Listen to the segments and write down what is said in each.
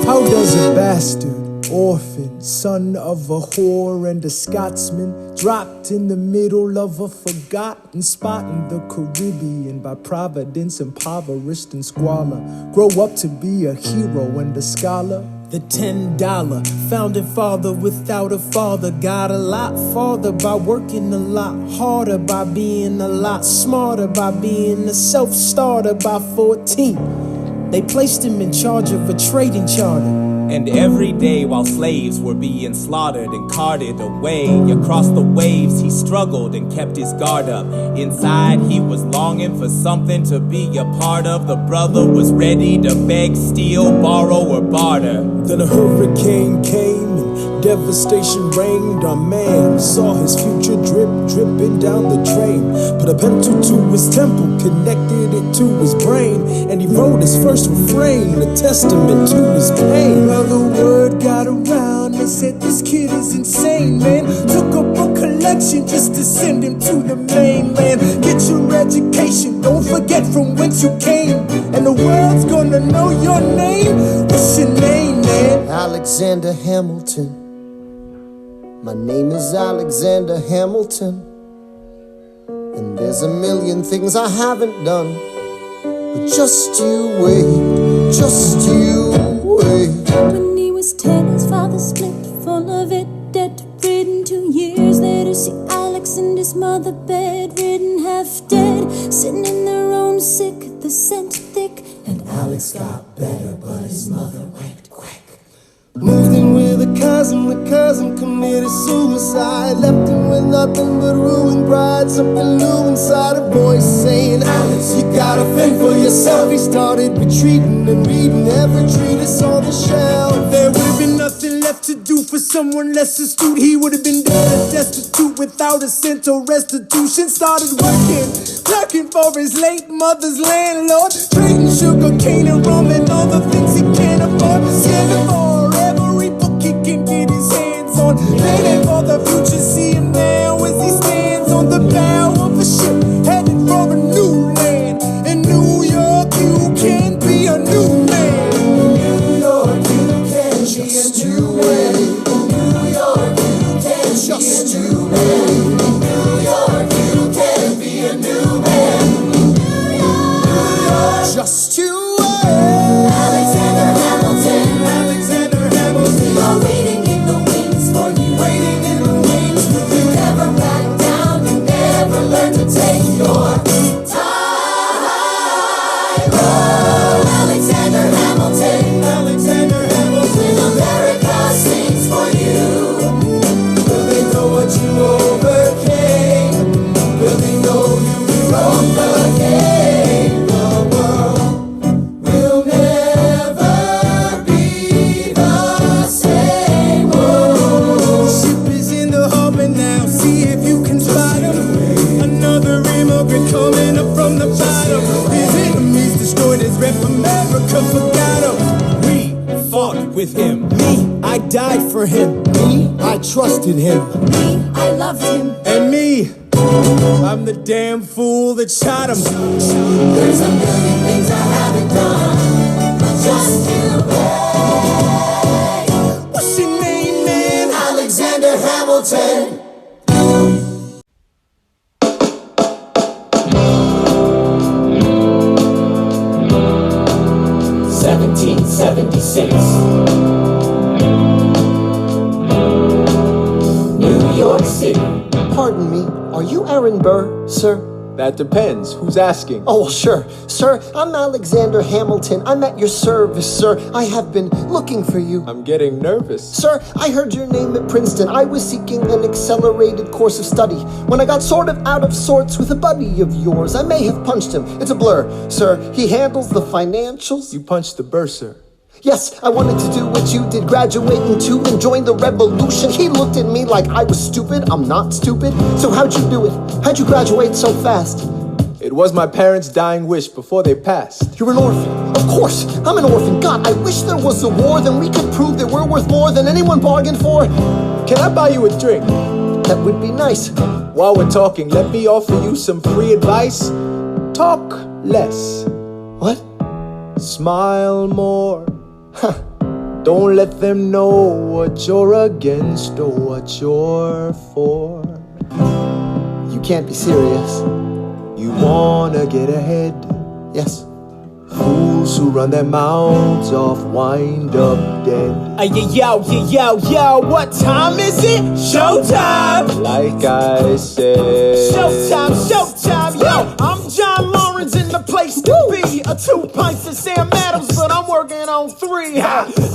How does a bastard, orphan, son of a whore and a Scotsman, dropped in the middle of a forgotten spot in the Caribbean by providence, impoverished and squalor, grow up to be a hero and a scholar? The $10 founding father without a father got a lot farther by working a lot harder, by being a lot smarter, by being a self-starter. By 14, they placed him in charge of a trading charter. And every day while slaves were being slaughtered and carted away across the waves, he struggled and kept his guard up. Inside he was longing for something to be a part of. The brother was ready to beg, steal, borrow, or barter. Then a hurricane came and devastation reigned. Our man saw his future dripping down the drain. Put a pencil to his temple, connected it to his brain, and he wrote his first refrain, a testament to his pain. Well, the word got around, they said this kid is insane, man. Took up a collection just to send him to the mainland. Get your education, don't forget from whence you came, and the world's gonna know your name. What's your name, man? Alexander Hamilton. My name is Alexander Hamilton, and there's a million things I haven't done, but just you wait, just you wait. When he was 10, his father split, full of it, debt-ridden. 2 years later, see Alex and his mother bedridden, half dead, sitting in their own sick, the scent thick. And Alex got better, but his mother went quick. Moved in with a cousin, the cousin committed suicide. Left him with nothing but ruined pride. Something new inside a voice saying, Alex, you gotta fend for yourself. He started retreating and reading every treatise on the shelf. There would have been nothing left to do for someone less astute. He would have been dead and destitute without a cent or restitution. Started working for his late mother's landlord, trading sugar cane and rum and all the things he can't afford. Scanning for every book he can get his hands on, planning for the future. See him now as he stands on the bow of a ship, headed for a new land. In New York, you can be a new man. New York, you can just be a new man. New York, you can just be a new man. New York, you can be a new man. New York, just you wait. Alexander Hamilton, Alexander Hamilton, we are waiting in the wings for you. waiting in the wings for You you. never back down, you never learn to take your time. Oh, Alexander Hamilton, Alexander Hamilton, when America sings for you. Will they know what you overcame? Will they know you wrote the game? The world will never be the same. the ship is in the harbor now. See if you can spot him. Another immigrant coming up from the bottom. His enemies destroyed his rep. America forgot him. We fought with him. Me, I died for him. Me, I trusted him. Me, I loved him. And me, I'm the damn fool that shot him. There's a million things I haven't done, but just you wait. What's your name, man? Alexander Hamilton. 1776. New York City. Pardon me, are you Aaron Burr, sir? That depends. Who's asking? Oh, well, sure. Sir, I'm Alexander Hamilton. I'm at your service, sir. I have been looking for you. I'm getting nervous. Sir, I heard your name at Princeton. I was seeking an accelerated course of study. When I got sort of out of sorts with a buddy of yours, I may have punched him. It's a blur. Sir, he handles the financials. You punched the bursar. Yes, I wanted to do what you did, graduate in 2 and join the revolution. He looked at me like I was stupid. I'm not stupid. So how'd you do it? How'd you graduate so fast? It was my parents' dying wish before they passed. You're an orphan. Of course, I'm an orphan. God, I wish there was a war, then we could prove that we're worth more than anyone bargained for. Can I buy you a drink? That would be nice. While we're talking, let me offer you some free advice. Talk less. What? Smile more. Don't let them know what you're against or what you're for. You can't be serious. You wanna get ahead. Yes. Fools who run their mouths off wind up dead. Yo, what time is it? Showtime! Like I said. Showtime, yo! I'm John Lawrence in the place to be. 2 pints of Sam Adams, but I'm working on 3.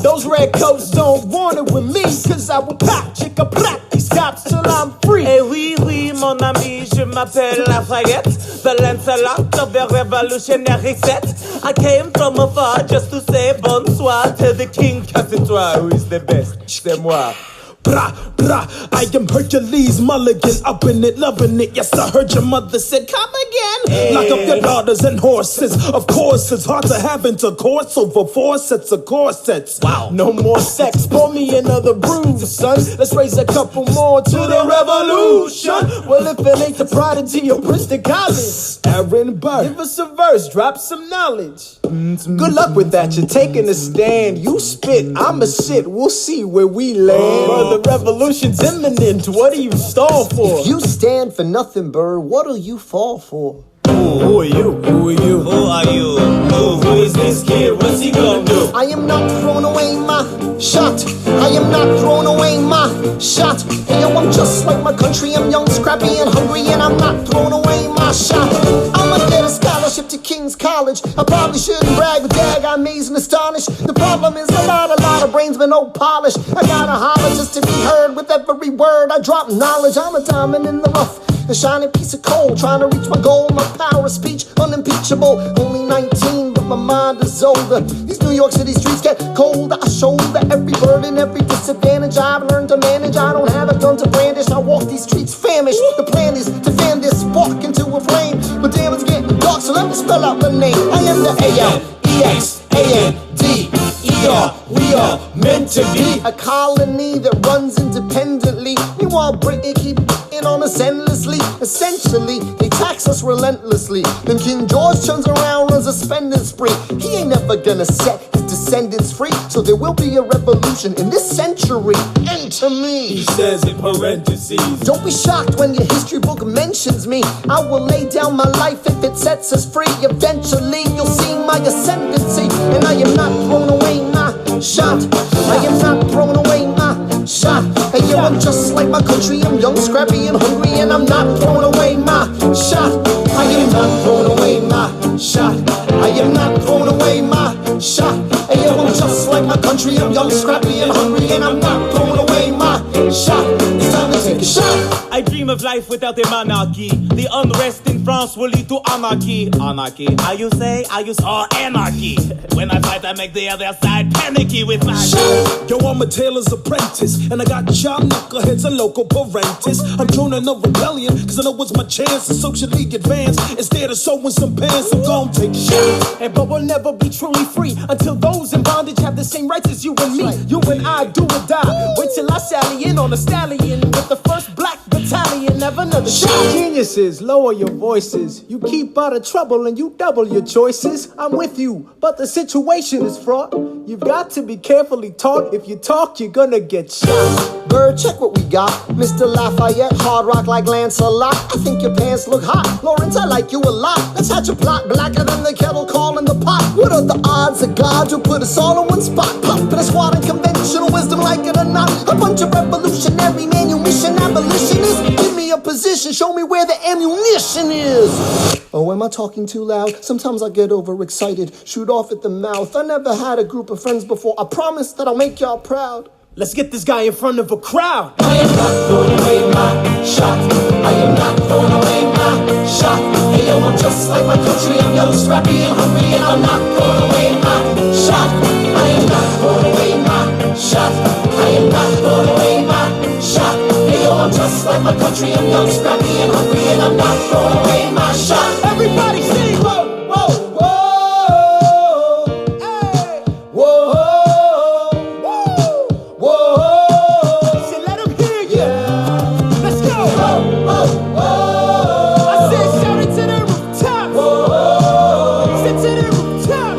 Those red coats don't want it with me, cause I will pop, chicka plop these cops till I'm free. Eh oui, mon ami, je m'appelle Lafayette, the Lancelot of the revolutionary set. I came from afar just to say bonsoir to the king, cause c'est toi who is the best, c'est moi. Brah, brah, I am Hercules Mulligan, up in it, loving it. Yes, I heard your mother said, come again. Lock up your daughters and horses. Of course, it's hard to have intercourse over 4 sets of corsets. Wow. No more sex, pour me another brew, son. Let's raise a couple more to the revolution. Well, if it ain't the prodigy of Princeton College, Aaron Burr, give us a verse, drop some knowledge. Good luck with that, you're taking a stand. You spit, I'ma sit, we'll see where we land. The revolution's imminent, what do you stall for? If you stand for nothing, Burr, what'll you fall for? Who are you? Who are you? Who are you? Who is this kid? What's he gonna do? I am not throwing away my shot. I am not throwing away my shot. Hey, yo, I'm just like my country. I'm young, scrappy, and hungry, and I'm not throwing away my shot. I'ma get a scholarship to King's College. I probably shouldn't brag, but dag, I'm amazed and astonished. The problem is a lot of brains, but no polish. I gotta holler just to be heard with every word I drop knowledge. I'm a diamond in the rough, a shining piece of coal, trying to reach my goal. My power of speech, unimpeachable. Only 19, but my mind is older. These New York City streets get colder. I shoulder every burden, every disadvantage I've learned to manage. I don't have a gun to brandish. I walk these streets famished. The plan is to fan this spark into a flame. But damn, it's getting dark, so let me spell out the name. I am the A-L-E-X-A-N-D-E-R. We are meant to be a colony that runs independently. Meanwhile, Britain keep on us endlessly. Essentially, they tax us relentlessly. Then King George turns around, runs a spending spree. He ain't never gonna set his descendants free. So there will be a revolution in this century. Enter me. He says in parentheses. Don't be shocked when your history book mentions me. I will lay down my life if it sets us free. Eventually, you'll see my ascendancy. And I am not throwing away my shot. I am not throwing away my shot. Hey, yo, I'm just like my country. I'm young, scrappy, and hungry, and I'm not throwing away my shot. I am not throwing away my shot. I am not throwing away my shot. Hey, yo, I'm just like my country. I'm young, scrappy, and hungry, and I'm not throwing away my shot. It's time to take a shot. I dream of life without a monarchy. The unrest in France will lead to anarchy. Anarchy, how you say? Anarchy. When I fight, I make the other side panicky with my shot. yo, I'm a tailor's apprentice, and I got job knuckleheads and local parentis. I'm joining a rebellion, cause I know it's my chance to socially advance. Instead of sewing some pants, I'm gon' take a shot. But we'll never be truly free until those in bondage have the same rights as you and me. You and I do or die. Wait till I sally in on a stallion with the 1st Black Battalion. Have another shot. Geniuses, lower your voices. You keep out of trouble and you double your choices. I'm with you, but the situation is fraught. You've got to be carefully taught. If you talk, you're gonna get shot. Bird, check what we got. Mr. Lafayette, hard rock like Lancelot. I think your pants look hot. Lawrence, I like you a lot. Let's hatch a plot blacker than the kettle calling the pot. What are the odds of God to put us all in one spot? Pop in a squad of conventional wisdom, like it or not. A bunch of revolutionary manumission abolitionists. Give me a position, show me where the ammunition is. Oh, am I talking too loud? Sometimes I get overexcited, shoot off at the mouth. I never had a group of friends before. I promise that I'll make y'all proud. Let's get this guy in front of a crowd. I am not throwing away my shot. I am not throwing away my shot. Hey, yo, I'm just like my country. I'm young, scrappy, and hungry, and I'm not throwing away my shot. I am not throwing away my shot. I am not throwing away my shot. Hey, yo, I'm just like my country. I'm young, scrappy, and hungry, and I'm not throwing away my shot. Everybody sing. Whoa, whoa, whoa. Hey. Whoa, whoa. So let him hear you. Let's go. Whoa, I said shout it to the rooftop. Sit to the rooftop.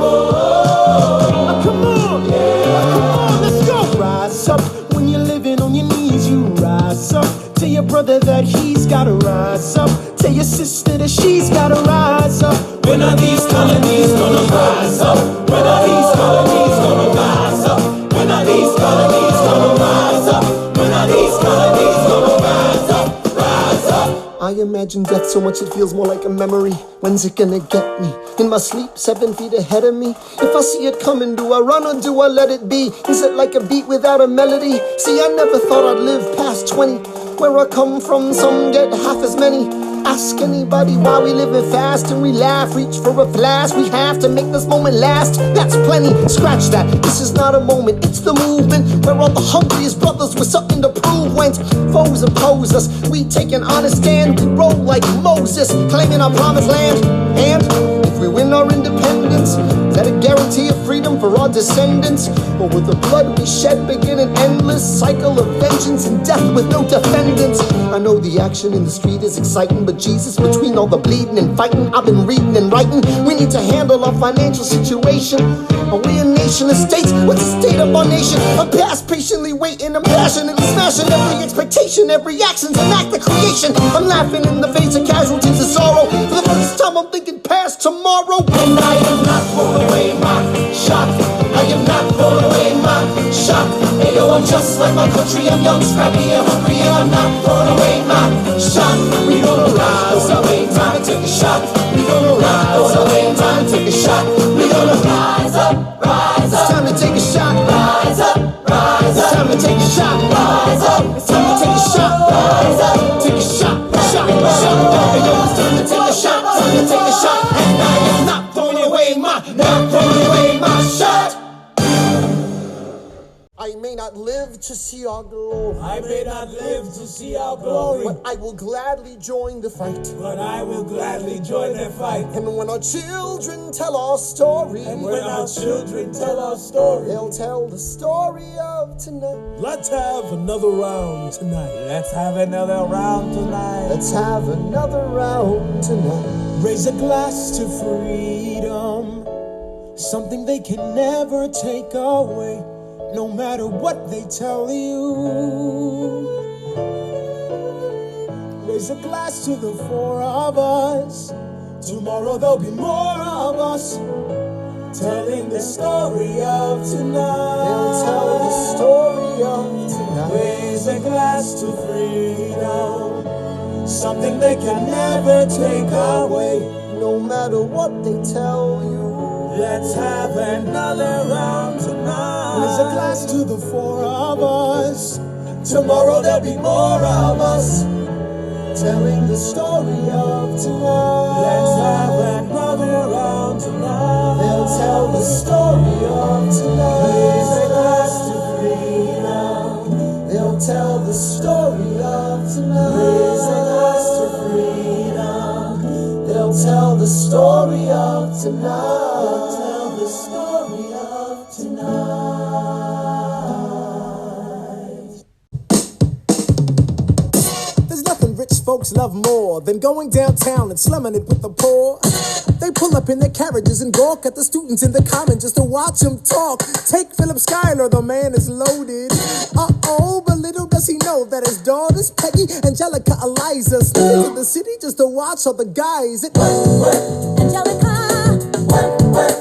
get on your knees, you rise up. Tell your brother that he's gotta rise up. Tell your sister that she's gotta rise up. When are these colonies gonna rise up? When are these colonies gonna rise up? When are these colonies gonna rise up? When are these colonies gonna rise up? Rise up. I imagine death so much it feels more like a memory. When's it gonna get me? In my sleep, 7 feet ahead of me. If I see it coming, do I run or do I let it be? Is it like a beat without a melody? See, I never thought I'd live past 20. Where I come from, some get half as many. Ask anybody why we living fast and we laugh, reach for a flash. We have to make this moment last. That's plenty, scratch that. This is not a moment, it's the movement. We're all the hungriest brothers with something to prove. When foes oppose us, we take an honest stand. We roll like Moses, claiming our promised land. And if we win our independence, is that a guarantee of freedom for our descendants? Or will the blood we shed begin an endless cycle of vengeance and death with no defendants? I know the action in the street is exciting, but Jesus, between all the bleeding and fighting, I've been reading and writing. We need to handle our financial situation. Are we a nation of states? What's the state of our nation? I'm past patiently waiting, I'm passionately smashing every expectation, every action's an act of creation. I'm laughing in the face of casualties of sorrow. For the first time I'm thinking past tomorrow. And I am not throwing away my shot. I am not throwing away my shot. Hey yo, I'm just like my country. I'm young, scrappy, and hungry, and I'm not throwing away my shot. We gonna rise up, ain't time to take a shot. We gonna rise up, ain't time to take a shot. We gonna rise up, rise up. It's time to take a shot. Rise up, rise It's up. time to take a shot. Rise up, It's time to take a shot. rise up. Take a shot, shot, shot. Hey yo, it's time to take a shot. Time to take a shot. And I am not throwing away my shot. I may not live to see our glory. I may not live to see our glory, But I will gladly join the fight. but I will gladly join the fight. And when our children tell our story, And when our children tell our story, they'll tell the story of tonight. let's have another round tonight. Let's have another round tonight. Let's have another round tonight. Raise a glass to freedom, something they can never take away, no matter what they tell you. Raise a glass to the four of us. Tomorrow there'll be more of us, telling the story of tonight. They'll tell the story of tonight. Raise a glass to freedom, something they can never take away. No matter what they tell you. Let's have another round tonight. Raise a glass to the four of us. Tomorrow there'll be more of us, telling the story of tonight. Let's have another round tonight. They'll tell the story of tonight. Raise a glass to freedom. They'll tell the story of tonight. Raise a glass to freedom. They'll tell the story of tonight. Tell the story of tonight. There's nothing rich folks love more than going downtown and slumming it with the poor. They pull up in their carriages and gawk at the students in the common just to watch them talk. Take Philip Schuyler, the man is loaded. Uh-oh, but little does he know that his daughters, Peggy, Angelica, Eliza, sneak into the city just to watch all the guys. Angelica,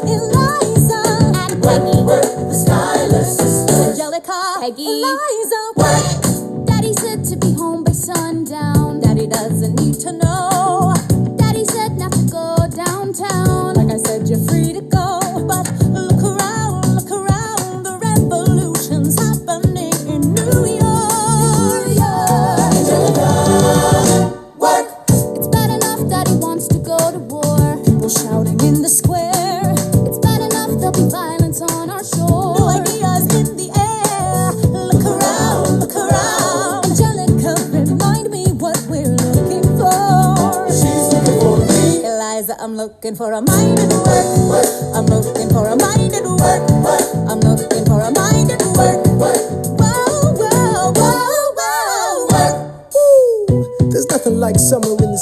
Eliza, and Peggy, the Schuyler sisters. Angelica, Peggy, Eliza, Daddy said to be home by sundown. Daddy doesn't need to know. Daddy said not to go downtown. Like I said, you're free to go, but look around, the revolution's happening in New York. Angelica, Work. it's bad enough Daddy wants to go to war. People shouting in the square. It's bad enough there'll be violence on our shore. No ideas in the air. Look around, Angelica, remind me what we're looking for. She's looking for me. Eliza, I'm looking for a mind at work. I'm looking for a mind at work. I'm looking for a mind at work. Whoa, whoa, whoa, whoa, work. Woo! There's nothing like summer in the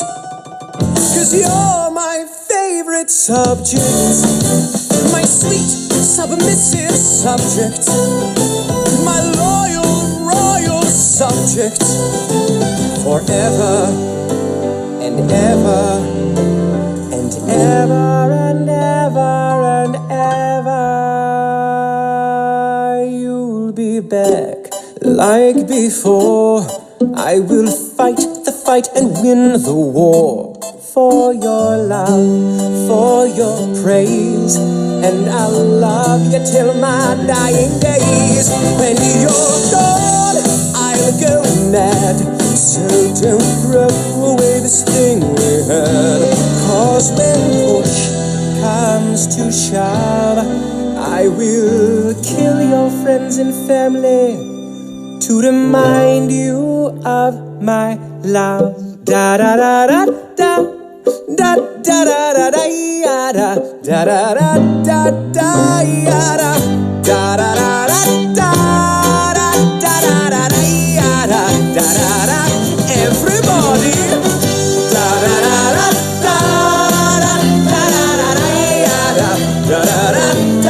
'Cause you're my favorite subject, my sweet, submissive subject, my loyal, royal subject, forever and ever and ever and ever and ever. You'll be back like before. I will fight the fight and win the war for your love, for your praise, and I'll love you till my dying days. When you're gone, I'll go mad, so don't throw away this thing we had. 'Cause when push comes to shove, I will kill your friends and family to remind you of my love. Da da da da da da da da da da da da da da da da da da da da. Everybody. Da da da da da da da da da da da da.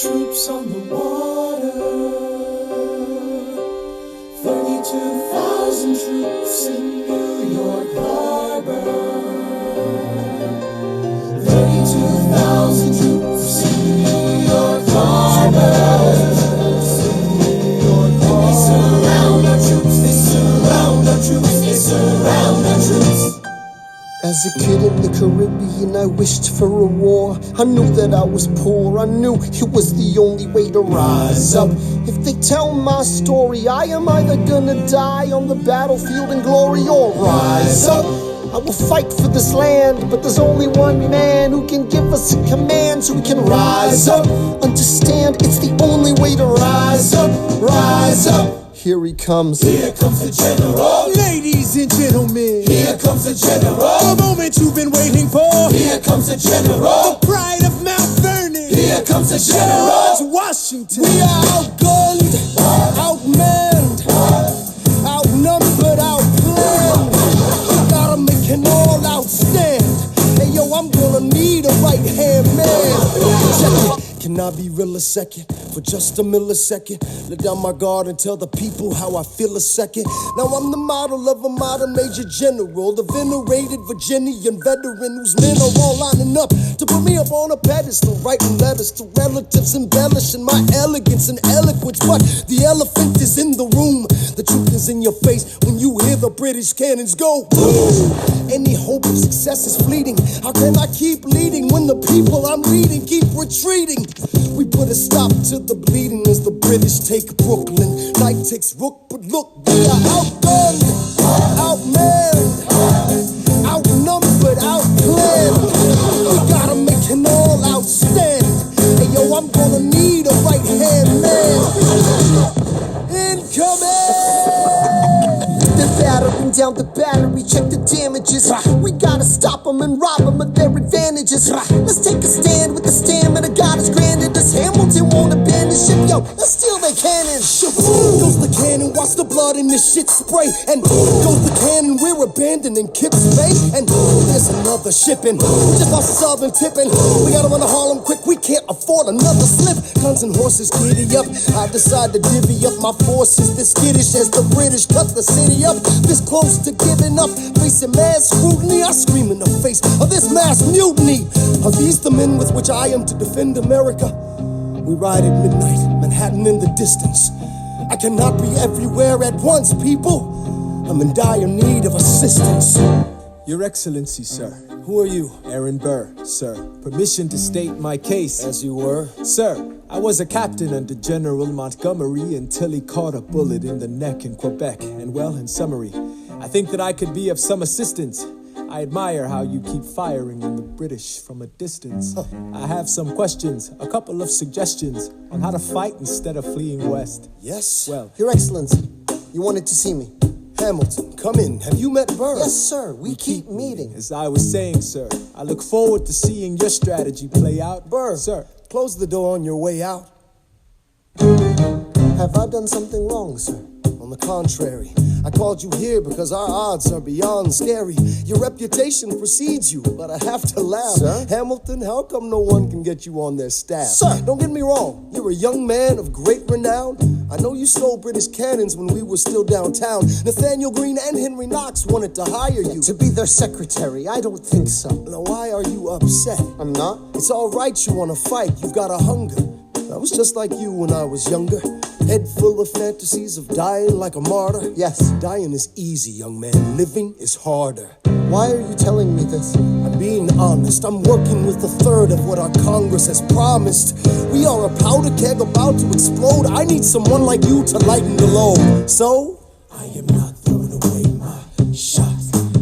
Troops on the water, 32,000 troops in New York Harbor, 32,000 troops in New York Harbor. They surround our troops, they surround our troops, they surround our troops. As a kid in the Caribbean, I wished for a war. I knew that I was poor, I knew it was the only way to rise up. If they tell my story, I am either gonna die on the battlefield in glory or rise up. I will fight for this land, but there's only one man who can give us a command so we can rise up. Understand, it's the only way to rise up, rise up. Here he comes. Here comes the general. Ladies and gentlemen, Here comes the general. the moment you've been waiting for. Here comes the general. The pride of Mount Vernon. Here comes the general. George Washington. We are outgunned, outmanned, outnumbered, outplanned. We gotta make an all-out stand. Hey yo, I'm gonna need a right-hand man. Check it. Can I be real a second? For just a millisecond, let down my guard and tell the people how I feel a second. Now I'm the model of a modern major general, the venerated Virginian veteran whose men are all lining up to put me up on a pedestal, writing letters to relatives, embellishing my elegance and eloquence. But the elephant is in the room. The truth is in your face when you hear the British cannons go boom. Any hope of success is fleeting. How can I keep leading when the people I'm leading keep retreating? We put a stop to the bleeding as the British take Brooklyn. Night takes Rook, but look, we are outgunned, outmanned, outnumbered, outplanned. We gotta make an all-out stand. Hey yo, I'm gonna need a right-hand man. Incoming! They're battering down the battery, check the damages. We gotta stop them and rob them of their advantages. Let's take a stand with the stamina God has granted us. Hamilton won't abandon ship, yo, let's steal their cannon. Goes the cannon, watch the blood in this shit spray. And goes the cannon, we're abandoning Kips Bay. And there's another shipping, just our southern tipping. We gotta run to Harlem quick, we can't afford another slip. Guns and horses giddy up, I decide to divvy up my forces. This skittish as the British cut the city up. This close to giving up, facing mass scrutiny. I scream in the face of this mass mutiny. Are these the men with which I am to defend America? We ride at midnight, Manhattan in the distance. I cannot be everywhere at once, people. I'm in dire need of assistance. Your Excellency, sir. Who are you? Aaron Burr, sir. Permission to state my case. As you were. Sir, I was a captain under General Montgomery until he caught a bullet in the neck in Quebec. And well, in summary, I think that I could be of some assistance. I admire how you keep firing on the British from a distance. I have some questions, a couple of suggestions on how to fight instead of fleeing west. Yes? Well, Your Excellency, you wanted to see me. Hamilton, come in. Have you met Burr? Yes, sir. We keep meeting. as I was saying, sir, I look forward to seeing your strategy play out. Burr, Sir, close the door on your way out. Have I done something wrong, sir? On the contrary, I called you here because our odds are beyond scary. Your reputation precedes you, but I have to laugh. Sir? Hamilton, how come no one can get you on their staff? Sir! Don't get me wrong, you're a young man of great renown. I know you stole British cannons when we were still downtown. Nathaniel Greene and Henry Knox wanted to hire you. To be their secretary, I don't think so. Now why are you upset? I'm not. It's all right you want to fight, you've got a hunger. I was just like you when I was younger. Head full of fantasies of dying like a martyr. Yes. Dying is easy, young man. Living is harder. Why are you telling me this? I'm being honest. I'm working with a third of what our Congress has promised. We are a powder keg about to explode. I need someone like you to lighten the load. So, I am not throwing away my shot.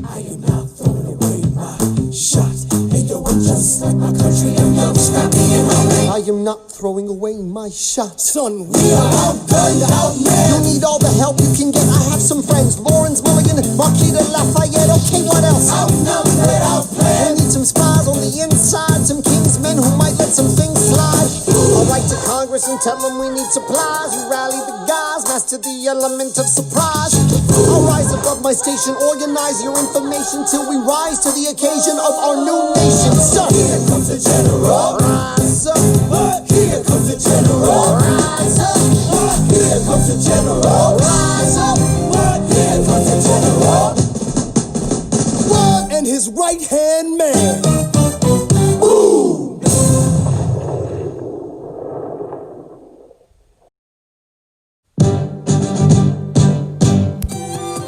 I am not throwing away my shot. Hey, yo, I'm just like my country. I'm young, scrappy, and hungry. I am not throwing away my shot. Son, we are outgunned, outmanned. You'll need all the help you can get. I have some friends, Lawrence Mulligan, Marquis de Lafayette. Okay, what else? Outnumbered, outplanned. We'll need some spies on the inside, some kingsmen who might let some things slide. I'll write to Congress and tell them we need supplies. You rally the guys, master the element of surprise. I'll rise above my station, organize your information till we rise to the occasion of our new nation. So, Here comes the general. rise up. Here comes the general. Rise up. Here comes the general. Rise up. Here comes the general. And his right-hand man. Ooh.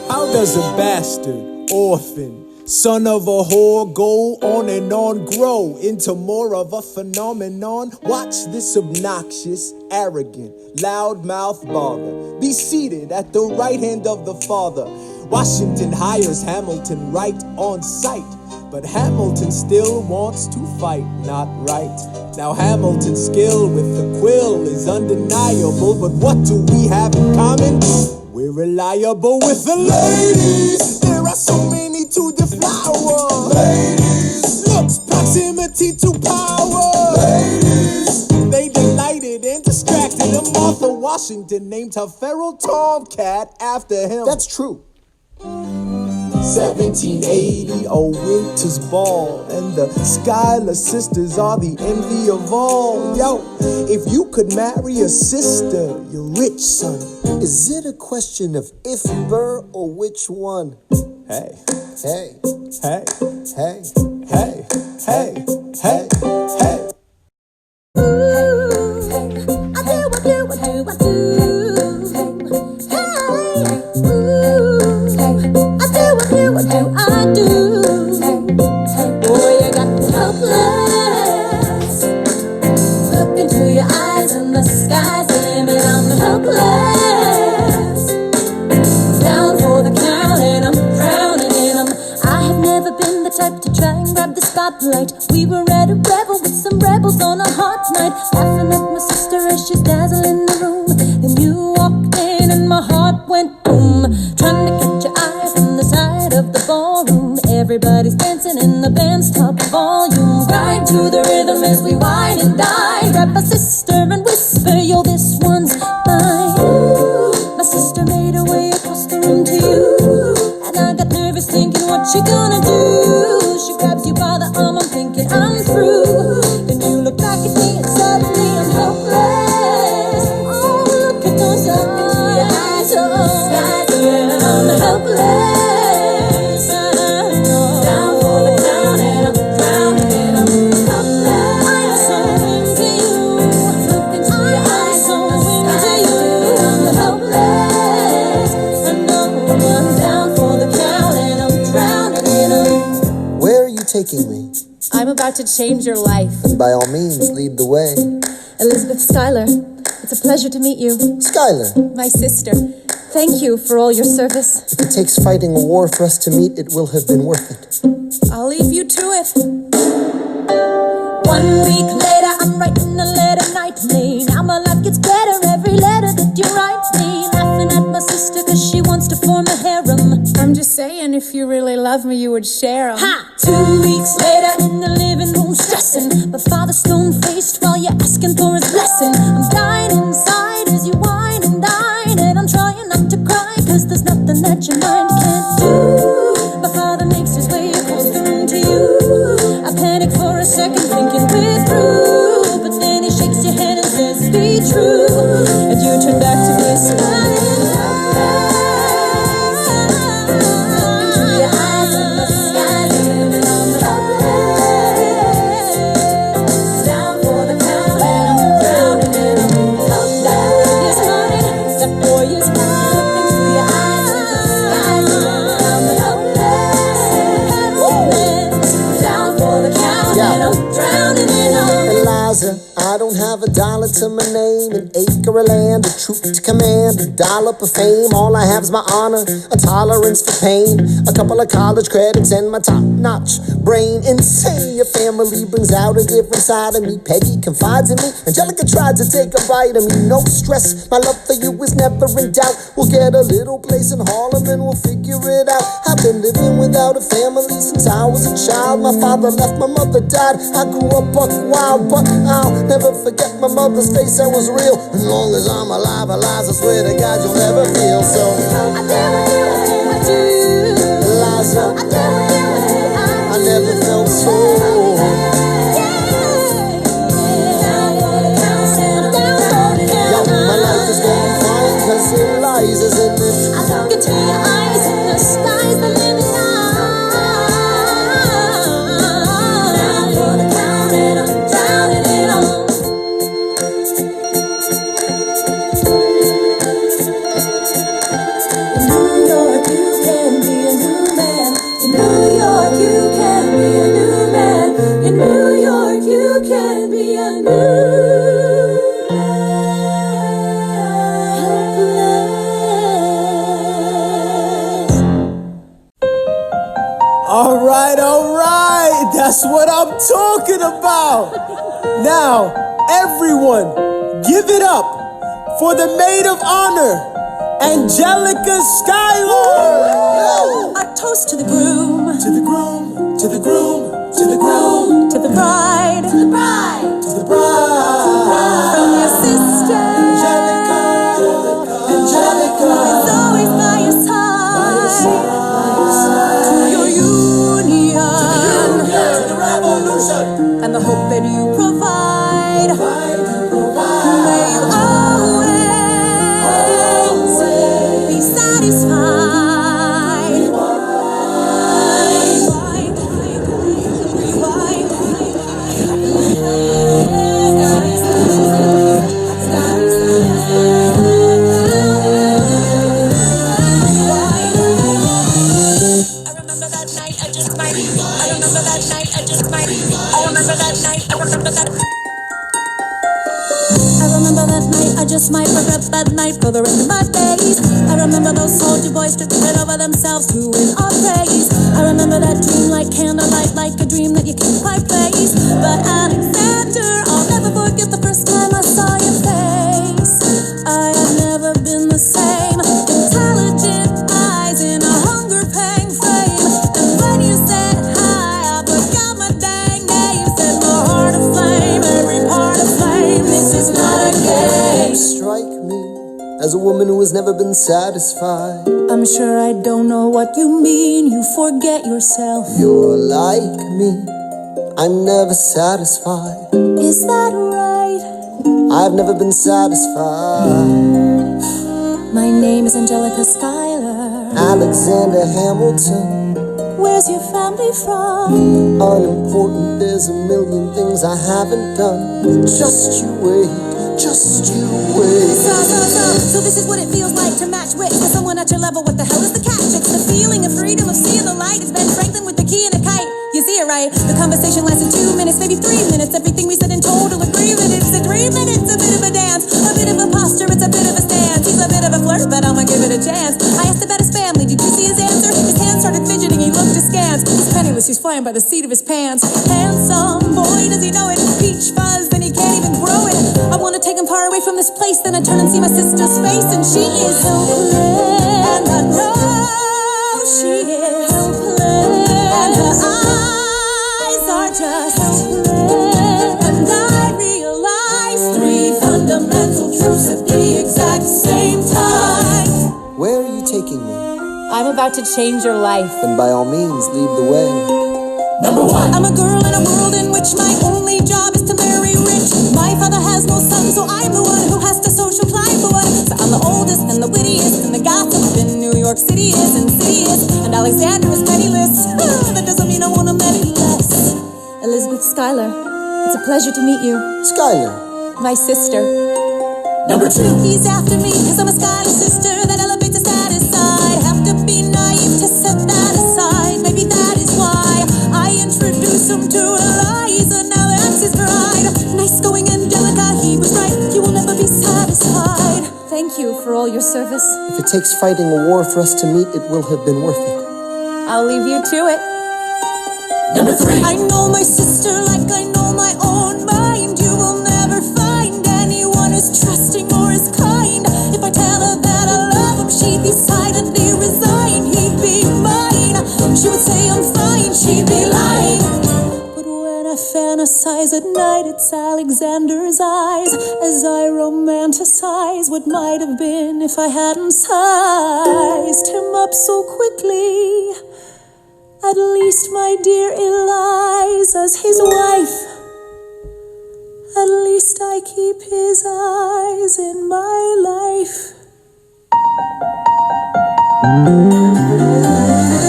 how does a bastard, orphan, son of a whore go on and on, grow into more of a phenomenon? Watch this obnoxious, arrogant, loudmouth bother be seated at the right hand of the Father. Washington hires Hamilton right on sight, but Hamilton still wants to fight, not right. Now Hamilton's skill with the quill is undeniable, but what do we have in common? We're reliable with the ladies. There are so many to deflower. Ladies, looks, proximity to power. Ladies, they delighted and distracted. And Martha Washington named her feral tomcat after him. That's true. 1780, a winter's ball, and the Schuyler sisters are the envy of all. Yo, if you could marry a sister, you're rich, son. Is it a question of if Burr or which one? Hey, Hey, hey, hey. hey, hey, hey, hey. We were at a revel with some rebels on a hot night, laughing at my sister as she's dazzling the room. And you walked in and my heart went boom, trying to catch your eye from the side of the ballroom. Everybody's dancing in the band's top volume. Grind to the rhythm as we whine and dine. Grab my sister and whisper, yo, this one's mine. Ooh, my sister made her way across the room to you, and I got nervous thinking, what you gonna do? She grabs you by the arm, I'm thinking I'm through. Then you look back at me and suddenly I'm helpless. Oh, look at those eyes, oh, I'm helpless. Down for the count and I'm drowning and I'm helpless. I'm so into you. Look into your eyes, so into you. I'm helpless. I know I'm down for the count and I'm drowning and I'm. Where are you taking me? I'm about to change your life. And by all means, lead the way. Elizabeth Schuyler, it's a pleasure to meet you. Schuyler. My sister. Thank you for all your service. If it takes fighting a war for us to meet, it will have been worth it. I'll leave you to it. 1 week later, I'm writing a letter nightly. Now my life gets better every letter that you write me. Laughing at my sister cause she wants to form a harem. I'm just saying, if you really love me, you would share 'em. Ha! 2 weeks later in the living room stressing. My father's stone-faced while you're asking for his blessing. I'm dying inside as you whine and dine. And I'm trying not to cry cause there's nothing that your mind can't do. My father makes his way across the room to you. I panic for a second thinking we're through. But then he shakes your hand and says be true. And you turn back to me smiling. Your eyes in the sky, living on the down for the count and I'm drowning in a you're smiling, that boy is smiling. Your eyes in the sky, living on the down for the count and I'm drowning in a Eliza, I don't have a dollar to my name, an acre of land, a troop to command, a dollop of fame. All I have is my honor, a tolerance for pain, a couple of college credits and my top-notch brain. Insane, your family brings out a different side of me. Peggy confides in me, Angelica tried to take a bite of me. No stress, my love for you is never in doubt. We'll get a little place in Harlem and we'll figure it out. I've been living without a family since I was a child. My father left, my mother died. I grew up buck wild, but I'll never forget my mother's face, that was real. As long as I'm alive, Eliza, I swear to God you'll never feel so. I do, Eliza, I never felt so. Yo, my life is going fine cause Eliza's in it. I look into your eyes and the sky's the limit now. Down for the count and I'm drowning in all. In New York you can be a new man. In New York you can be a new man. In New York you can be a new All right, that's what I'm talking about. Now, everyone, give it up for the maid of honor, Angelica Schuyler. A toast to the groom, To the groom, to the groom, to the groom, to the bride, to the bride, to the bride. from your sister, Angelica, Angelica, who's always by your side, to your union, to the revolution. and the hope that you provide. May you always be satisfied. I just might regret that night for the rest of my days. I remember those soldier boys tripping over themselves to win our praise. I remember that dream like candlelight, like a dream that you can't quite place. But Alexander, I'll never forget the first time I saw your face. I have never been the same. Intelligent eyes in a hunger-pang frame. And when you said hi, I forgot my dang name. Set my heart aflame, every part aflame. This is not a game. Strike me as a woman who has never been satisfied. I'm sure I don't know what you mean. You forget yourself. You're like me, I'm never satisfied. Is that right? I've never been satisfied. My name is Angelica Schuyler. Alexander Hamilton, Where's your family from? unimportant, there's a million things I haven't done. Just you wait, just you wait. So this is what it feels like to match wits with someone at your level. What the hell is the catch? It's the feeling of freedom, of seeing the light. It's Ben Franklin with the key and a kite. You see it right? The conversation lasted 2 minutes, maybe 3 minutes. Everything we said in total agreement. It's a dream and it's a bit of a dance, a bit of a posture, it's a bit of a stance. He's a bit of a flirt, but oh my give it a chance. I asked about his family, did you see his answer? His hands started fidgeting, he looked askance. He's penniless, he's flying by the seat of his pants. Handsome, boy, does he know it. Peach fuzz, and he can't even grow it. I wanna take him far away from this place, then I turn and see my sister's face, and she is helpless. And I know she is helpless. And her eyes are just helpless. And I realize 3 fundamental truths at the exact same time. Where are you taking me? I'm about to change your life. Then by all means, lead the way. Number 1. I'm a girl in a world in which my only job is to marry rich. My father has no son, so I'm the one who has to social climb the one. So I'm the oldest and the wittiest, and the gossip in New York City is insidious. And Alexander is penniless. That doesn't mean I want to marry less. Elizabeth Schuyler, it's a pleasure to meet you. Schuyler. My sister. Number 2. He's after me, cause I'm a Schuyler sister that elevates his status side. Have to be naive to set that aside. Maybe that is why I introduce him to Eliza. Now that's his bride. Nice going, Angelica, he was right. You will never be satisfied. Thank you for all your service. If it takes fighting a war for us to meet, it will have been worth it. I'll leave you to it. Number 3. I know my sister like I know my own mind. You will never find anyone as trusting or as kind. If I tell her that I love him, she'd be silently resigned. He'd be mine. She would say I'm fine, she'd be lying. But when I fantasize at night, it's Alexander's eyes as I romanticize what might have been if I hadn't sized him up so quickly. At least, my dear Eliza's his wife. At least I keep his eyes in my life.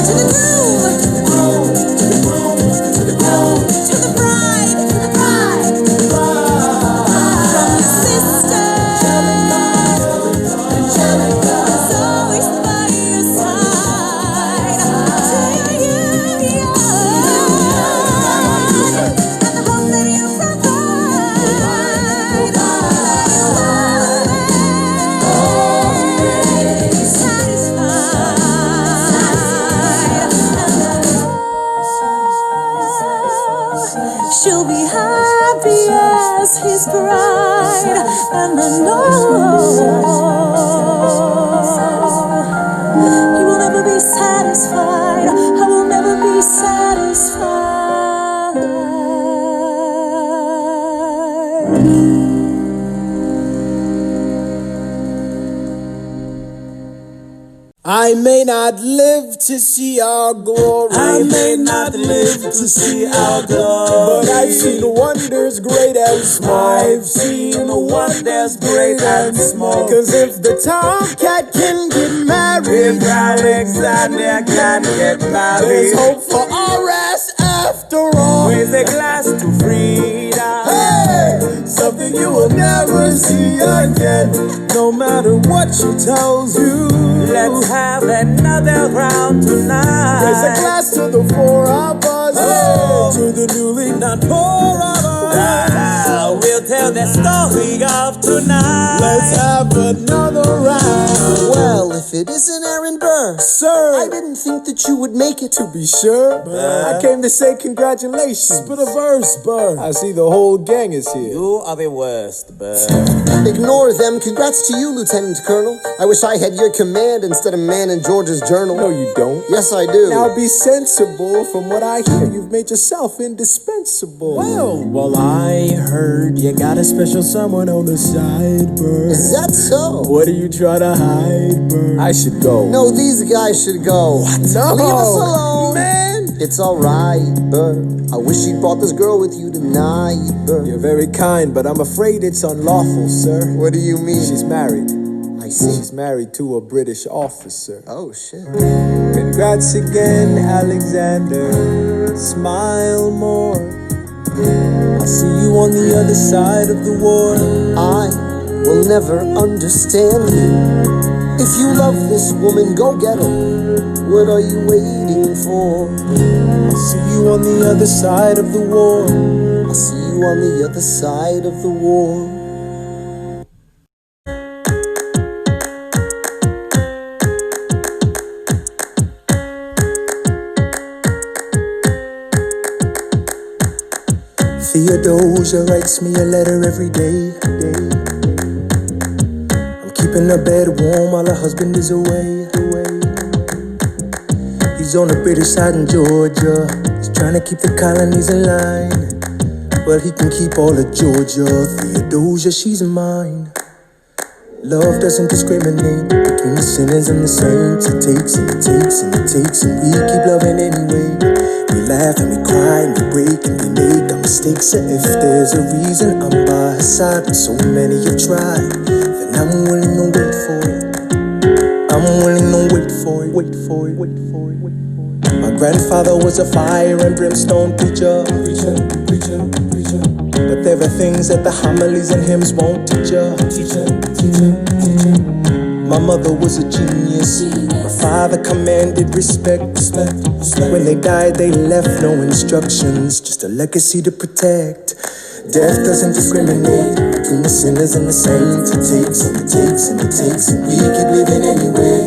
To the groom, to the groom, to the groom, to the groom, to the bride, to the bride, to the bride. From your sister, Angelica, is always by your side. To you, and the hope that you provide. She'll be happy as his bride, and I know he will never be satisfied. I will never be satisfied. I may not live to see our glory. I may not live to see our glory, But I've seen wonders great and small. I've seen wonders great and small. Cause if the tomcat can get married, If Alexander can get married, there's hope for RS after all. raise a glass to freedom. Hey, something you will never see again. No matter what she tells you, Let's have another round tonight. raise a glass to the 4 of us. Hey, to the newly not poor of us. We'll tell the story of tonight. Let's have another round. Well, if it isn't Aaron Burr, Sir, I didn't think that you would make it. to be sure, I came to say congratulations. Spit a verse, Burr. I see the whole gang is here. You are the worst, but Ignore them. Congrats to you, Lieutenant Colonel. I wish I had your command instead of man in George's journal. No, you don't. Yes, I do. Now be sensible. From what I hear, you've made yourself indispensable. Well, I heard you got a special someone on the side, Burr. Is that so? What do you try to hide, Burr? I should go. No, these guys should go. No. Leave us alone. Man. It's alright, Burr. I wish you brought this girl with you tonight, Burr. You're very kind, but I'm afraid it's unlawful, sir. What do you mean? She's married. I see. She's married to a British officer. Oh, shit. Congrats again, Alexander. Smile more. I'll see you on the other side of the war. I will never understand you. If you love this woman, go get her. What are you waiting for? I'll see you on the other side of the war. I'll see you on the other side of the war. Theodosia writes me a letter every day. I'm keeping her bed warm while her husband is away. He's on the British side in Georgia. He's trying to keep the colonies in line. Well, he can keep all of Georgia. Theodosia, she's mine. Love doesn't discriminate between the sinners and the saints. It takes and it takes and it takes, and we keep loving anyway. We laugh and we cry and we break and we make our mistakes. And if there's a reason I'm by her side, and so many have tried, then I'm willing to wait for it. I'm willing to wait for it, wait for it, wait for it, wait for it. My grandfather was a fire and brimstone preacher. But there are things that the homilies and hymns won't teach ya. My mother was a genius. My father commanded respect. When they died, they left no instructions, just a legacy to protect. Death doesn't discriminate between the sinners and the saints. It takes and it takes and it takes, and we keep living anyway.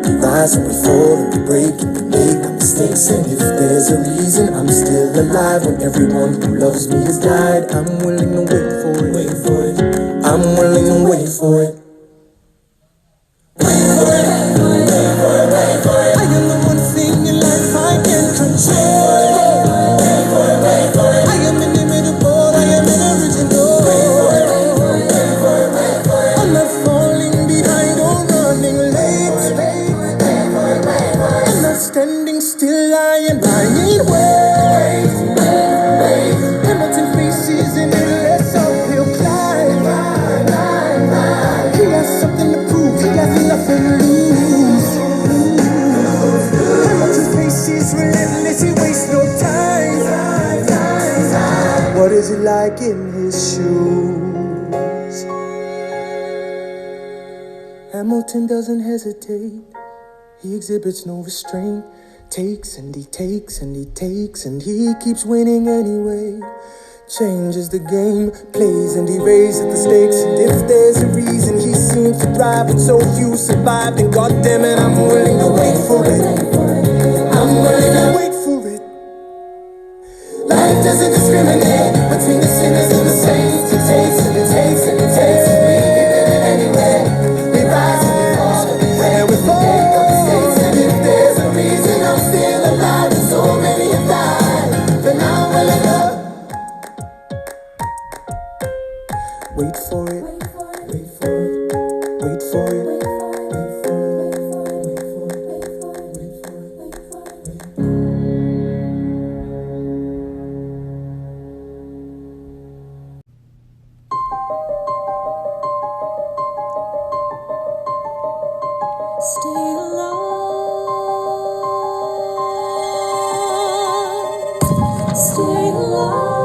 We rise and we fall and we break and we make our mistakes. And if there's a reason I'm still alive when everyone who loves me has died, I'm willing to wait for it. Wait for it. I'm willing to wait for it. Wait for it. Wait for it. Wait for it. I am the one thing in life I can control. Wait for it. Wait for it. I am inimitable. I am an original. Wait for it. Wait for it. Wait for it. Wait for it. I'm not falling behind or running late. I'm not standing still. I am lying wait. Hamilton faces in endless uphill climb. He has something to prove. He has nothing to lose. Hamilton faces relentless. He wastes no time. What is it like in his shoes? Hamilton doesn't hesitate. He exhibits no restraint. Takes and he takes and he takes, and he keeps winning anyway. Changes the game, plays and he raises the stakes. And if there's a reason he seems to thrive and so few survive, then goddammit, I'm willing to wait for it. I'm willing to wait for it. Life doesn't discriminate between the sinners and the saints. It takes and it takes and it takes, and we keep living anyway. We rise and we fall and we pray and we make our mistakes. And if there's a reason I'm still alive and so many have died, then I'm willing to wait for it, wait for it, wait for it, wait for it, wait for it, wait for it, wait for it, wait for it. Stay alive. Stay alive.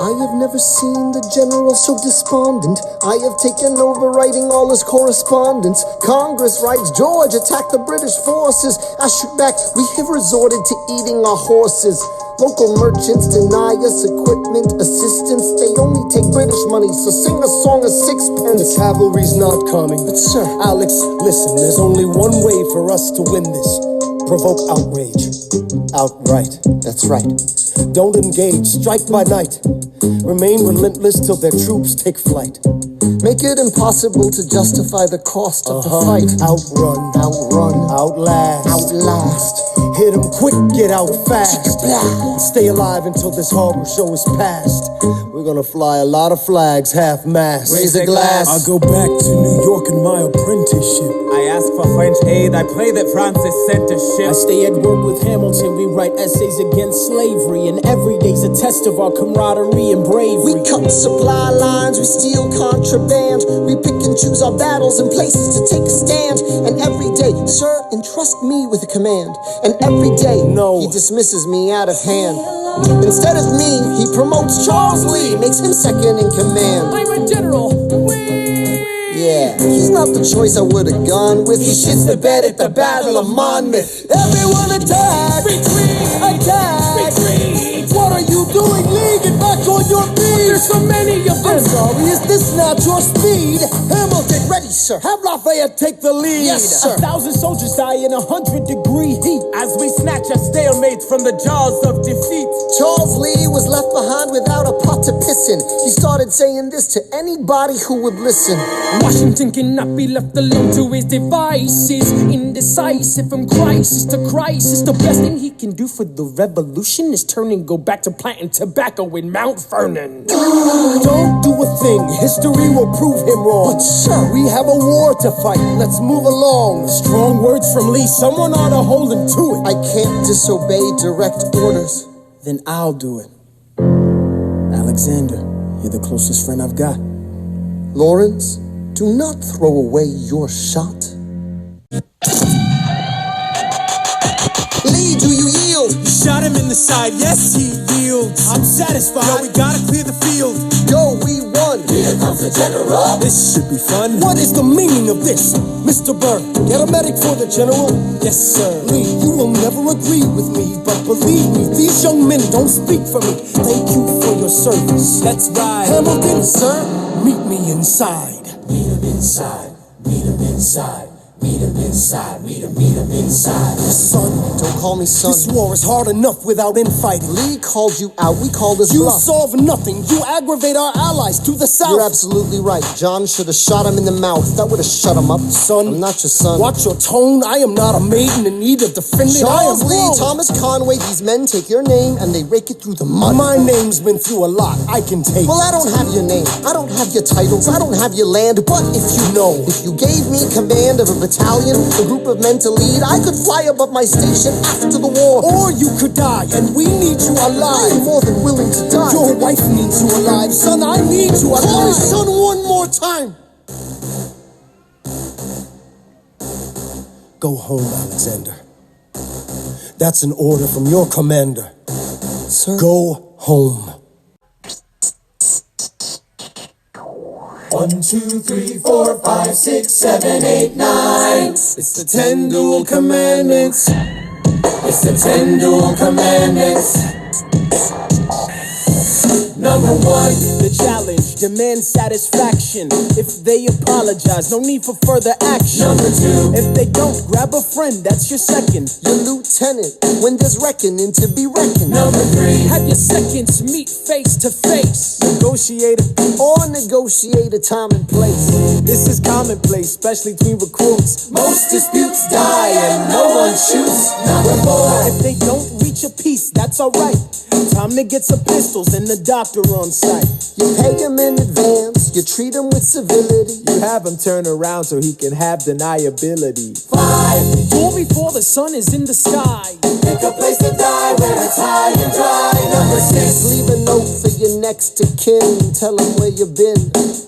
I have never seen the general so despondent. I have taken over writing all his correspondence. Congress writes, George attacked the British forces. I shoot back, we have resorted to eating our horses. Local merchants deny us equipment, assistance. They only take British money, so sing a song of sixpence. The cavalry's not coming. But sir, Alex, listen, there's only one way for us to win this. Provoke outrage. Outright. That's right. Don't engage. Strike by night. Remain relentless till their troops take flight. Make it impossible to justify the cost of the fight. Outrun. Outrun. Outlast. Outlast. Hit 'em quick, get out fast. Stay alive until this horror show is past. We're gonna fly a lot of flags, half-mast. Raise a glass. I go back to New York in my apprenticeship. I ask for French aid, I pray that Francis sent a ship. I stay at work with Hamilton, we write essays against slavery, and every day's a test of our camaraderie and bravery. We cut supply lines, we steal contraband. We pick and choose our battles and places to take a stand. And every day, sir, entrust me with a command. And every day, No. he dismisses me out of hand. Instead of me, he promotes Charles Lee, makes him second in command. I'm a general. Yeah, he's not the choice I would've gone with. He shits the bed at the Battle of Monmouth. Everyone attack! Retreat! Attack! Retreat! What are you doing, League? back on your feet. There's so many of them. I'm sorry, is this not your speed? Hamilton, ready, sir. Have Lafayette take the lead. Yes, sir. 1,000 soldiers die in 100-degree heat. As we snatch a stalemate from the jaws of defeat. Charles Lee was left behind without a pot to piss in. He started saying this to anybody who would listen. Washington cannot be left alone to his devices. Indecisive from crisis to crisis. The best thing he can do for the revolution is turn and go back to planting tobacco in Mount Vernon. Don't do a thing, history will prove him wrong. But sir, we have a war to fight, let's move along. Strong words from Lee, someone ought to hold him to it. I can't disobey direct orders. Then I'll do it. Alexander, you're the closest friend I've got. Lawrence, do not throw away your shot. Lee, do you yield? Shot him in the side, yes, he yields. I'm satisfied. Yo, we gotta clear the field. Yo, we won. Here comes the general. This should be fun. What is the meaning of this? Mr. Byrd, get a medic for the general. Yes, sir. Lee, you will never agree with me, but believe me, these young men don't speak for me. Thank you for your service. That's right. Hamilton, sir, meet me inside. Meet him inside. Meet him inside. Meet him inside. Meet him inside. Son, don't call me son. This war is hard enough without infighting. Lee called you out, we called his You bluff. solve nothing, you aggravate our allies to the south. You're absolutely right. John should have shot him in the mouth. That would have shut him up. Son, I'm not your son. Watch your tone, I am not a maiden in need of defending. Charles I am Lee, wrong. Thomas Conway, these men take your name and they rake it through the mud. My name's been through a lot, I can take. Well, I don't have your name, I don't have your titles, I don't have your land, but if you know, if you gave me command of a battalion, a group of men to lead, I could fly above my station after the war. Or you could die, and we need you I alive. am more than willing to die. Your wife needs you alive, son, I need you alive. Call me son one more time. Go home, Alexander. That's an order from your commander. Sir? Go home. 1, 2, 3, 4, 5, 6, 7, 8, 9. It's the 10 dual commandments. It's the 10 dual commandments. Number 1, The challenge, demand satisfaction. If they apologize, no need for further action. Number 2, If they don't, grab a friend, that's your second. Your lieutenant, when there's reckoning to be reckoned. Number 3, Have your seconds meet face to face. Negotiator. Or negotiate a time and place. This is commonplace, especially between recruits. most disputes die and no one shoots. Number 4, If they don't reach a peace, that's alright. Time to get some pistols and the doctor on site. You pay him in advance, you treat him with civility. You have him turn around so he can have deniability. 5, Duel before the sun is in the sky. pick a place to die where it's high and dry. Number 6, Leave a note for your next of kin. Tell him where you've been.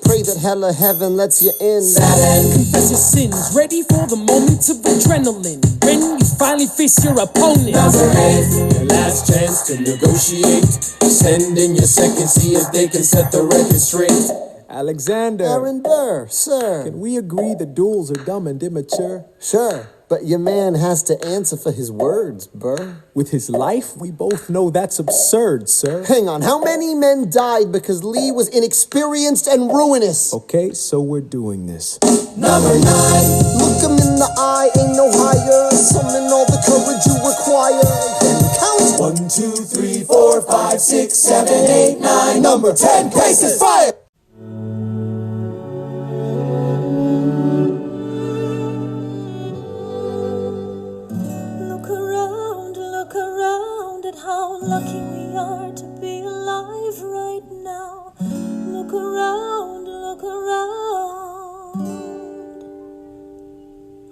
Pray that hell or heaven lets you in. 7, Confess your sins, ready for the moment of adrenaline. When you finally face your opponent. Number 8, Your last chance to negotiate. Send in your second, see if they can set the record straight. Alexander. Aaron Burr, sir. Can we agree the duels are dumb and immature? Sure, but your man has to answer for his words, Burr. With his life, we both know that's absurd, sir. Hang on, how many men died because Lee was inexperienced and ruinous? Okay, so we're doing this. number 9, Look him in the eye, ain't no higher. Summon all the courage you require. Then count. 1, 2, 3, 4, 5, 6, 7, 8, 9. Number 10, places fire. Look around at how lucky we are to be alive right now. Look around, look around.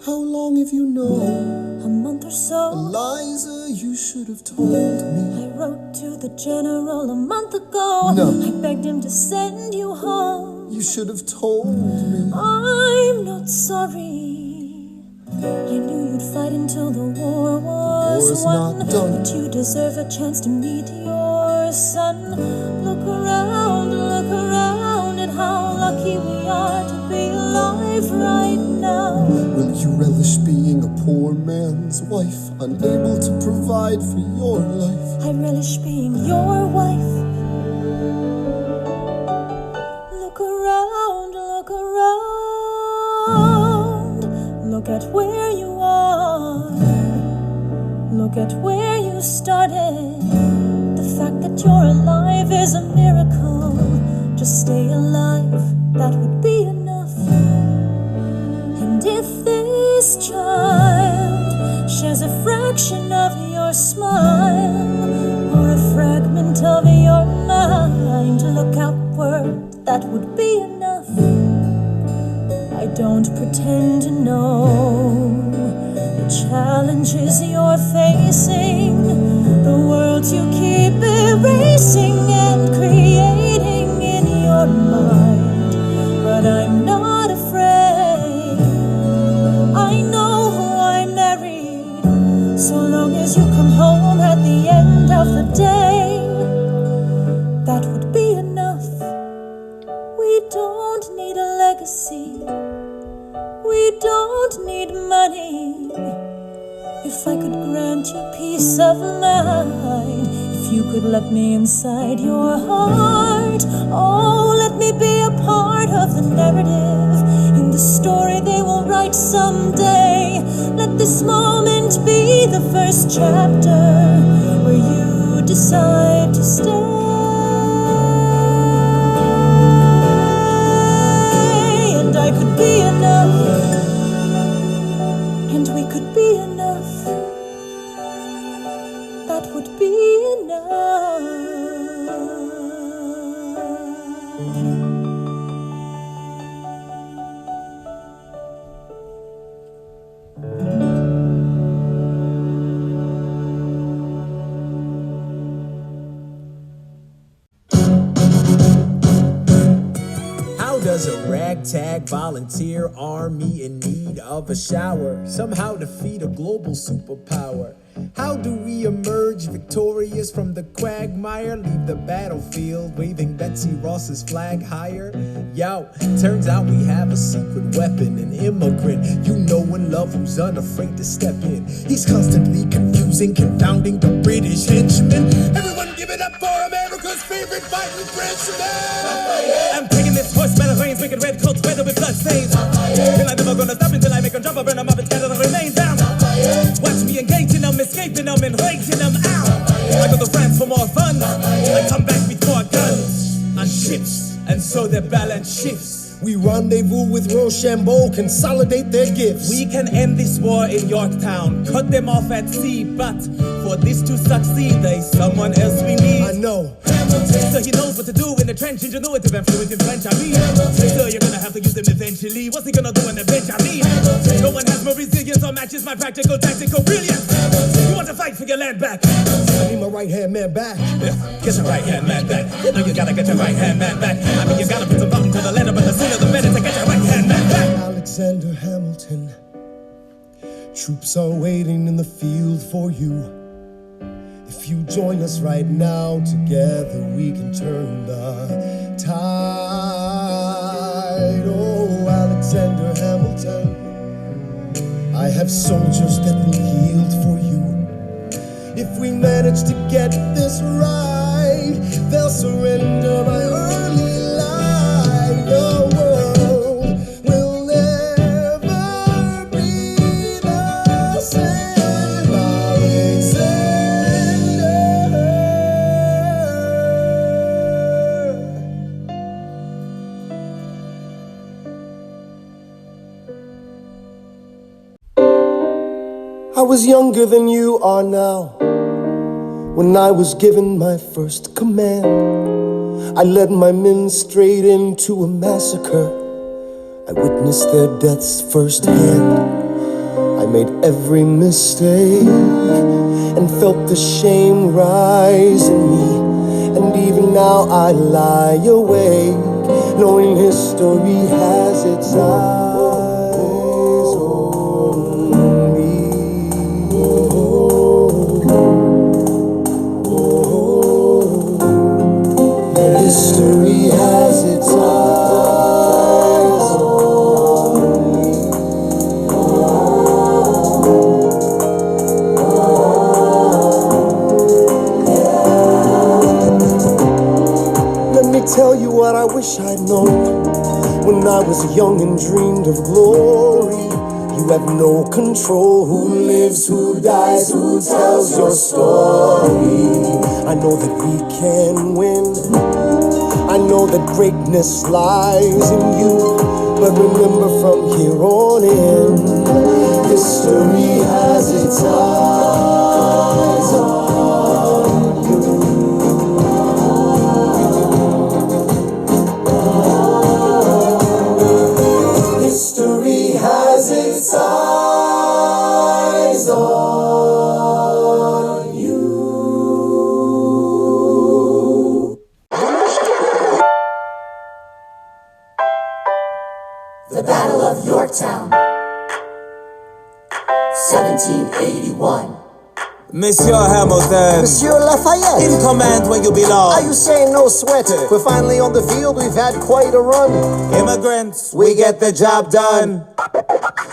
How long have you known? A month or so. Eliza, you should have told me. I wrote to the general a month ago. No. I begged him to send you home. You should have told me. I'm not sorry. I knew you'd fight until the war was War's won. not done. But you deserve a chance to meet your son. Look around at how lucky we are to be alive right now. Will you relish being a poor man's wife, unable to provide for your life? I relish being your wife. Look at where you are. Look at where you started. The fact that you're alive is a miracle. Just stay alive, that would be enough. And if this child shares a fraction of your smile or a fragment of your mind, look outward, that would be enough. I don't pretend to know the challenges you're facing, the worlds you keep erasing and creating in your mind. But I'm not afraid. I know who I married. So long as you come home at the end of the day, that would be enough. We don't need a legacy. We don't need money. If I could grant you peace of mind, if you could let me inside your heart, oh, let me be a part of the narrative in the story they will write someday. Let this moment be the first chapter where you decide to stay. And I could be enough, and we could be enough. That would be enough. How does a ragtag volunteer army in need of a shower somehow defeat a global superpower? How do we emerge victorious from the quagmire? Leave the battlefield waving Betsy Ross's flag higher? Yo, turns out we have a secret weapon, an immigrant you know and love who's unafraid to step in. He's constantly confusing, confounding the British henchmen. Everyone give it up for America's favorite fighting Frenchman! I'm taking this horse by the reins, making red coats weather with blood stains. Till I'm never gonna stop until I make them jump, I burn them up and scatter the remains down. Watch me engaging them, escaping them, and raking them out. I go to France for more fun, I come back with more guns on ships, and so their balance shifts. We rendezvous with Rochambeau, consolidate their gifts. We can end this war in Yorktown, cut them off at sea, but for this to succeed, there's someone else we need. I know. So he knows what to do in the trench, ingenuitive and fluent in French, I mean. So you're gonna have to use him eventually. What's he gonna do in the bench, I mean? No one has more resilience or matches my practical, tactical brilliance. You want to fight for your land back? I need my right-hand man back. Yeah, get your right-hand man back. You know you gotta get your right-hand man back. I mean, you gotta put some thought into the letter, but the sooner the better to get your right-hand man back. Alexander Hamilton, troops are waiting in the field for you. If you join us right now, together we can turn the tide. Oh, Alexander Hamilton, I have soldiers that will yield for you. If we manage to get this right, they'll surrender by early light. The world will never be the same. I was younger than you are now when I was given my first command. I led my men straight into a massacre. I witnessed their deaths firsthand. I made every mistake and felt the shame rise in me. And even now I lie awake, knowing history has its eyes on me. History has its eyes on me. Let me tell you what I wish I'd known when I was young and dreamed of glory. You have no control. Who lives, who dies, who tells your story? I know that we can win. I know that greatness lies in you. But remember, from here on in, history has its eyes on you. History has its eyes on you. The Battle of Yorktown, 1781. Monsieur Hamilton, Monsieur Lafayette, in command where you belong. are you saying no sweat? We're finally on the field, we've had quite a run. Immigrants, we get the job done.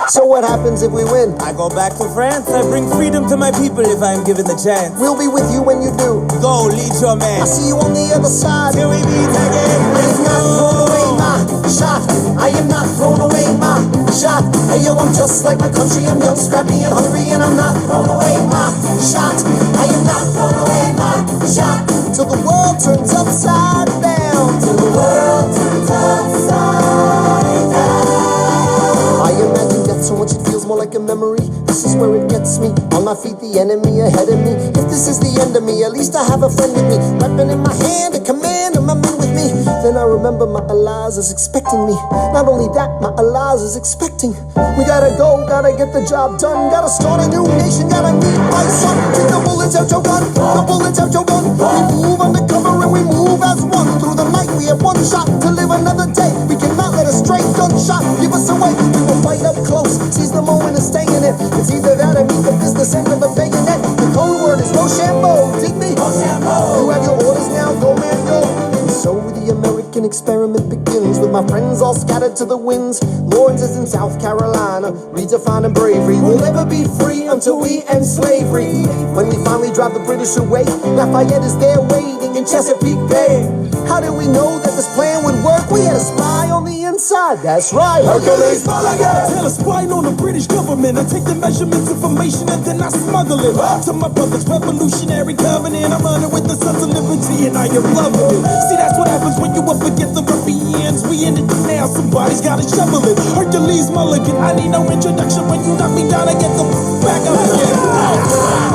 So what happens if we win? I go back to France, I bring freedom to my people if I'm given the chance. We'll be with you when you do. Go, lead your man. I'll see you on the other side. Till we meet again. I am not thrown away my shot. I am not thrown away my shot. Hey yo, I'm just like my country. I'm young, scrappy, and hungry, and I'm not thrown away my shot. I am not thrown away my shot. Till the world turns upside down. Till the world turns upside down. I imagine death so much it feels more like a memory. This is where it gets me. On my feet, the enemy ahead of me. If this is the end of me, at least I have a friend with me. Weapon in my hand, a command, and my men with me. Then I remember my Eliza is expecting me. Not only that, my Eliza is expecting. We gotta go, gotta get the job done. Gotta start a new nation, gotta meet my son. Take the bullets out your gun, the bullets out your gun. We move undercover and we move as one. Through the night we have one shot to live another day. We cannot let a stray gunshot give us away. We will fight up close, seize the moment and stay in it. It's either that or meet the business end of the bayonet. The code word is Rochambeau, dig me? Rochambeau. You have your orders now, go man, go. And so the American experiment begins with my friends all scattered to the winds. Lawrence is in South Carolina, redefining bravery. We'll never be free until we end slavery. When we finally drive the British away, Lafayette is there waiting in Chesapeake Bay. How did we know that this plan would work? We had a spy on the inside, that's right. Hercules Mulligan! Tell a spy on the British government. I take the measurements, information, and then I smuggle it to my brother's revolutionary covenant. I'm running with the Sons of Liberty, and I am loving it. See, that's what happens when you up against the ruffians. We in it now, somebody's gotta shovel it. Hercules Mulligan, I need no introduction. When you knock me down, I get the back up again.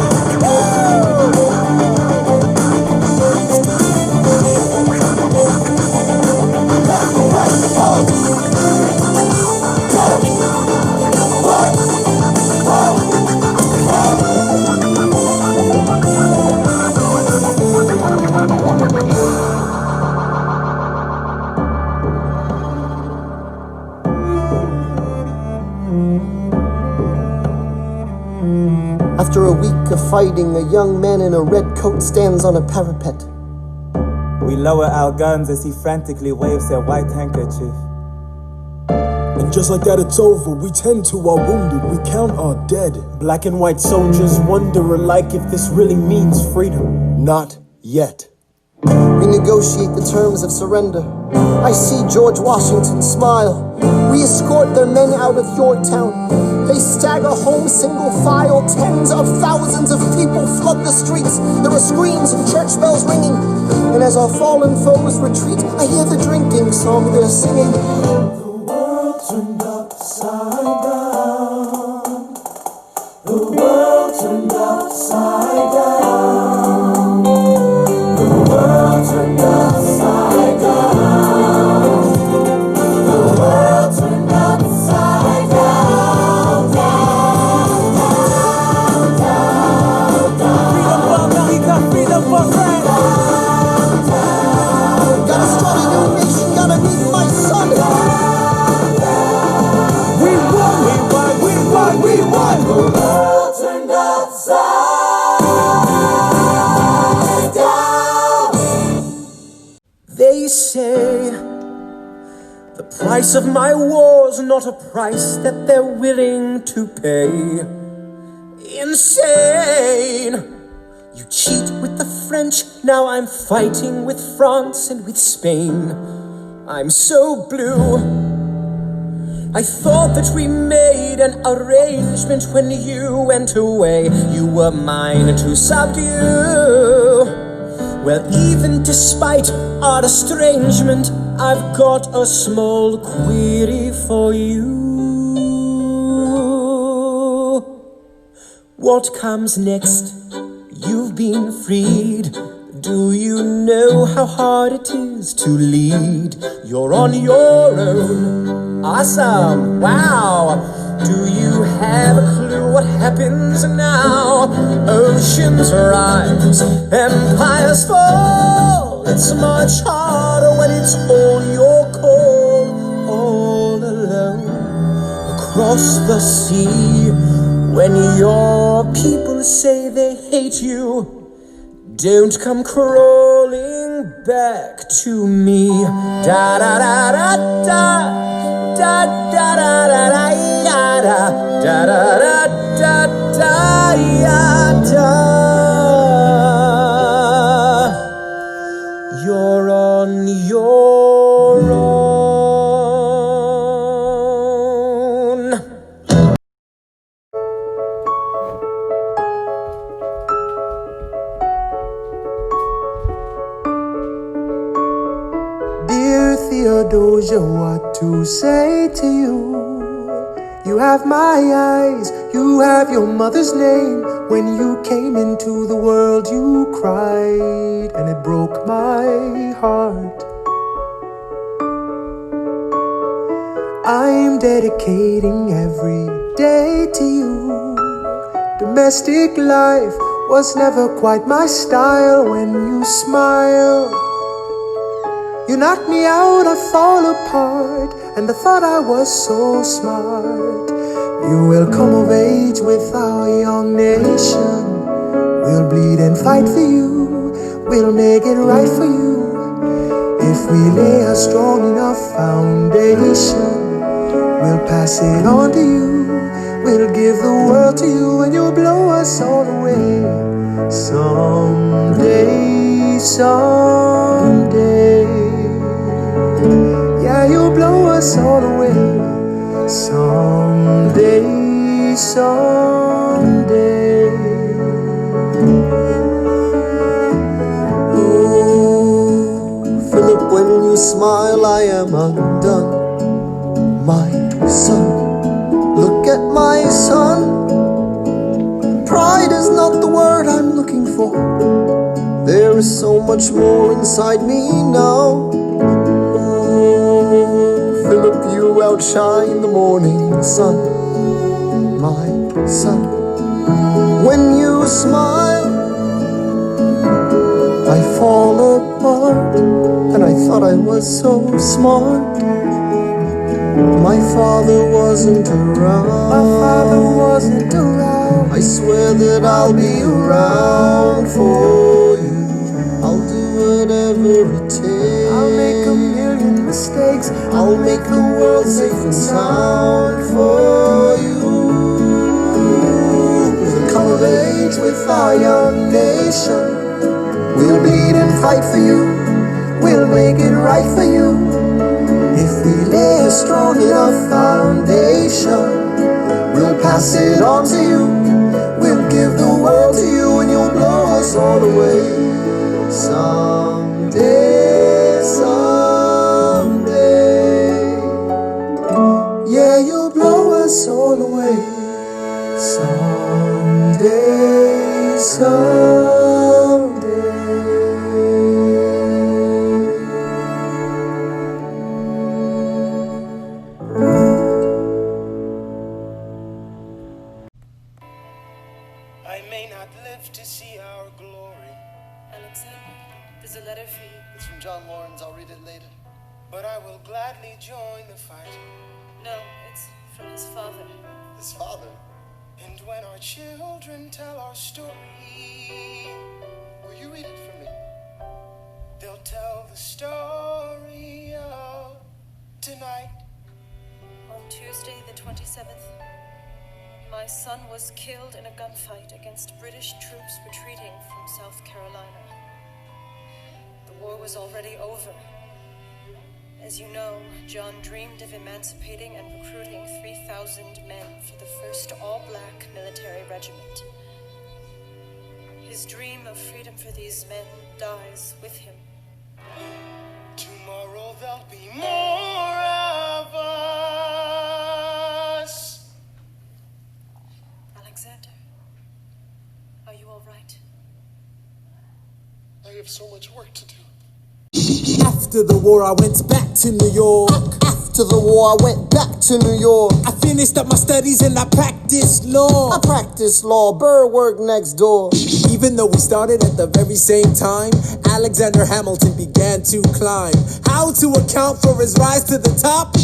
After a week of fighting, a young man in a red coat stands on a parapet. We lower our guns as he frantically waves their white handkerchief. And just like that, it's over. We tend to our wounded, we count our dead. Black and white soldiers wonder alike if this really means freedom. Not yet. We negotiate the terms of surrender. I see George Washington smile. We escort their men out of Yorktown. They stagger home single file. Tens of thousands of people flood the streets. There are screams and church bells ringing. And as our fallen foes retreat, I hear the drinking song they're singing. The world turned upside down. The world turned upside down. The world turned upside down. The world turned upside down, down, down, down, down. Freedom for France. Gotta start a new nation, gotta meet my son. We won, we won, we won, we won. The world turned upside down. They say the price of my war's not a price that they're willing to pay. Insane. You cheat with the French, now I'm fighting with France and with Spain. I'm so blue. I thought that we made an arrangement when you went away. You were mine to subdue. Well, even despite our estrangement, I've got a small query for you. What comes next? You've been freed. Do you know how hard it is to lead? You're on your own. Awesome. Wow. Do you have a clue what happens now? Oceans rise, empires fall. It's much harder when it's all your call. All alone across the sea. When your people say they hate you, don't come crawling back to me. Da da da da da da da da da da da da da da da. You're on your own. Theodosia, what to say to you? You have my eyes, you have your mother's name. When you came into the world, you cried, and it broke my heart. I'm dedicating every day to you. Domestic life was never quite my style. When you smile, you knock me out, I fall apart, and I thought I was so smart. You will come of age with our young nation. We'll bleed and fight for you. We'll make it right for you. If we lay a strong enough foundation, we'll pass it on to you. We'll give the world to you, and you'll blow us all away. Someday, someday. Yeah, you'll blow us all away. Someday, someday. Oh, Philip, when you smile, I am undone. My son, look at my son. Pride is not the word I'm looking for. There is so much more inside me now. Philip, you outshine the morning sun, my son. When you smile, I fall apart, and I thought I was so smart. My father wasn't around. My father wasn't around. I swear that I'll be around for you. I'll do whatever it takes. I'll make a million mistakes. I'll make the world safe and sound for you. We'll come of age with our young nation. We'll bleed and fight for you. We'll make it right for you. If we lay a strong enough foundation, we'll pass it on to you. We'll give the world to you, and you'll blow us all away. Someday, someday. Yeah, you'll blow us all away. Someday, someday. I may not live to see our glory. Alexa, there's a letter for you. It's from John Lawrence. I'll read it later. But I will gladly join the fight. No, it's from his father. His father? And when our children tell our story, Will you read it for me? they'll tell the story of tonight. On Tuesday, the 27th, my son was killed in a gunfight against British troops retreating from South Carolina. The war was already over, As you know, John dreamed of emancipating and recruiting 3,000 men for the first all-black military regiment. His dream of freedom for these men dies with him. Tomorrow there'll be more of us. Alexander, are you all right? I have so much work to do. After the war, I went back to New York. After the war, I went back to New York. I finished up my studies and I practiced law. I practiced law, Burr worked next door. Even though we started at the very same time, Alexander Hamilton began to climb. How to account for his rise to the top?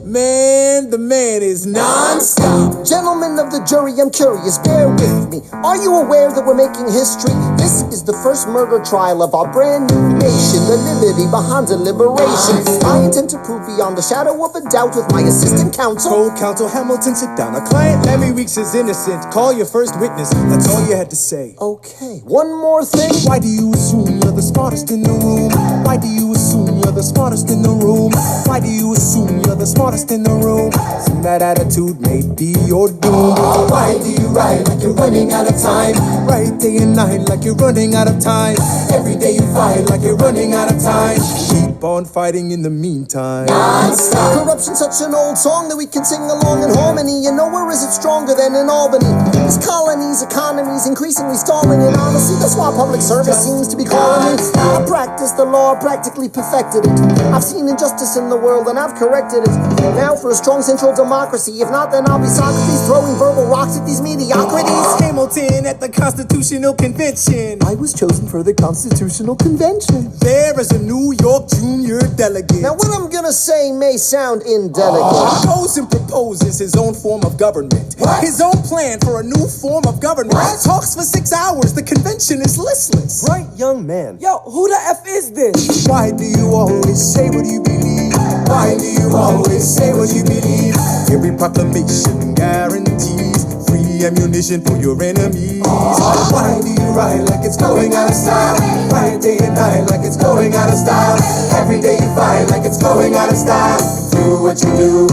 Man, the man is non-stop. Gentlemen of the jury, I'm curious, bear with me. Are you aware that we're making history? This is the first murder trial of our brand new nation, the liberty behind the liberation. I intend to prove beyond the shadow of a doubt with my assistant counsel. Co-counsel Hamilton, sit down. Our client Larry Weeks is innocent. Call your first witness. That's all you had to say. Okay, one more thing. Why do you assume you're the smartest in the room? Why do you assume you're the smartest in the room? Why do you assume you're the smartest in the room? And that attitude may be your doom. Why do you write like you're running out of time? Write day and night like you're running out of time. Every day you fight like you're running out of time. Keep on fighting in the meantime. Non-stop. Corruption's such an old song that we can sing along in harmony. And nowhere is it stronger than in Albany. This colony's economy's increasingly stalling, and honestly, that's why public service seems to be calling me. I practiced the law, practically perfected it. I've seen injustice in the world and I've corrected it. Now for a strong central democracy. If not, then I'll be Socrates throwing verbal rocks at these mediocrities. Hamilton at the Constitutional Convention. I was chosen for the Constitutional Convention. There is a New York junior delegate. Now what I'm gonna say may sound indelicate. He goes and proposes his own form of government. What? His own plan for a new form of government. What? Talks for 6 hours. The convention is listless. Bright young man. Yo, who the F is this? Why do you always say what you believe? Why do you always say what you believe? Every proclamation guarantees free ammunition for your enemies. Why do you write like it's going out of style? Write day and night like it's going out of style. Every day you fight like it's going out of style. Do what you do.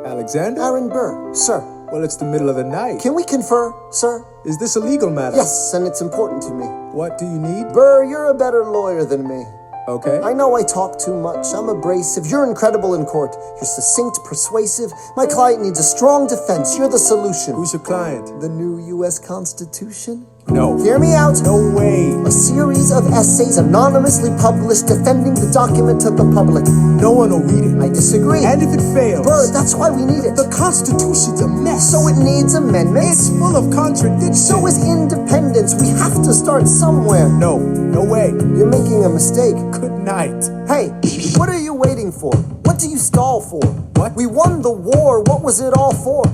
Alexander? Aaron Burr, sir. Well, it's the middle of the night. Can we confer, sir? Is this a legal matter? Yes, and it's important to me. What do you need? Burr, you're a better lawyer than me. Okay. I know I talk too much. I'm abrasive. You're incredible in court. You're succinct, persuasive. My client needs a strong defense. You're the solution. Who's your client? The new U.S. Constitution? No. Hear me out. No way. A series of essays anonymously published defending the document to the public. No one will read it. I disagree. And if it fails? Burr, that's why we need it. The Constitution's a mess. So it needs amendments. It's full of contradictions. So is independence. We have to start somewhere. No. No way. You're making a mistake. Good night. Hey, what are you waiting for? What do you stall for? What? We won the war. What was it all for?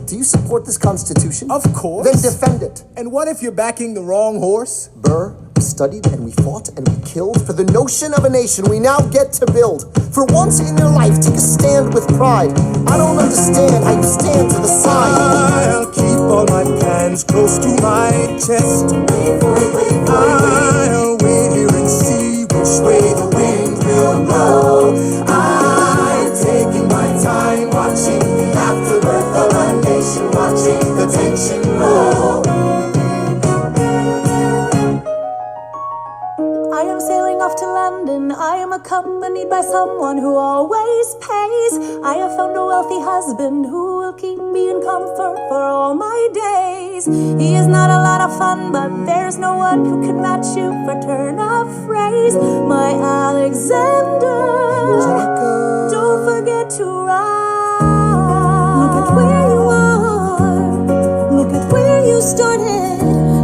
Do you support this Constitution? Of course. Then defend it. And what if you're backing the wrong horse? Burr, we studied and we fought and we killed for the notion of a nation we now get to build. For once in your life, take a stand with pride. I don't understand how you stand to the side. I'll keep all my plans close to my chest. I'll wait here and see which way the wind will blow. I'm taking my time watching the afterbirth of a nation, watching the tension grow. I am sailing off to London. I am accompanied by someone who always pays. I have found a wealthy husband who will keep me in comfort for all my days. He is not a lot of fun, but there's no one who can match you for turn of phrase. My Alexander, don't forget to ride. Look at where you are. Look at where you started.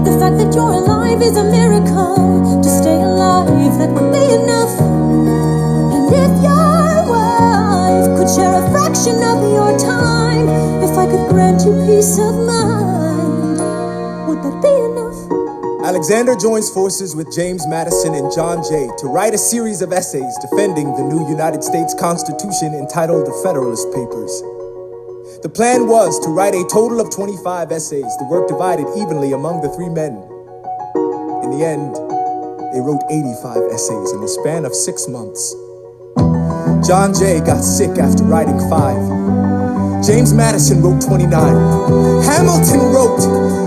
The fact that you're alive is a miracle. To stay alive, that would be enough. And if your wife could share a fraction of your time, if I could grant you peace of mind, would that be enough? Alexander joins forces with James Madison and John Jay to write a series of essays defending the new United States Constitution entitled The Federalist Papers. The plan was to write a total of 25 essays, the work divided evenly among the three men. In the end, they wrote 85 essays in the span of 6 months. John Jay got sick after writing 5. James Madison wrote 29. Hamilton wrote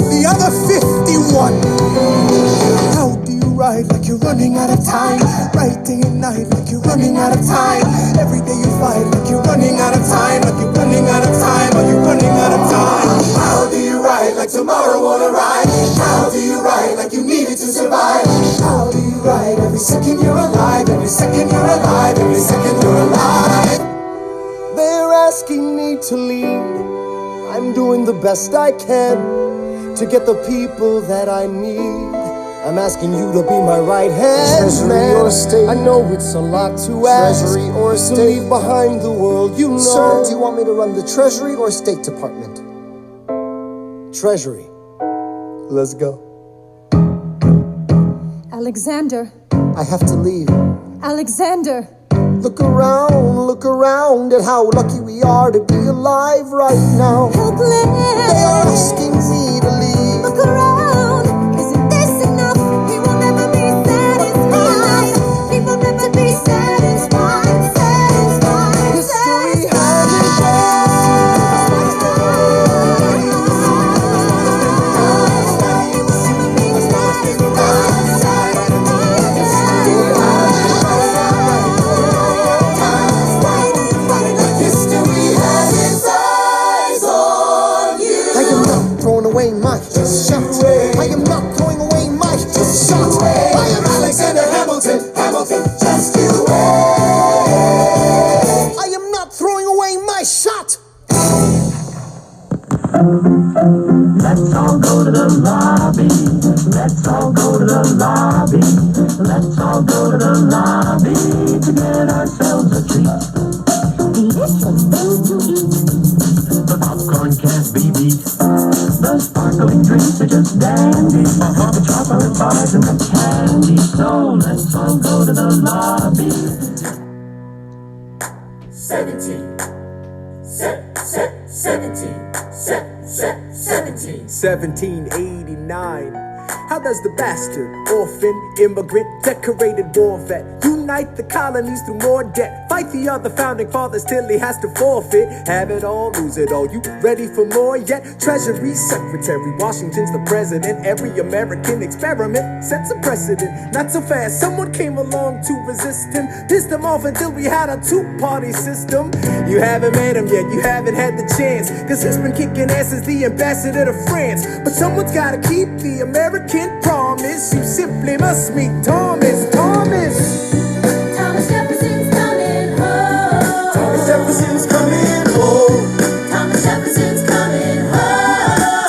the other 51. How do you write like you're running out of time? Write day and night like you're running out of time. Every day you fight like you're running out of time. Like you're running out of time. Are you running out of time? How do you write like tomorrow won't arrive? How do you write like you need it to survive? How do you write every second you're alive? Every second you're alive, every second you're alive. They're asking me to lead. I'm doing the best I can to get the people that I need. I'm asking you to be my right hand, Treasury or state. I know it's a lot to ask. Treasury or state. To leave behind the world, you know. Sir, do you want me to run the Treasury or State Department? Treasury. Let's go. Alexander. I have to leave. Alexander. Look around at how lucky we are to be alive right now. Helpless. They are asking me to leave. Look around. Isn't this enough? He will never be satisfied. He will never be satisfied. Satisfied. History has its Let's all go to the lobby. Let's all go to the lobby. Let's all go to the lobby to get ourselves a treat. Delicious things to eat. The popcorn can't be beat. The sparkling drinks are just dandy. The chocolate bars and the candy. So let's all go to the lobby. 1789. How does the bastard, orphan, immigrant, decorated war vet unite the colonies through more debt? Fight the other founding fathers till he has to forfeit. Have it all, lose it all. You ready for more yet? Treasury Secretary, Washington's the president. Every American experiment sets a precedent. Not so fast, someone came along to resist him. Pissed him off until we had a two-party system. You haven't met him yet, you haven't had the chance, cause he's been kicking ass as the ambassador to France. But someone's gotta keep the American promise. You simply must meet Thomas Jefferson's coming home. Thomas Jefferson's coming home. Thomas Jefferson's coming home.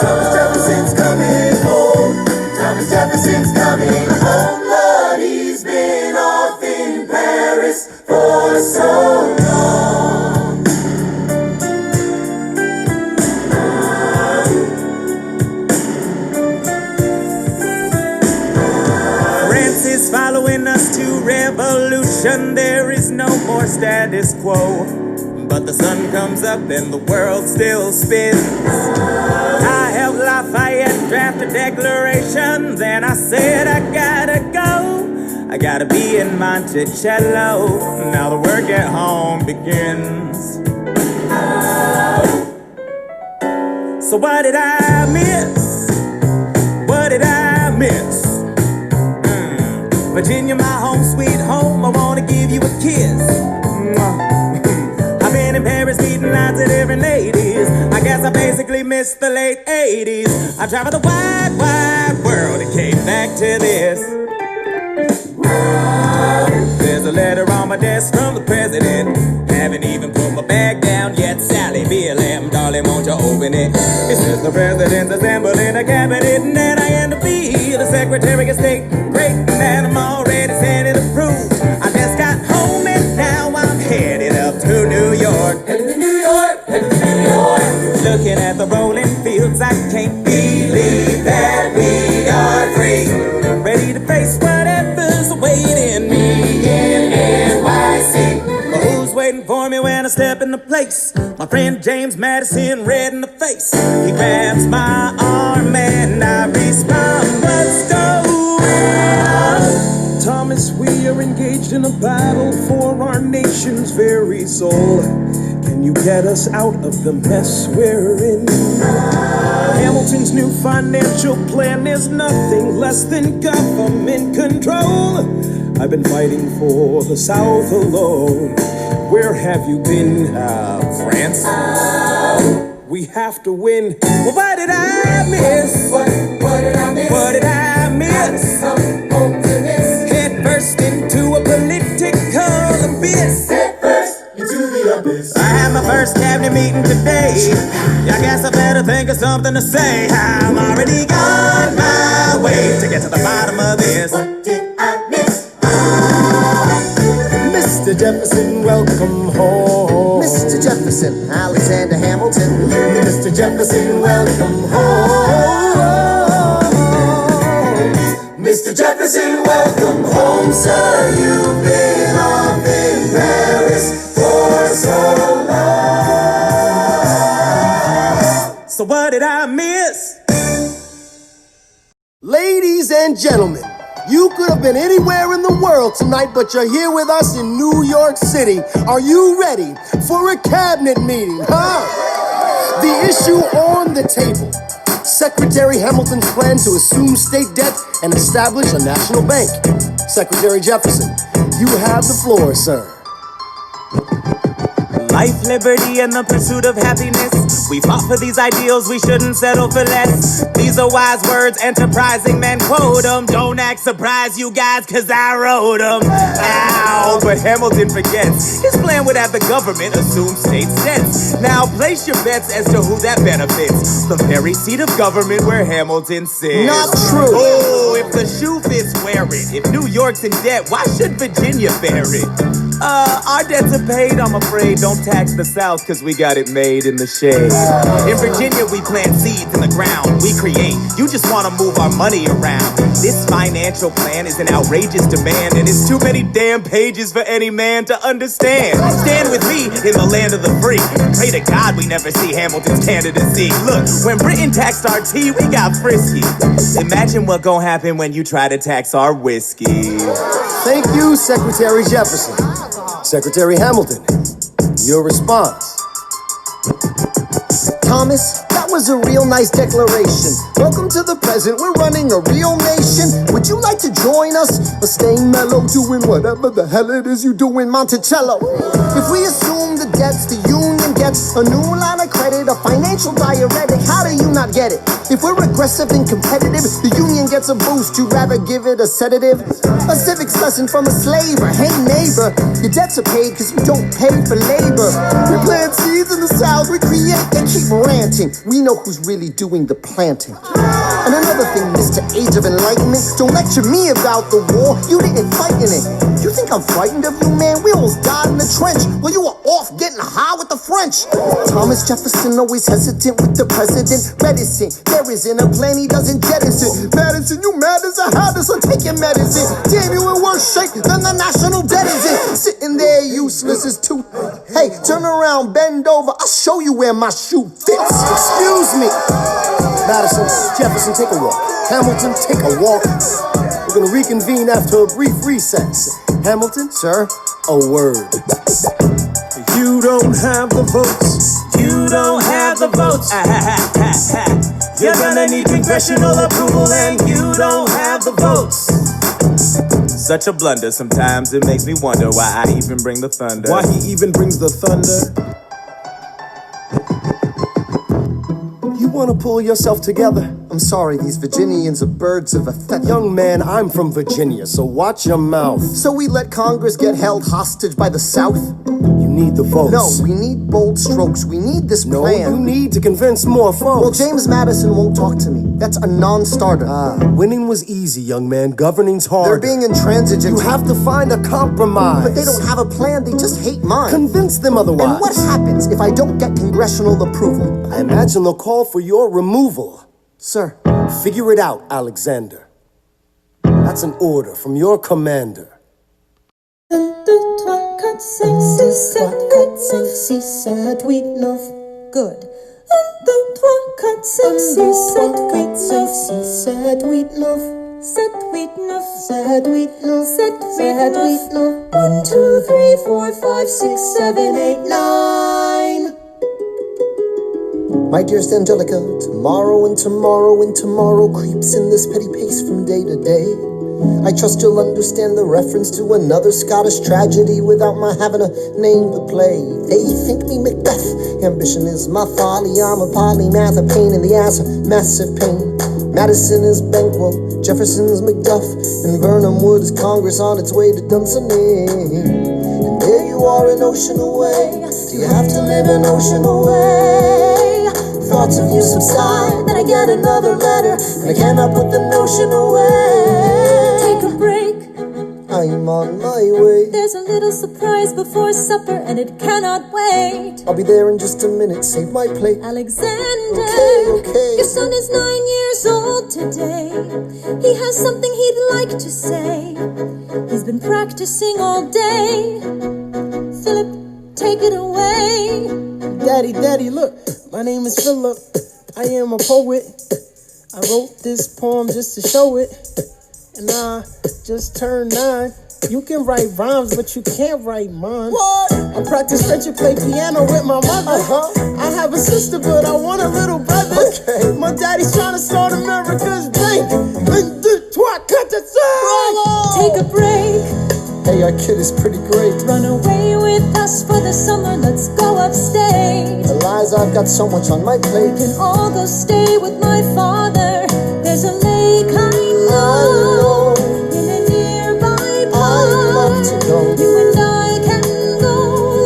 Thomas Jefferson's coming home. Thomas Jefferson's coming home. Lord, he's been off in Paris for so long. France is following us to revolution. There is no more status quo. But the sun comes up and the world still spins. I helped Lafayette draft a declaration. Then I said I gotta go. I gotta be in Monticello. Now the work at home begins. So what did I miss? What did I miss? Virginia, my home sweet home, I wanna give you a kiss. I've been in Paris meeting lots of different ladies. I guess I basically missed the late 80s. I traveled the wide, wide world and came back to this. There's a letter on my desk from the president. Haven't even put my bag down yet. Sally BLM, darling, won't you open it? It says the president's assembling a cabinet, and then I end up being the Secretary of State. Great, and I'm already sending approved. I just got home and now I'm headed up to New York. Headed to New York, headed to New York. Looking at the rolling fields, I can't believe that we are free. Ready to face whatever's awaiting me in NYC. But who's waiting for me when I step into place? My friend James Madison, red in the face. He grabs my arm and I respond, let's go. Thomas, we are engaged in a battle for our nation. nation's very soul. Can you get us out of the mess we're in? Hamilton's new financial plan is nothing less than government control. I've been fighting for the South alone. Where have you been? France? We have to win. Well, what did I miss? What did I miss? What did I miss? Head first into a political abyss. Head first into the abyss. I had my first cabinet meeting today. I guess I better think of something to say. I'm already on my way to get to the bottom of this. What did I miss? Mr. Jefferson, welcome home. Mr. Jefferson, Alexander Hamilton. Mr. Jefferson, welcome home. Mr. Jefferson, welcome home, sir. You've been off in Paris for so long. So what did I miss? Ladies and gentlemen, you could have been anywhere in the world tonight, but you're here with us in New York City. Are you ready for a cabinet meeting, huh? The issue on the table: Secretary Hamilton's plan to assume state debt and establish a national bank. Secretary Jefferson, you have the floor, sir. Life, liberty, and the pursuit of happiness. We fought for these ideals, we shouldn't settle for less. These are wise words, enterprising men quote them. Don't act surprised, you guys, cause I wrote them. Ow, but Hamilton forgets. His plan would have the government assume state debts. Now place your bets as to who that benefits. The very seat of government where Hamilton sits. Not true. Oh, if the shoe fits, wear it. If New York's in debt, why should Virginia bear it? Our debts are paid, I'm afraid. Don't tax the South, cause we got it made in the shade. In Virginia, we plant seeds in the ground. We create. You just wanna move our money around. This financial plan is an outrageous demand, and it's too many damn pages for any man to understand. Stand with me in the land of the free. Pray to God we never see Hamilton's candidacy. Look, when Britain taxed our tea, we got frisky. Imagine what gon' happen when you try to tax our whiskey. Thank you, Secretary Jefferson. Secretary Hamilton, your response. Thomas, that was a real nice declaration. Welcome to the present, we're running a real nation. Would you like to join us? Or staying mellow, doing whatever the hell it is you do in Monticello? If we assume the debts the union gets, a new line of credit, a financial diuretic, how do you not get it? If we're aggressive and competitive, the union gets a boost, you'd rather give it a sedative? A civics lesson from a slaver. Hey neighbor, your debts are paid cause you don't pay for labor. We plant seeds in the South, we create, they keep ranting. We know who's really doing the planting. And another thing, Mr. Age of Enlightenment, don't lecture me about the war, you didn't fight in it. You think I'm frightened of you, man? We almost died in the trench while you were off getting high with the French. Thomas Jefferson always hesitant with the president, reticent. There isn't a plan he doesn't jettison. Madison, you mad as a habit, so take your medicine. Damn, you in worse shape than the national debt is in. Sitting there useless as tooth. Hey, turn around, bend over, I'll show you where my shoe fits. Excuse me. Madison, Jefferson, take a walk. Hamilton, take a walk. We're gonna reconvene after a brief recess. Hamilton, sir, a word. You don't have the votes. You don't have the votes. You're gonna need congressional approval, and you don't have the votes. Such a blunder, sometimes it makes me wonder why I even bring the thunder. Why he even brings the thunder? You wanna pull yourself together? I'm sorry, these Virginians are birds of a feather. Young man, I'm from Virginia, so watch your mouth. So we let Congress get held hostage by the South? You need the votes. No, we need bold strokes. We need this plan. No, you need to convince more folks. Well, James Madison won't talk to me. That's a non-starter. Winning was easy, young man. Governing's hard. They're being intransigent. You have to find a compromise. But they don't have a plan. They just hate mine. Convince them otherwise. And what happens if I don't get congressional approval? I imagine they'll call for your removal. Sir, figure it out, Alexander. That's an order from your commander. 1, 2, 3, 4, 5, 6, 7, 8, 6, 7, 8, 9. Good. 1, 2, 3, 4, 5, 6, 7, 8, 6, 7, 8, 9. C'est huit neuf. Sept, huit, neuf. Sept, Sept, huit, neuf. 1, 2, 3, 4, 5, 6, 7, 8, 9. My dearest Angelica, tomorrow and tomorrow and tomorrow creeps in this petty pace from day to day. I trust you'll understand the reference to another Scottish tragedy without my having to name the play. They think me Macbeth, ambition is my folly. I'm a polymath, a pain in the ass, a massive pain. Madison is Banquo, Jefferson's Macduff, and Vernon Wood is Congress on its way to Dunsinane. And there you are, an ocean away. Do you have to live an ocean away? Thoughts of you subside, then I get another letter, and I cannot put the notion away. Take a break. I'm on my way. There's a little surprise before supper, and it cannot wait. I'll be there in just a minute, save my plate. Alexander, Okay. your son is 9 years old today. He has something he'd like to say. He's been practicing all day. Philip, take it away. Daddy, look, my name is Philip. I am a poet. I wrote this poem just to show it. And I just turned 9. You can write rhymes, but you can't write mine. What? I practice French and play piano with my mother. I have a sister, but I want a little brother. Okay. My daddy's trying to start America's bank. 1, 2, 3, 4, 5. Take a break. Hey, our kid is pretty great. Run away with us for the summer. Let's go upstate. Eliza, I've got so much on my plate. We can all go stay with my father. There's a lake I know in a nearby park. I'd love to go. You and I can go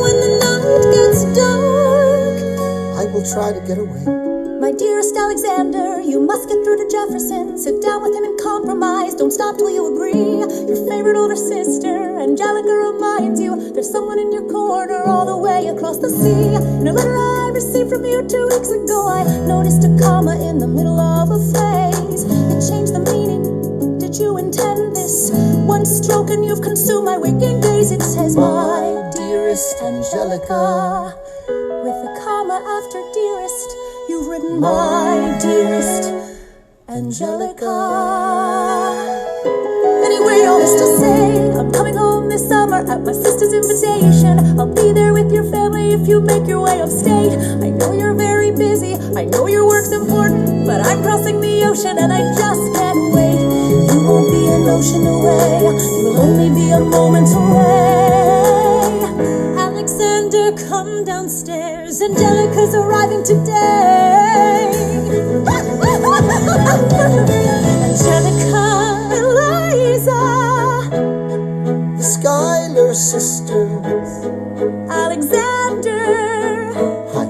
when the night gets dark. I will try to get away. My dearest Alexander, you must get through to Jefferson. Sit down with him and compromise. Don't stop till you agree. Your favorite older sister, Angelica, reminds you there's someone in your corner all the way across the sea. In a letter I received from you 2 weeks ago, I noticed a comma in the middle of a phrase. It changed the meaning. Did you intend this? One stroke and you've consumed my waking days. It says, my dearest Angelica, with a comma after dearest. You've written my dearest Angelica. Anyway, all this to say, I'm coming home this summer at my sister's invitation. I'll be there with your family if you make your way upstate. I know you're very busy, I know your work's important, but I'm crossing the ocean and I just can't wait. You won't be an ocean away, you'll only be a moment away. Alexander, come downstairs. Angelica's arriving today. Angelica, Eliza, The Schuyler sisters. Alexander, Hi.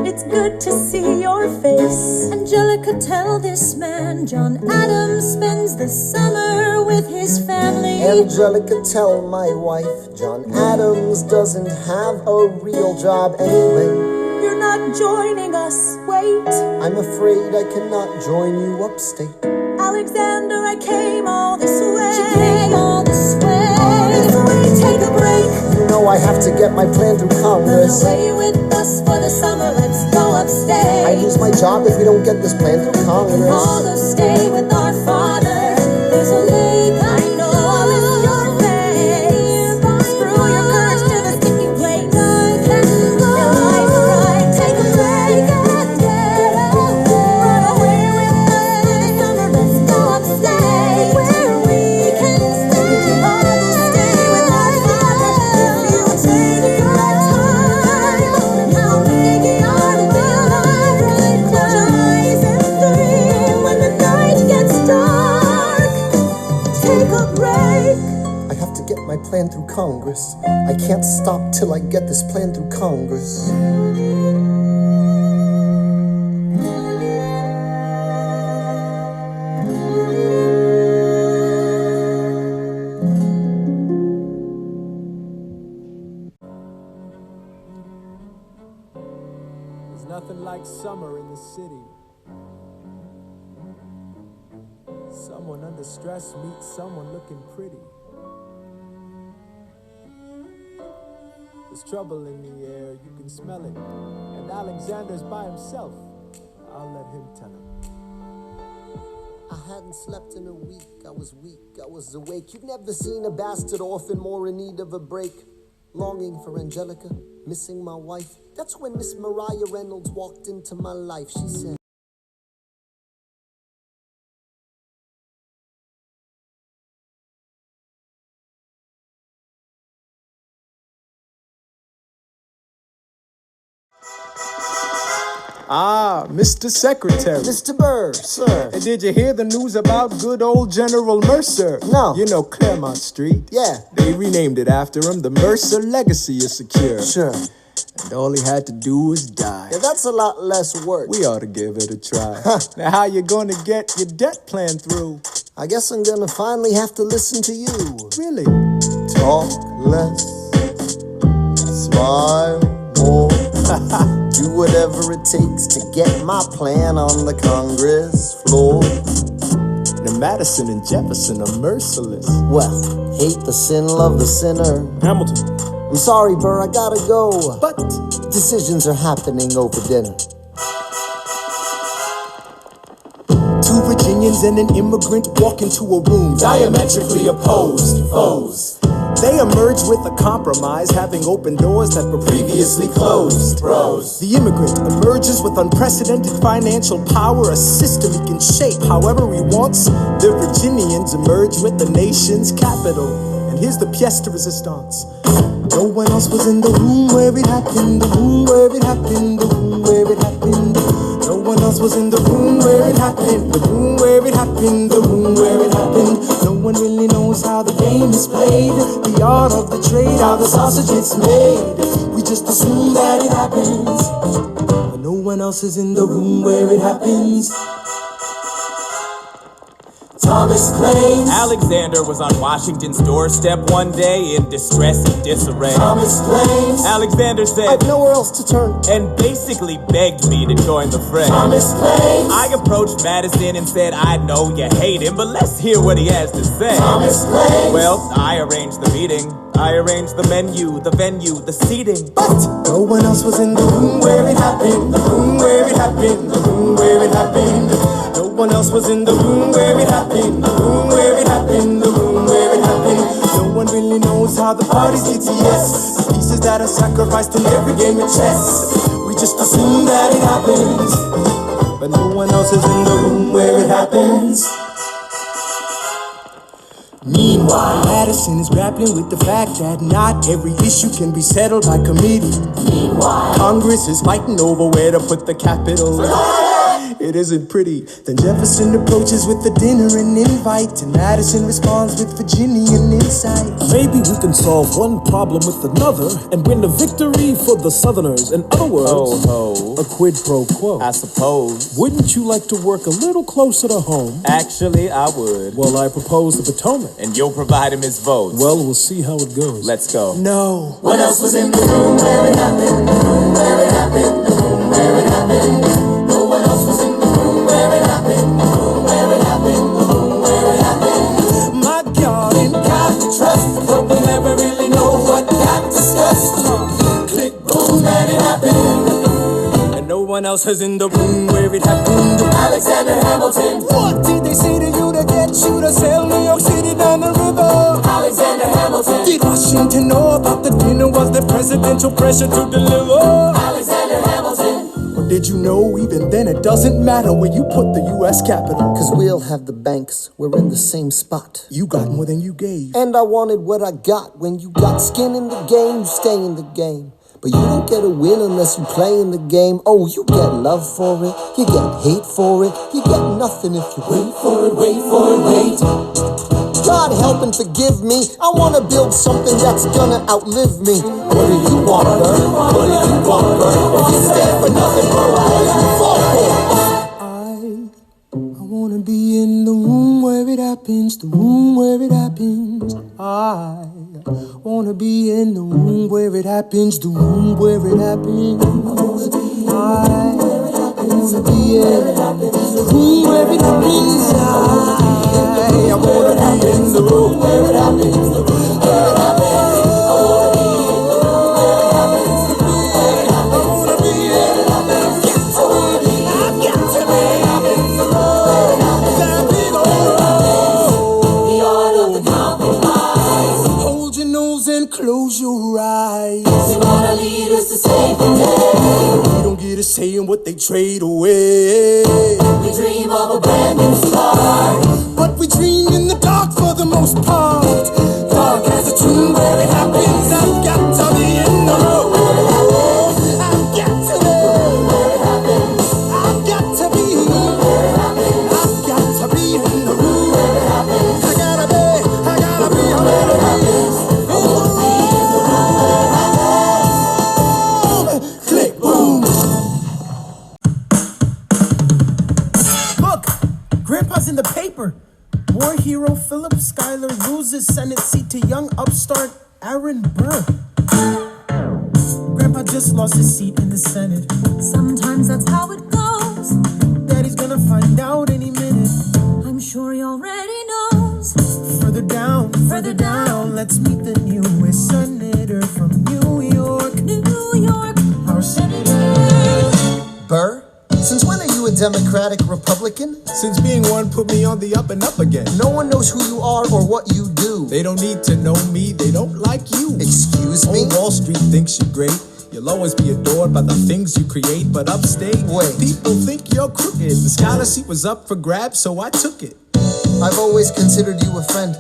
it's good to see your face. Angelica, tell this man John Adams spends the summer with his family. Angelica, tell my wife John Adams doesn't have a real job anyway. You're not joining us, wait. I'm afraid I cannot join you upstate. Alexander, I came all this way. She came all this way. All this way, take a break. You know I have to get my plan through Congress. Run away with us for the summer, let's go upstate. I lose my job if we don't get this plan through Congress. All go stay with our father. There's a lake I know. It's your face. Screw your courage to the sticking plate. I can go. Take a break and get away. Run away with us for the summer, let's go upstate. Where we can stay. All go stay with our father. If you take your time, how big you are to be alive. Close your eyes and dream when the night gets dark. Take a break. I have to get my plan through Congress. I can't stop till I get this plan through Congress. There's nothing like summer in the city. Someone under stress meets someone looking pretty. There's trouble in the air, you can smell it. And Alexander's by himself. I'll let him tell it. I hadn't slept in a week, I was weak, I was awake. You've never seen a bastard orphan more in need of a break. Longing for Angelica, missing my wife. That's when Miss Mariah Reynolds walked into my life. She said, Ah, Mr. Secretary. Mr. Burr, sir. And did you hear the news about good old General Mercer? No. You know Claremont Street? Yeah. They renamed it after him. The Mercer legacy is secure. Sure. And all he had to do was die. Yeah, that's a lot less work. We ought to give it a try. Now how you gonna get your debt plan through? I guess I'm gonna finally have to listen to you. Really? Talk less, smile more. Do whatever it takes to get my plan on the Congress floor. Now Madison and Jefferson are merciless. Well, hate the sin, love the sinner. Hamilton. I'm sorry, Burr, I gotta go. But decisions are happening over dinner. Two Virginians and an immigrant walk into a room Diametrically opposed foes. They emerge with a compromise, having opened doors that were Previously closed. Bros. The immigrant emerges with unprecedented financial power, a system he can shape however he wants. The Virginians emerge with the nation's capital. And here's the pièce de résistance. No one else was in the room where it happened, the room where it happened, the room where it happened. No one else was in the room where it happened, the room where it happened, the room where it happened. No one really knows how the game is played, the art of the trade, how the sausage gets made. We just assume that it happens, but no one else is in the room where it happens. Thomas claims Alexander was on Washington's doorstep one day in distress and disarray. Thomas claims Alexander said, I've nowhere else to turn. and basically begged me to join the fray. Thomas claims I approached Madison and said, I know you hate him, but let's hear what he has to say. Thomas claims Well, I arranged the meeting. I arranged the menu, the venue, the seating. But no one else was in the room where it happened, the room where it happened, the room where it happened. No one else was in the room where it happened, the room where it happened, the room where it happened. No one really knows how the parties get to yes. The pieces that are sacrificed in every game of chess. We just assume that it happens, but no one else is in the room where it happens. Meanwhile, Madison is grappling with the fact that not every issue can be settled by committee. Meanwhile, Congress is fighting over where to put the capital. It isn't pretty. Then Jefferson approaches with the dinner and invite, and Madison responds with Virginian insight. Maybe we can solve one problem with another and win a victory for the Southerners. In other words, a quid pro quo. I suppose. Wouldn't you like to work a little closer to home? Actually, I would. Well, I propose the Potomac. And you'll provide him his votes. Well, we'll see how it goes. Let's go. No. what else was in the room where it happened? The room where it happened, the room where it happened. No one else was in the room where it happened, the room where it happened, the room where it happened. My God, In God we trust, but we never really know what got discussed. Click, boom, and it happened. and no one else is in the room where it happened. Alexander Hamilton. What did they say to you to get you to sail New York City down the river? Alexander Hamilton. Did Washington know about the dinner? Was there presidential pressure to deliver? Alexander Hamilton. Or did you know even then it doesn't matter where you put the U.S. Capitol? Cause we'll have the banks, we're in the same spot. You got more than you gave. And I wanted what I got. When you got skin in the game, you stay in the game. But you don't get a win unless you play in the game. Oh, you get love for it, you get hate for it, you get nothing if you wait for it, wait for it, wait. God help and forgive me, I wanna build something that's gonna outlive me. What do you want, Bert? What do you want, Bert? If you stand for nothing, Bert, what do you fall for? I wanna be in the room where it happens, the room where it happens. I wanna be in the room where it happens, the room where it happens. I wanna be in the room where it happens. I wanna be in the room where it happens, the room where it happens. I wanna be in the room where it happens, the room where it happens. I wanna be in it happens. I wanna be, I've got to be in the room where it happens. saying what they trade away. We dream of a brand new start, but we dream in the dark for the most part. Dark as a tomb where it happens. I've got to be in the room. I've got to be where it happens. I've got to be where it happens. I've got to be in the room. Where it happens. I gotta be where it happens. I wanna be in the room where it happens. Click, boom. Look, Grandpa's in the paper. War hero Philip Schuyler loses Senate seat to young upstart Aaron Burr. Grandpa just lost his seat in the Senate. Sometimes that's how it goes. Daddy's gonna find out any minute. I'm sure he already knows. Further down, let's meet the newest senator from New York. New York, our senator. Burr? Since when are you a Democratic Republican? Since being one put me on the up and up again. No one knows who you are or what you do. They don't need to know me, they don't like you. Excuse me? Wall Street thinks you're great. You'll always be adored by the things you create, but upstate, wait, people think you're crooked. The scholarship was up for grabs, so I took it. I've always considered you a friend.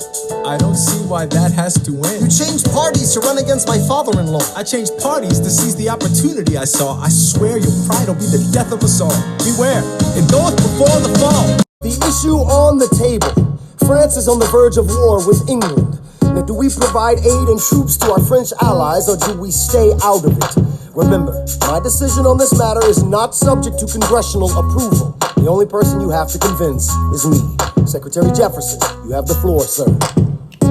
I don't see why that has to end. You changed parties to run against my father-in-law. I changed parties to seize the opportunity I saw. I swear your pride will be the death of us all. Beware, it goeth before the fall. The issue on the table. France is on the verge of war with England. Now, do we provide aid and troops to our French allies, or do we stay out of it? Remember, my decision on this matter is not subject to congressional approval. The only person you have to convince is me. Secretary Jefferson, you have the floor, sir.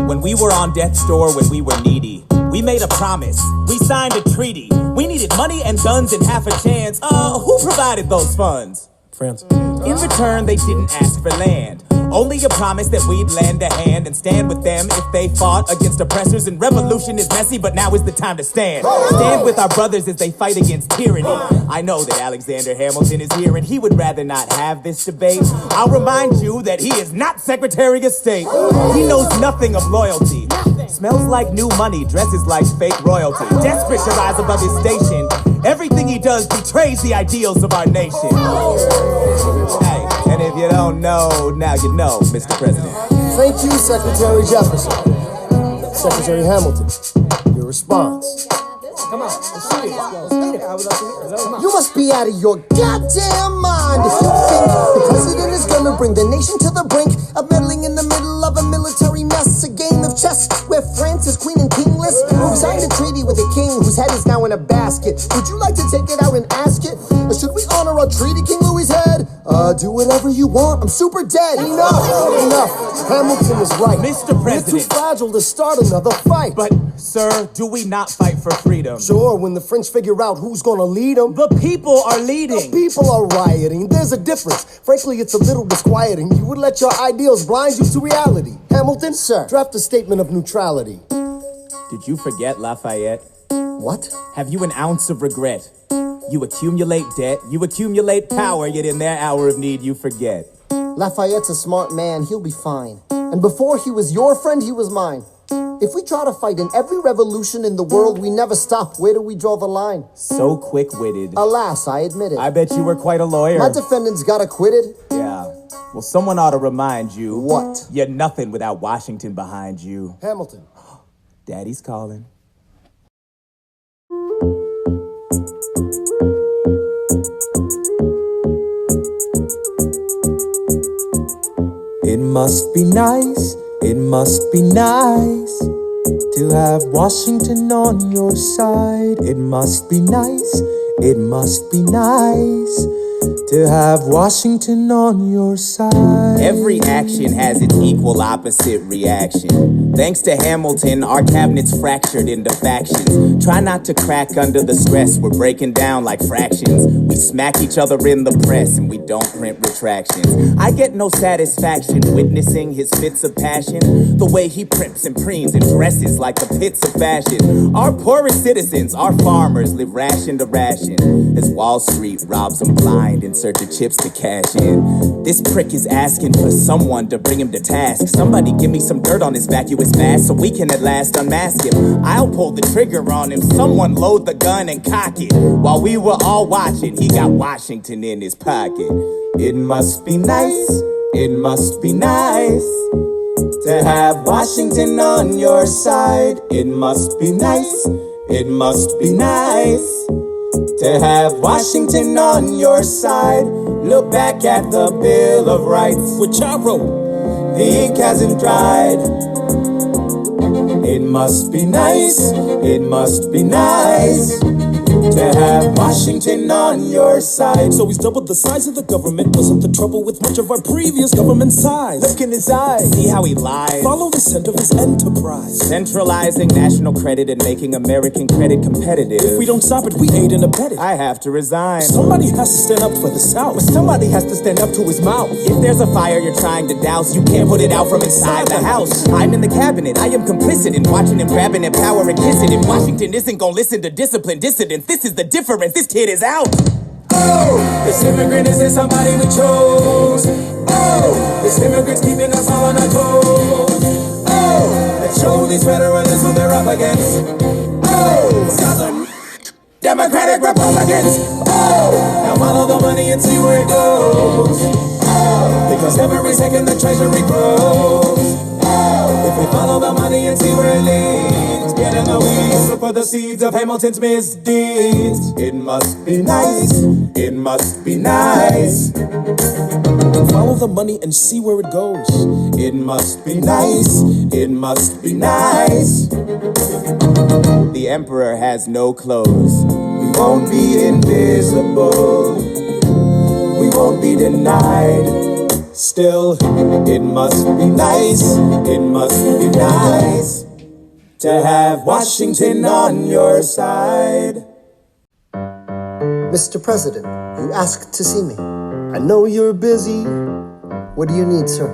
When we were on death's door, when we were needy, we made a promise. We signed a treaty. We needed money and guns and half a chance. Who provided those funds? France. In return, they didn't ask for land. Only a promise that we'd lend a hand and stand with them if they fought against oppressors. And revolution is messy, but now is the time to stand. Stand with our brothers as they fight against tyranny. I know that Alexander Hamilton is here and he would rather not have this debate. I'll remind you that he is not Secretary of State. He knows nothing of loyalty. Smells like new money, dresses like fake royalty. Desperate to rise above his station. Everything he does betrays the ideals of our nation. Hey, and if you don't know, now you know, Mr. President. Thank you, Secretary Jefferson. Secretary Hamilton, your response. Come on, let's see it. You must be out of your goddamn mind if you think the president is gonna bring the nation to the brink of meddling in the middle of a military mess. A game of chess where France is queen and kingless. Who signed a treaty with a king whose head is now in a basket? Would you like to take it out and ask it? Or should we honor our treaty, King Louis's head? Do whatever you want. I'm super dead. Enough. Hamilton is right. Mr. President. You're too fragile to start another fight. But, sir, do we not fight for freedom? Sure, when the French figure out who's gonna lead them. The people are leading. The people are rioting. There's a difference. Frankly, it's a little disquieting. You would let your ideals blind you to reality. Hamilton, sir, draft a statement of neutrality. Did you forget Lafayette? What? Have you an ounce of regret? You accumulate debt, you accumulate power, yet in their hour of need you forget. Lafayette's a smart man, he'll be fine. And before he was your friend, he was mine. If we try to fight in every revolution in the world, we never stop. Where do we draw the line? So quick-witted. Alas, I admit it. I bet you were quite a lawyer. My defendants got acquitted. Yeah. Well, someone ought to remind you. What? You're nothing without Washington behind you. Hamilton. Daddy's calling. It must be nice, it must be nice to have Washington on your side. It must be nice, it must be nice to have Washington on your side. Every action has its equal opposite reaction. Thanks to Hamilton, our cabinet's fractured into factions. Try not to crack under the stress, we're breaking down like fractions. We smack each other in the press and we don't print retractions. I get no satisfaction witnessing his fits of passion. The way he primps and preens and dresses like the pits of fashion. Our poorest citizens, our farmers, live ration to ration as Wall Street robs them blind grind in search of chips to cash in. This prick is asking for someone to bring him to task. Somebody give me some dirt on his vacuous mask so we can at last unmask him. I'll pull the trigger on him. Someone load the gun and cock it. While we were all watching, he got Washington in his pocket. It must be nice, it must be nice to have Washington on your side. It must be nice, it must be nice to have Washington on your side. Look back at the Bill of Rights, which I wrote. The ink hasn't dried. It must be nice, it must be nice to have Washington on your side. So he's doubled the size of the government. Wasn't the trouble with much of our previous government size? Look in his eyes, see how he lies. Follow the scent of his enterprise. Centralizing national credit and making American credit competitive. If we don't stop it, we aid and abet it. I have to resign. Somebody has to stand up for the South. But somebody has to stand up to his mouth. If there's a fire you're trying to douse, you can't put it out from inside the house. I'm in the cabinet, I am complicit in watching him grabbing at power and kissing it. Washington isn't gonna listen to disciplined dissidents. This is the difference, this kid is out. Oh, this immigrant isn't somebody we chose. Oh, this immigrant's keeping us all on our toes. Oh, let's show these federalists who they're up against. Oh, Southern Democratic Republicans. Oh, now follow the money and see where it goes. Oh, because every second the treasury grows. Oh, if we follow the money and see where it leads, get in the weeds, look for the seeds of Hamilton's misdeeds. It must be nice, it must be nice. Follow the money and see where it goes. It must be nice, it must be nice. The emperor has no clothes. We won't be invisible, we won't be denied. Still, it must be nice, it must be nice to have Washington on your side. Mr. President, you asked to see me. I know you're busy. What do you need, sir?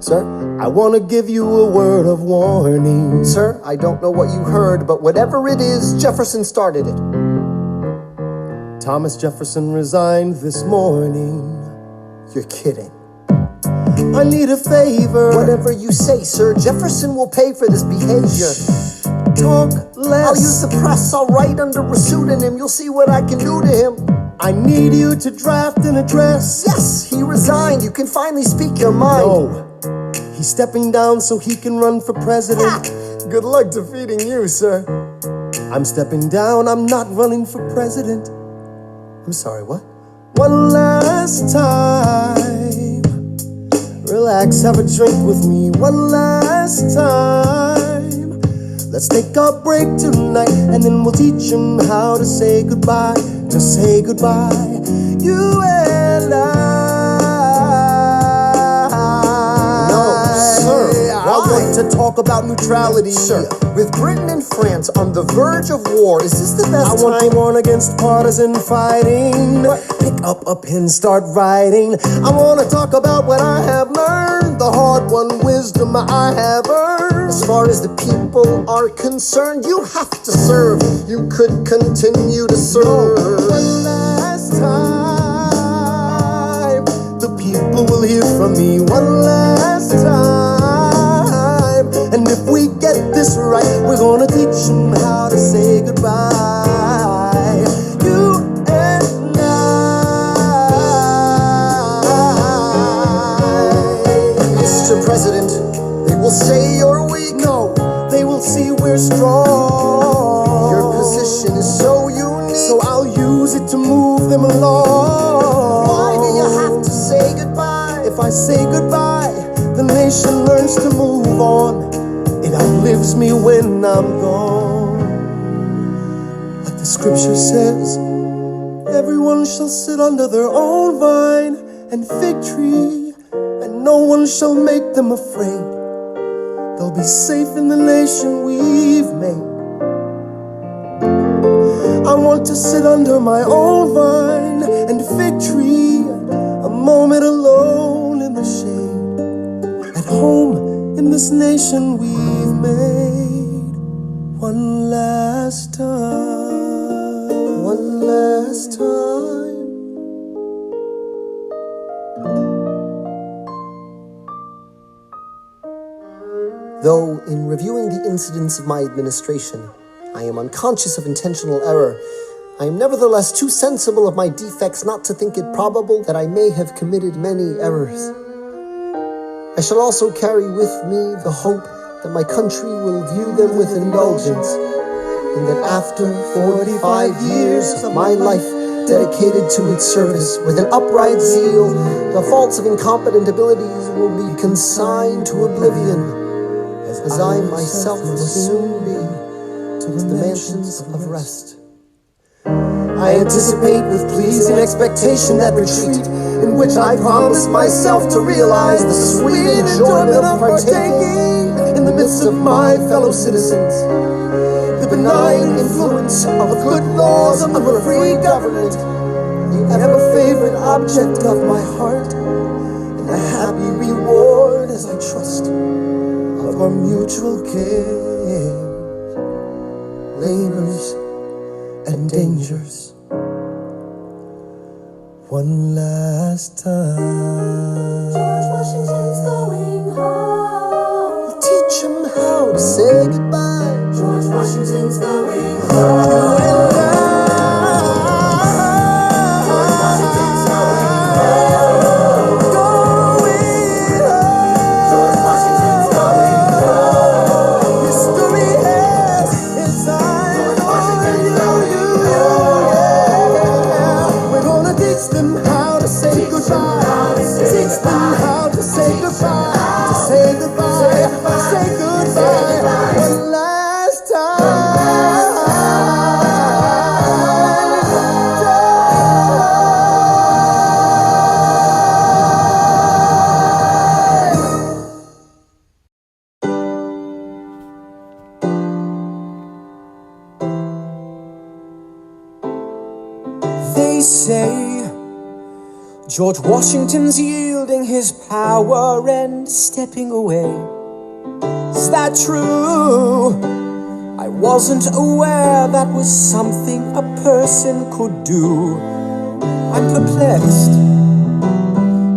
Sir, I want to give you a word of warning. Sir, I don't know what you heard, but whatever it is, Jefferson started it. Thomas Jefferson resigned this morning. You're kidding. I need a favor. Whatever you say, sir. Jefferson will pay for this behavior. Talk less. I'll use the press. I'll write under a pseudonym. You'll see what I can do to him. I need you to draft an address. Yes, he resigned. You can finally speak your mind. No, he's stepping down so he can run for president. Good luck defeating you, sir. I'm stepping down. I'm not running for president. I'm sorry, what? One last time. Relax, have a drink with me. One last time. Let's take a break tonight, and then we'll teach him how to say goodbye. To say goodbye, you and I. No, sir. I want to talk about neutrality. Sir, with Britain and France on the verge of war, is this the best time? I want to warn against partisan fighting. Pick up a pen, start writing. I want to talk about what I have learned, the hard-won wisdom I have earned. As far as the people are concerned, you have to serve. You could continue to serve. One last time, the people will hear from me. One last time. And if we get this right, we're gonna teach them how to say goodbye. You and I. Mr. President, they will say you're weak. No, they will see we're strong. Your position is so unique, so I'll use it to move them along. Why do you have to say goodbye? If I say goodbye, the nation learns to move on. It outlives me when I'm gone. Like the scripture says, everyone shall sit under their own vine and fig tree, and no one shall make them afraid. They'll be safe in the nation we've made. I want to sit under my own vine and fig tree, a moment alone in the shade, at home in this nation we've made. One last time, one last time. Though, in reviewing the incidents of my administration, I am unconscious of intentional error, I am nevertheless too sensible of my defects not to think it probable that I may have committed many errors. I shall also carry with me the hope that my country will view them with indulgence, and that after 45 years of my life dedicated to its service with an upright zeal, the faults of incompetent abilities will be consigned to oblivion, as I myself will soon be to the mansions of rest. I anticipate with pleasing expectation that retreat in which I promise myself to realize the sweet enjoyment of partaking in the midst of my fellow citizens, the benign influence of good laws under a free government, the ever-favorite object of my heart, and the happy reward, as I trust, of our mutual cares, labors, and dangers. One last time. George Washington's going home. We'll teach him how to say goodbye. George Washington's going You home. and I. George Washington's going home. George Washington's going home. History has its eyes on you. We're gonna teach them how to say goodbye. Teach them how to say goodbye. To say goodbye. Say goodbye. One last They say George Washington's yielding his power and stepping away. Is that true? I wasn't aware that was something a person could do. I'm perplexed.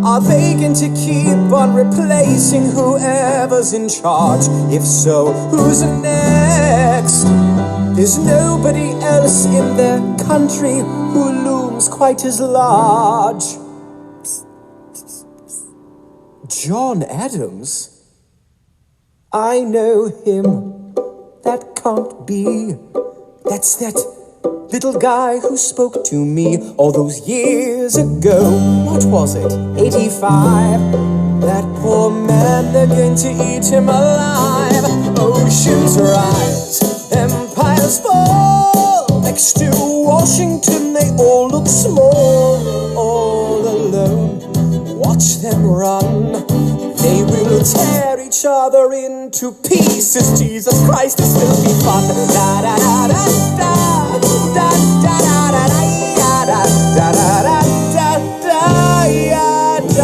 Are they going to keep on replacing whoever's in charge? If so, who's next? There's nobody else in their country who looms quite as large. John Adams? I know him. That can't be. That's that little guy who spoke to me all those years ago. What was it? 85. That poor man, they're going to eat him alive. Oceans rise, empires fall. Next to Washington, they all look small. All alone, watch them run. They will tear each other into pieces. Jesus Christ, this will be fun. Da da da da da da da da da da da da da da.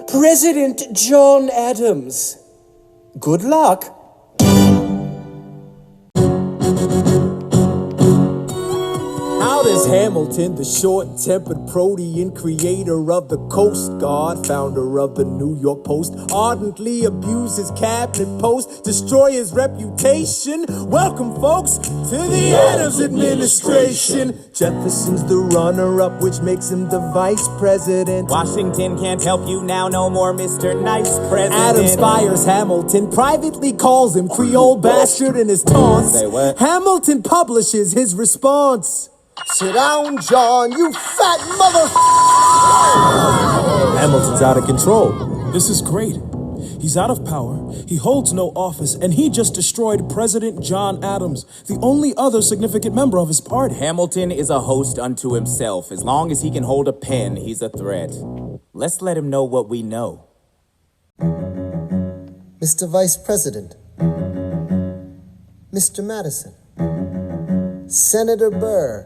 President John Adams. Good luck. How does Hamilton, the short-tempered protean creator of the Coast Guard, founder of the New York Post, ardently abuse his cabinet post, destroy his reputation? Welcome, folks, to the Adams administration. Jefferson's the runner-up, which makes him the vice president. Washington can't help you now, no more Mr. Nice President. Adams fires Hamilton, privately calls him Creole bastard in his taunts. Say what? Hamilton publishes his response. Sit down, John, you fat mother. Hamilton's out of control. This is great. He's out of power, he holds no office, and he just destroyed President John Adams, the only other significant member of his party. Hamilton is a host unto himself. As long as he can hold a pen, he's a threat. Let's let him know what we know. Mr. Vice President, Mr. Madison, Senator Burr,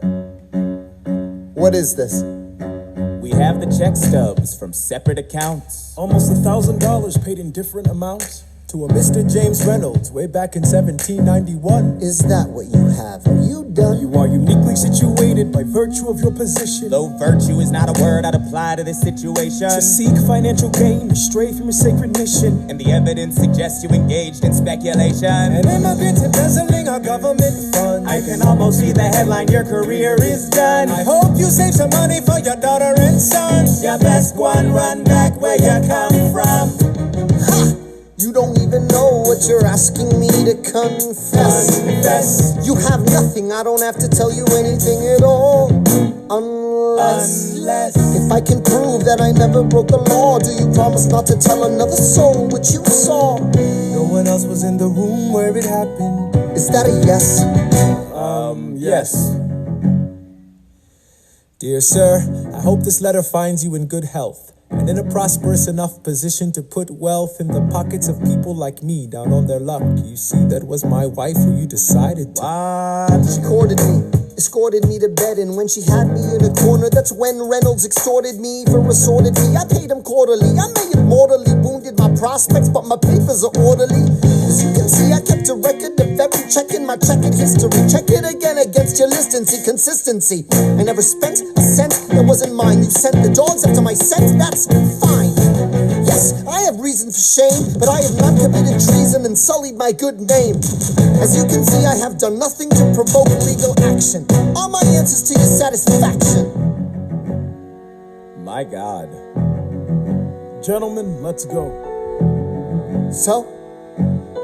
what is this? We have the check stubs from separate accounts. Almost $1,000 paid in different amounts. to a Mr. James Reynolds way back in 1791. Is that what you have? Are you done? You are uniquely situated by virtue of your position. Though virtue is not a word I'd apply to this situation. To seek financial gain, to stray from your sacred mission. And the evidence suggests you engaged in speculation. An immigrant embezzling our government funds. I can almost see the headline, your career is done. I hope you save some money for your daughter and son. Your best one, run back where you come from. Ha! You don't even know what you're asking me to confess. You have nothing, I don't have to tell you anything at all. Unless if I can prove that I never broke the law, do you promise not to tell another soul what you saw? No one else was in the room where it happened. Is that a yes? Yes. Dear sir, I hope this letter finds you in good health and in a prosperous enough position to put wealth in the pockets of people like me down on their luck. You see, that was my wife who you decided to. She courted me, escorted me to bed, and when she had me in a corner, that's when Reynolds extorted me for assorted fee. I paid him quarterly, I may have mortally wounded my prospects, but my papers are orderly. As you can see, I kept a record of every check in my checkered history. Check it again against your list and see consistency. I never spent a cent that wasn't mine. You sent the dogs after my scent, that's fine. Yes, I have reason for shame, but I have not committed treason and sullied my good name. As you can see, I have done nothing to provoke legal action. Are my answers to your satisfaction? My God. Gentlemen, let's go. So?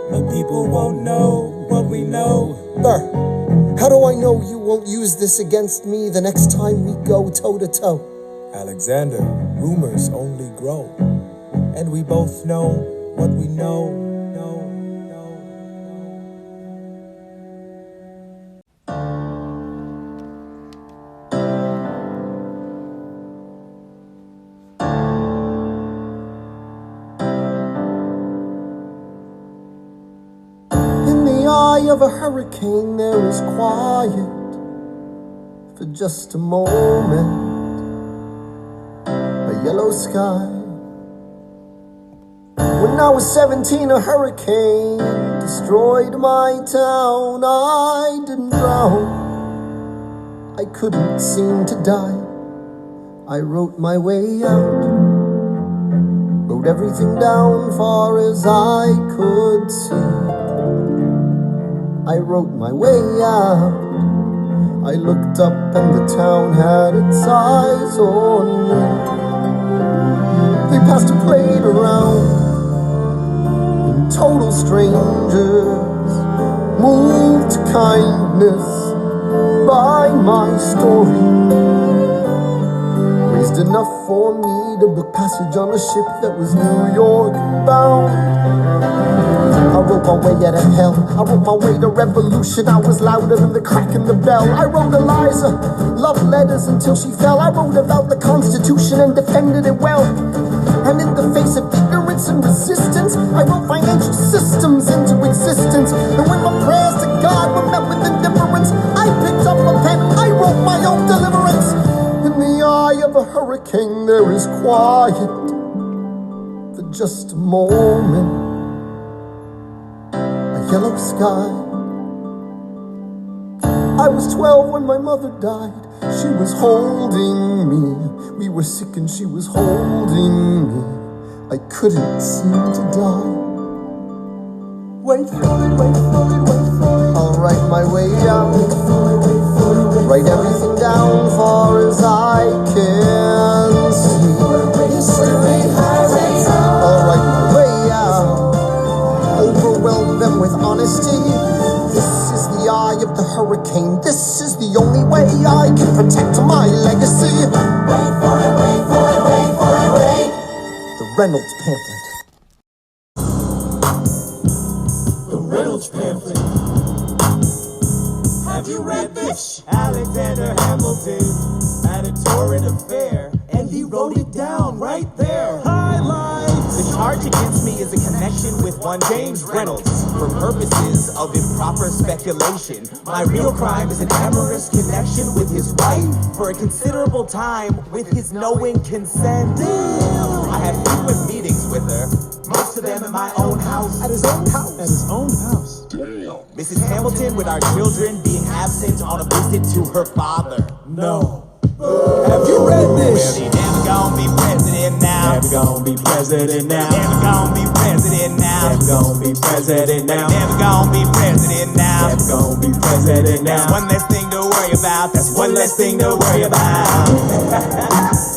The people won't know what we know. Burr, how do I know you won't use this against me the next time we go toe-to-toe? Alexander, rumors only grow. And we both know what we know. Of a hurricane, there is quiet for just a moment. A yellow sky. When I was 17, a hurricane destroyed my town. I didn't drown, I couldn't seem to die. I wrote my way out, wrote everything down far as I could see. I wrote my way out. I looked up and the town had its eyes on me. They passed a plate around, and total strangers moved to kindness by my story. Raised enough for me to book passage on a ship that was New York bound. I wrote my way out of hell, I wrote my way to revolution. I was louder than the crack in the bell. I wrote Eliza love letters until she fell. I wrote about the Constitution and defended it well. And in the face of ignorance and resistance, I wrote financial systems into existence. And when my prayers to God were met with indifference, I picked up a pen, I wrote my own deliverance. In the eye of a hurricane, there is quiet for just a moment. Yellow sky. I was 12 when my mother died. She was holding me. We were sick and she was holding me. I couldn't seem to die. Wait for it, wait for it, wait for it. I'll write my way out. Wait for it, wait for it, wait. Write everything down far as I can see. I'll write my way out. Overwhelm them with honesty. This is the eye of the hurricane. This is the only way I can protect my legacy. Wait for it, wait for it, wait for it, wait. The Reynolds pamphlet. The Reynolds pamphlet. Have you read this? Alexander Hamilton had a torrid affair, and he wrote it down right there. Highlights. The charge against me is a connection with one James Reynolds for purposes of improper speculation. My real crime is an amorous connection with his wife for a considerable time with his knowing consent. I had frequent meetings with her, most to them at my own house. At his own house? At his own house. Mrs. Hamilton with our children being absent on a visit to her father. No. Have you read this? Well, he never gonna be president now. Never gonna be president now. Never gonna be president now. Never gonna be president now. Never gonna be president now. Never gonna be president now. That's one less thing to worry about. That's one less thing to worry about.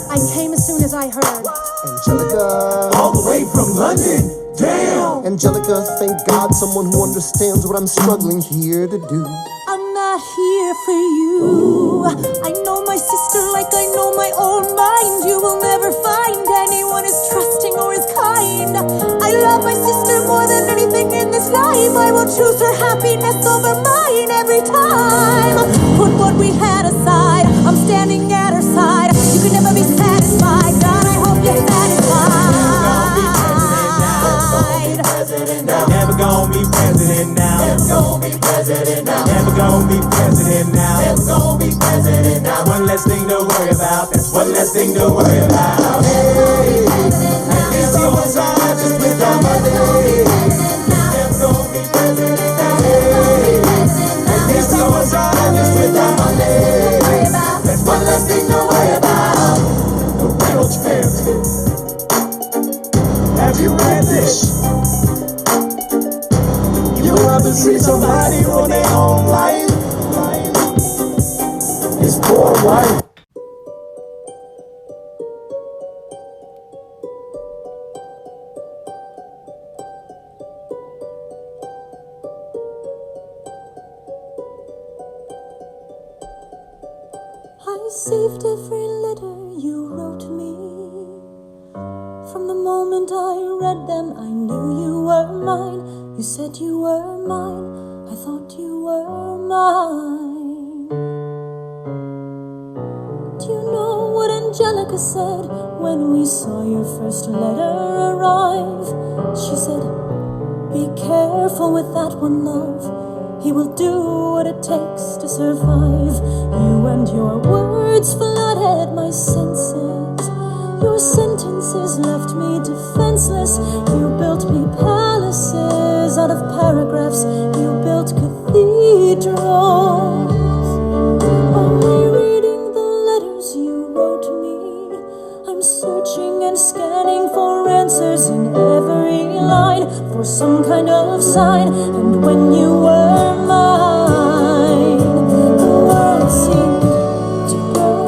I came as soon as I heard. Angelica, All the way from London. Damn. Angelica, thank God someone who understands what I'm struggling here to do. I'm not here for you. I know my sister like I know my own mind. You will never find anyone as trusting or as kind. I love my sister more than anything in this life. I will choose her happiness over mine every time. Put what we had aside. I'm standing at her side. You can never be satisfied. God, I hope you're satisfied. Never gonna be president now. Never gonna be president now. Never gonna be president now. Never gonna be president now. One less thing to worry about. That's one less thing to worry about. Hey, and this goes on just with our money. Never gonna be president now. Hey, and this goes on just with our money. That's one less thing to worry about. The Reynolds family. Have you read this? You rather see somebody ruin their own life. His poor wife. I saved every letter you wrote me. From the moment I read them, I knew you were mine. You said you were mine. I thought you were mine. Do you know what Angelica said when we saw your first letter arrive? She said, be careful with that one, love. He will do what it takes to survive. You and your words flooded my senses. Your sentences left me defenseless. You built me palaces out of paragraphs. You built cathedrals. Only reading the letters you wrote me, I'm searching and scanning for answers in every line, for some kind of sign. And when you were mine, the world seemed to burn.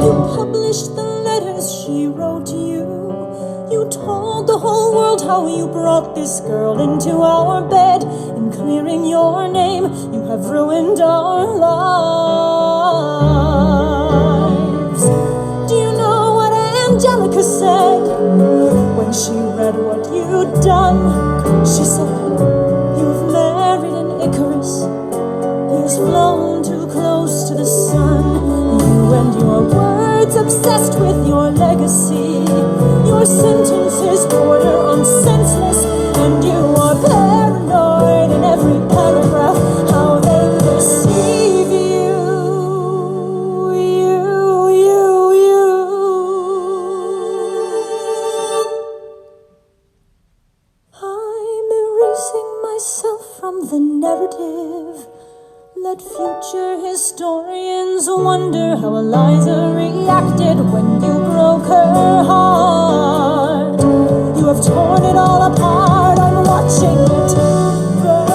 You published the letters she wrote you. You told the whole world how you brought this girl into our bed. In clearing your name, you have ruined our lives. Do you know what Angelica said when she read what you'd done? She said, you've married an Icarus. He's flown too close to the sun. You and your words obsessed with your legacy. Your sentences border on senseless, and you are paranoid in every paragraph. How they perceive you. I'm erasing myself from the narrative. Let future historians wonder how Eliza reacted when you broke her heart. You have torn it all apart. I'm watching it burn.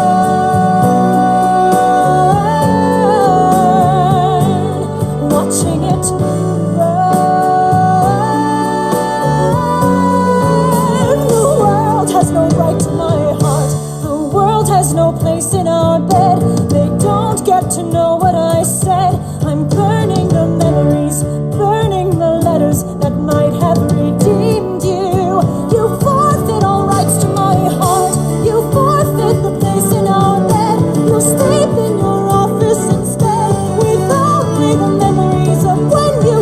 Watching it burn. The world has no right to my heart. The world has no place in our bed. They don't get to know what I said. I'm burning the memories, burning the letters that might have redeemed you. You forfeit all rights to my heart. You forfeit the place in our bed. You'll sleep in your office instead with only the memories of when you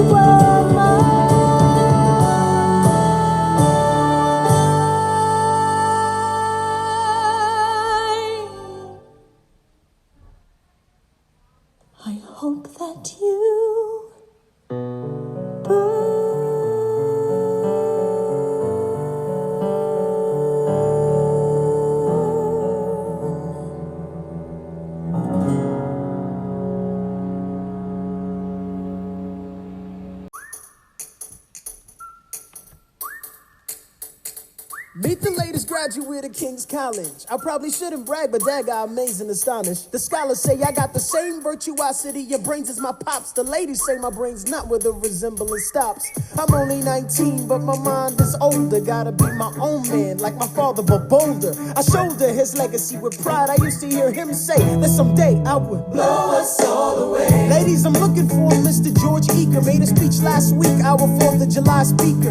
Meet the latest graduate of King's College. I probably shouldn't brag, but Dad got amazed and astonished. The scholars say I got the same virtuosity. Your brains is my pops. The ladies say my brain's not where the resemblance stops. I'm only 19, but my mind is older. Gotta be my own man, like my father, but bolder. I shoulder his legacy with pride. I used to hear him say that someday I would blow us all away. Ladies, I'm looking for Mr. George Eaker. Made a speech last week, our 4th of July speaker.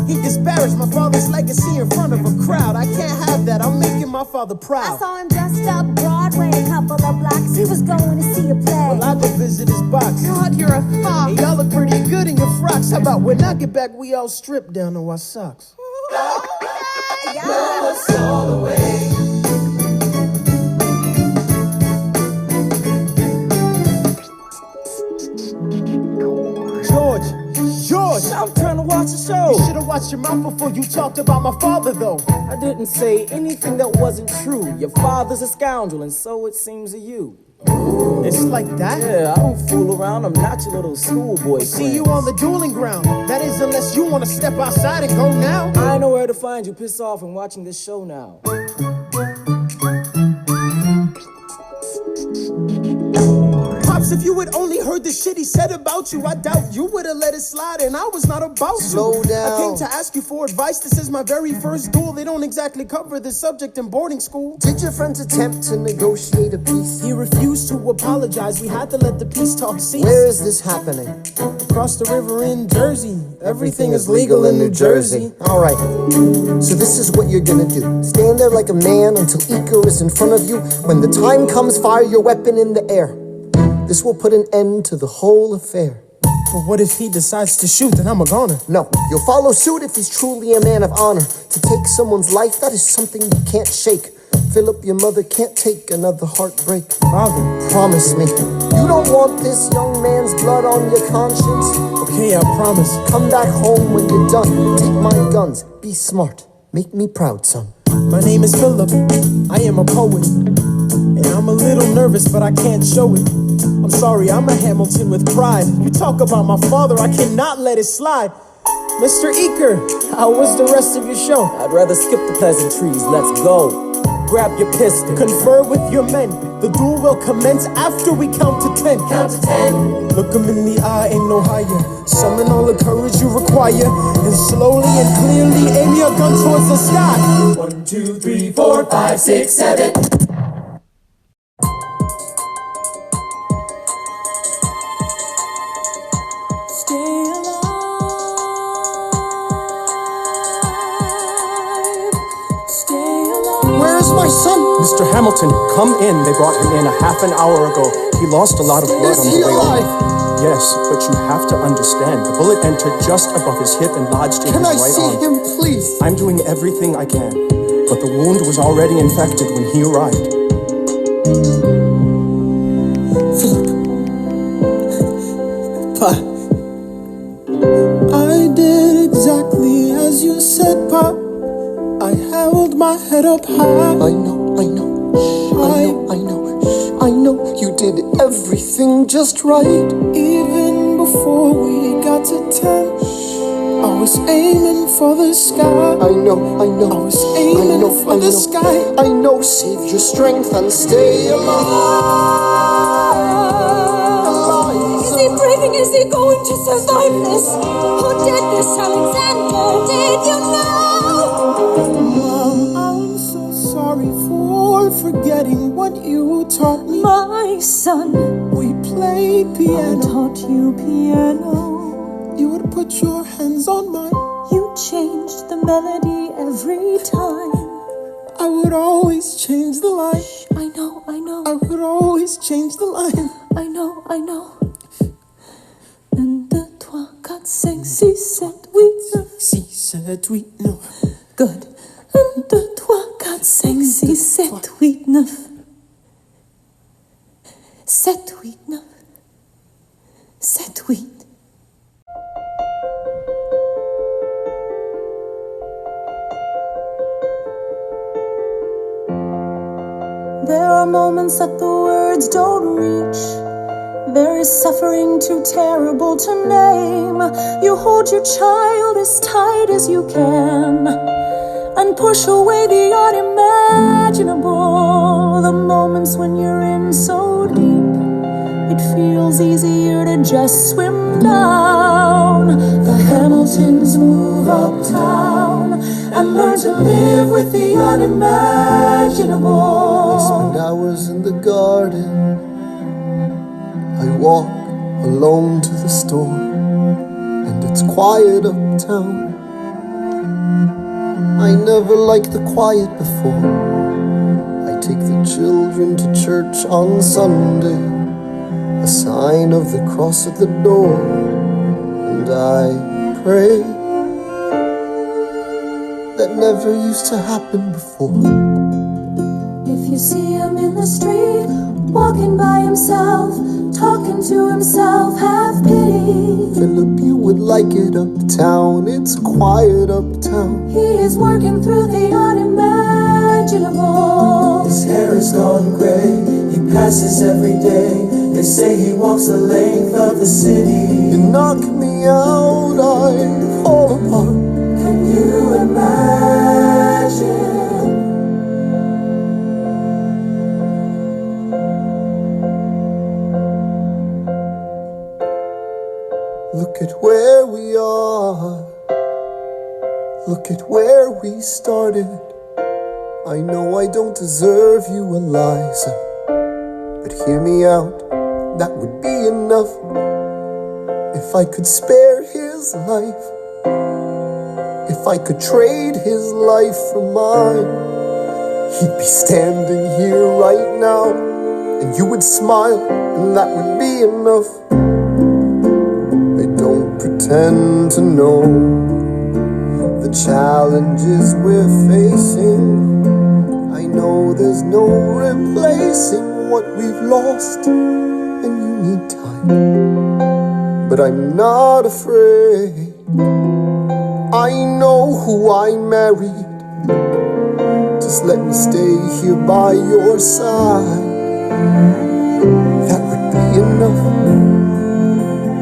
He disparaged my father's legacy in front of a crowd. I can't have that. I'm making my father proud. I saw him dressed up Broadway, a couple of blocks. He was going to see a play. Well, I go visit his box. God, you're a fox. Hey, y'all look pretty good in your frocks. How about when I get back, we all strip down to our socks? Blow us all away. George, I'm trying to watch the show. You should have watched your mouth before you talked about my father, though. I didn't say anything that wasn't true. Your father's a scoundrel, and so it seems to you. It's like that? Yeah, I don't fool around. I'm not your little schoolboy. See you on the dueling ground. That is, unless you want to step outside and go now. I know where to find you. Piss off and watching this show now. Pops, if you had only heard the shit he said about you, I doubt you would have let it slide, and I was not about to. Slow down. I came to ask you for advice. This is my very first duel. They don't exactly cover this subject in boarding school. Did your friends attempt to negotiate a peace? He refused to apologize. We had to let the peace talk cease. Where is this happening? Across the river in Jersey. Everything is legal in New Jersey. All right, so this is what you're gonna do. Stand there like a man until Iker is in front of you. When the time comes, fire your weapon in the air. This will put an end to the whole affair. But what if he decides to shoot? Then I'm a goner. No, you'll follow suit if he's truly a man of honor. To take someone's life, that is something you can't shake. Philip, your mother can't take another heartbreak. Father, promise me, you don't want this young man's blood on your conscience. Okay, I promise. Come back home when you're done. Take my guns. Be smart. Make me proud, son. My name is Philip. I am a poet. And I'm a little nervous, but I can't show it. I'm sorry, I'm a Hamilton with pride. You talk about my father, I cannot let it slide. Mr. Eaker, how was the rest of your show? I'd rather skip the pleasantries. Let's go. Grab your pistol. Confer with your men. The duel will commence after we count to 10. Count to 10. Look him in the eye, ain't no higher. Summon all the courage you require. And slowly and clearly aim your gun towards the sky. 1, 2, 3, 4, 5, 6, 7. Where's my son? Mr. Hamilton, come in. They brought him in a half an hour ago. He lost a lot of blood Is on he the way alive? over. Yes, but you have to understand, the bullet entered just above his hip and lodged in Can I his right see arm. him, please? I'm doing everything I can, but the wound was already infected when he arrived. Pa, I did exactly as you said, Pa. I held my head up high. I know. I know you did everything just right. Even before we got to 10, I was aiming for the sky. I know. I was aiming for the sky. I know, save your strength and stay alive. Is he breathing? Is he going to survive this? Who did this, Alexander? Did you know? Mom, I'm so sorry for forgetting what you taught me. My son, We played I piano. taught you piano. You would put your hands on mine. You changed the melody every time. I would always change the line. I know. I would always change the line. I know. 1, 2, 3, 4, 5, 6, 7, 8, 9. 6, 7, 8, 9. Good. 1, 2, 3, 4, 5, 6, 7, 8, 9. 7, 8, 9. 7, 8. There are moments that the words don't reach. There is suffering too terrible to name. You hold your child as tight as you can. and push away the unimaginable. The moments when you're in so deep, it feels easier to just swim down. The Hamiltons move uptown and learn to live with the unimaginable. I spend hours in the garden. I walk alone to the store, and it's quiet uptown. I never liked the quiet before. I take the children to church on Sunday, a sign of the cross at the door, and I pray. That never used to happen before. If you see him in the street, walking by himself, talking to himself, have pity. Philip, you would like it uptown. It's quiet uptown. He is working through the unimaginable. His hair is gone gray. He passes every day. They say he walks the length of the city. You knock me out, I fall apart. Can you imagine? Look at where we are. Look at where we started. I know I don't deserve you, Eliza, but hear me out, that would be enough. If I could spare his life, if I could trade his life for mine, he'd be standing here right now, and you would smile, and that would be enough. I don't pretend to know the challenges we're facing. I know there's no replacing what we've lost, and you need time, but I'm not afraid. I know who I married. Just let me stay here by your side. That would be enough.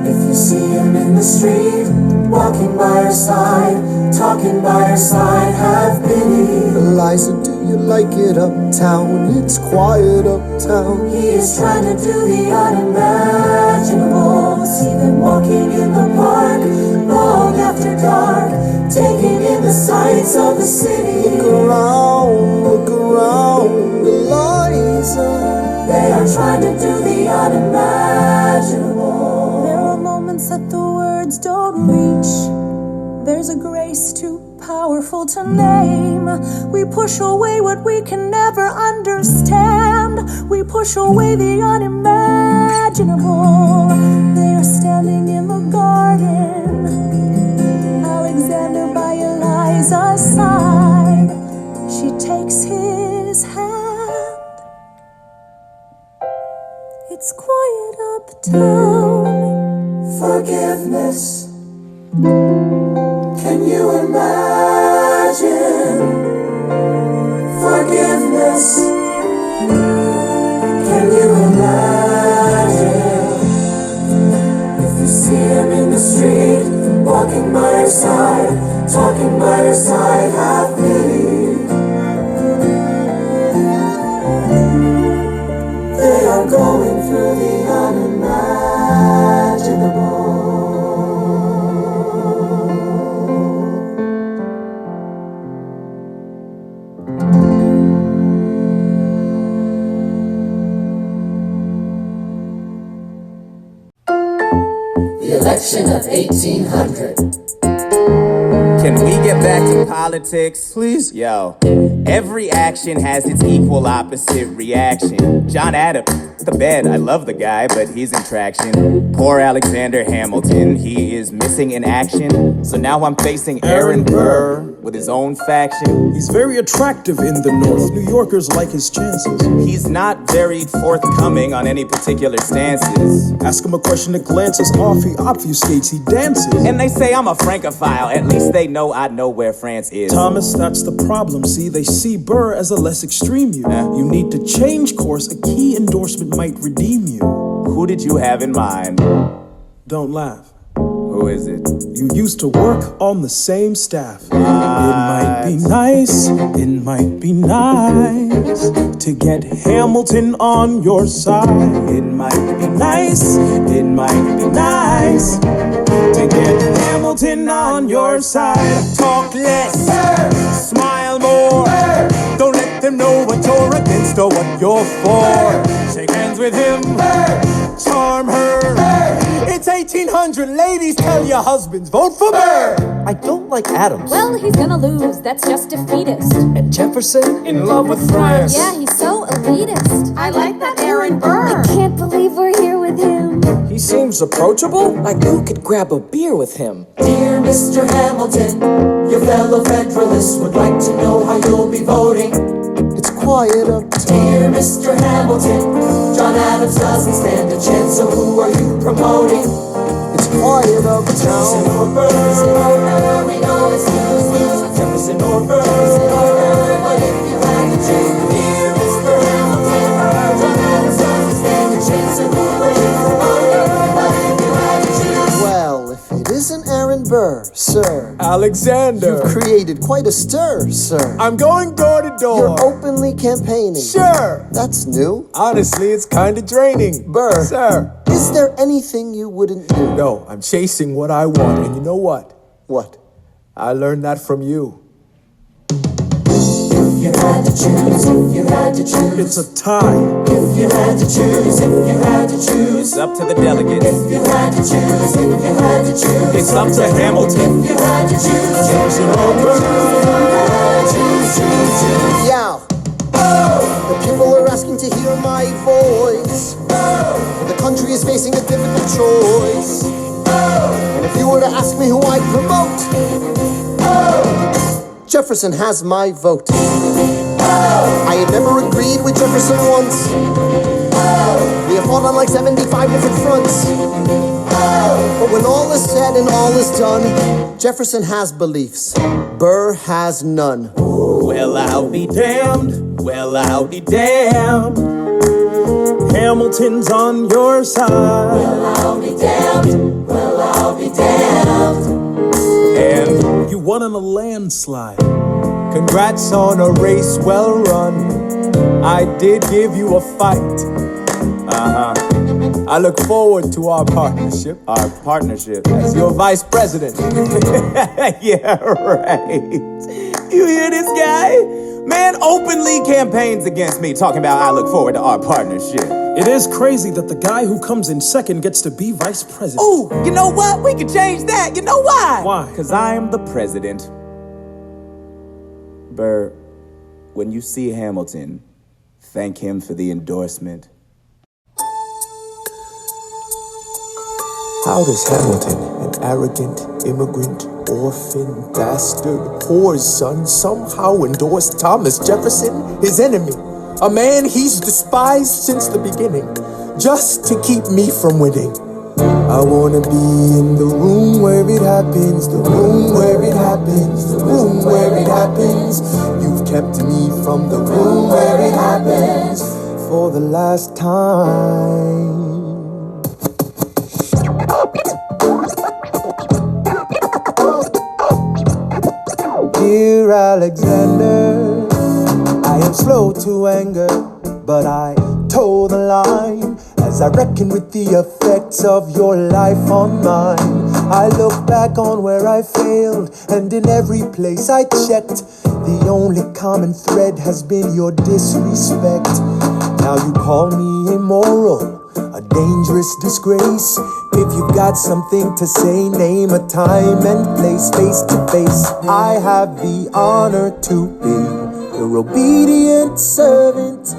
If you see him in the street, walking by her side, talking by her side, have pity. Eliza, do you like it uptown? It's quiet uptown. He is trying to do the unimaginable. See them walking in the park, long after dark, taking in the sights of the city. Look around, Eliza. They are trying to do the unimaginable. There are moments that the words don't reach. There's a grace too powerful to name. We push away what we can never understand. We push away the unimaginable. They are standing in the garden, Alexander by Eliza's side. She takes his hand. It's quiet uptown. Forgiveness. Can you imagine? Forgiveness. Can you imagine? If you see him in the street, walking by her side, talking by her side, have pity. They are going through the unimaginable. The election of 1800. Can we get back to politics? Please? Yo, every action has its equal opposite reaction. John Adams, the bed, I love the guy, but he's in traction. Poor Alexander Hamilton, he is missing in action. So now I'm facing Aaron Burr with his own faction. He's very attractive in the North. New Yorkers like his chances. He's not very forthcoming on any particular stances. Ask him a question that glances off, he obfuscates, he dances. And they say I'm a Francophile, at least they know I know where France is. Thomas, that's the problem, see? They see Burr as a less extreme you. You need to change course, a key endorsement might redeem you. Who did you have in mind? Don't laugh. Who? Who is it? You used to work on the same staff. It might be nice, it might be nice to get Hamilton on your side. It might be nice, it might be nice to get Hamilton on your side. Talk less, smile more. Don't let them know what you're against or what you're for. Shake hands with him, charm her. It's 1800, ladies, tell your husbands, vote for Burr. I don't like Adams. Well, he's gonna lose, that's just defeatist. And Jefferson in love with France. Yeah, he's so elitist. I like that Aaron Burr. I can't believe we're here with him. He seems approachable, like who could grab a beer with him? Dear Mr. Hamilton, your fellow Federalists would like to know how you'll be voting. It's quiet up. Dear Mr. Hamilton, John Adams doesn't stand a chance, so who are you promoting? It's quiet uptown. Jefferson or Burr, we know it's lose-lose. Jefferson or Burr, but if you had to choose, dear Mr. Hamilton, John Adams doesn't stand a chance, so who are you promoting? But if you had to choose, Well, if it isn't Aaron Burr, sir, Alexander. you've created quite a stir, sir. I'm going door to door. You're openly campaigning. Sure. That's new. Honestly, it's kind of draining. Burr, Sir. is there anything you wouldn't do? No, I'm chasing what I want. And you know what? What? I learned that from you. if you had to choose, if you had to choose, It's a tie. if you had to choose, if you had to choose, It's up to the delegates. if you had to choose, if you had to choose, It's up to Hamilton. if you had to choose, Jefferson or Burr, choose. Yeah. The people are asking to hear my voice. The country is facing a difficult choice. And if you were to ask me who I'd promote, Jefferson has my vote. I had never agreed with Jefferson once. We have fought on like 75 different fronts. But when all is said and all is done, Jefferson has beliefs. Burr has none. Well, I'll be damned. Well, I'll be damned. Hamilton's on your side. I'll be damned. Well, I'll be damned. And You won in a landslide. Congrats on a race well run. I did give you a fight. I look forward to our partnership. our partnership. As your vice president. Yeah, right. You hear this guy? Man openly campaigns against me, talking about I look forward to our partnership. It is crazy that the guy who comes in second gets to be vice president. Ooh, you know what? We could change that. You know why? Why? Because I am the president. Burr, when you see Hamilton, thank him for the endorsement. How does Hamilton, an arrogant immigrant, orphan, bastard, poor son, somehow endorse Thomas Jefferson, his enemy? A man he's despised since the beginning, just to keep me from winning. I wanna be in the room where it happens, the room where it happens, the room where it happens. You've kept me from the room where it happens for the last time. Dear Alexander, I am slow to anger, but I toe the line as I reckon with the effects of your life on mine. I look back on where I failed, and in every place I checked, the only common thread has been your disrespect. Now you call me immoral, a dangerous disgrace. If you've got something to say, name a time and place, face to face. I have the honor to be your obedient servant,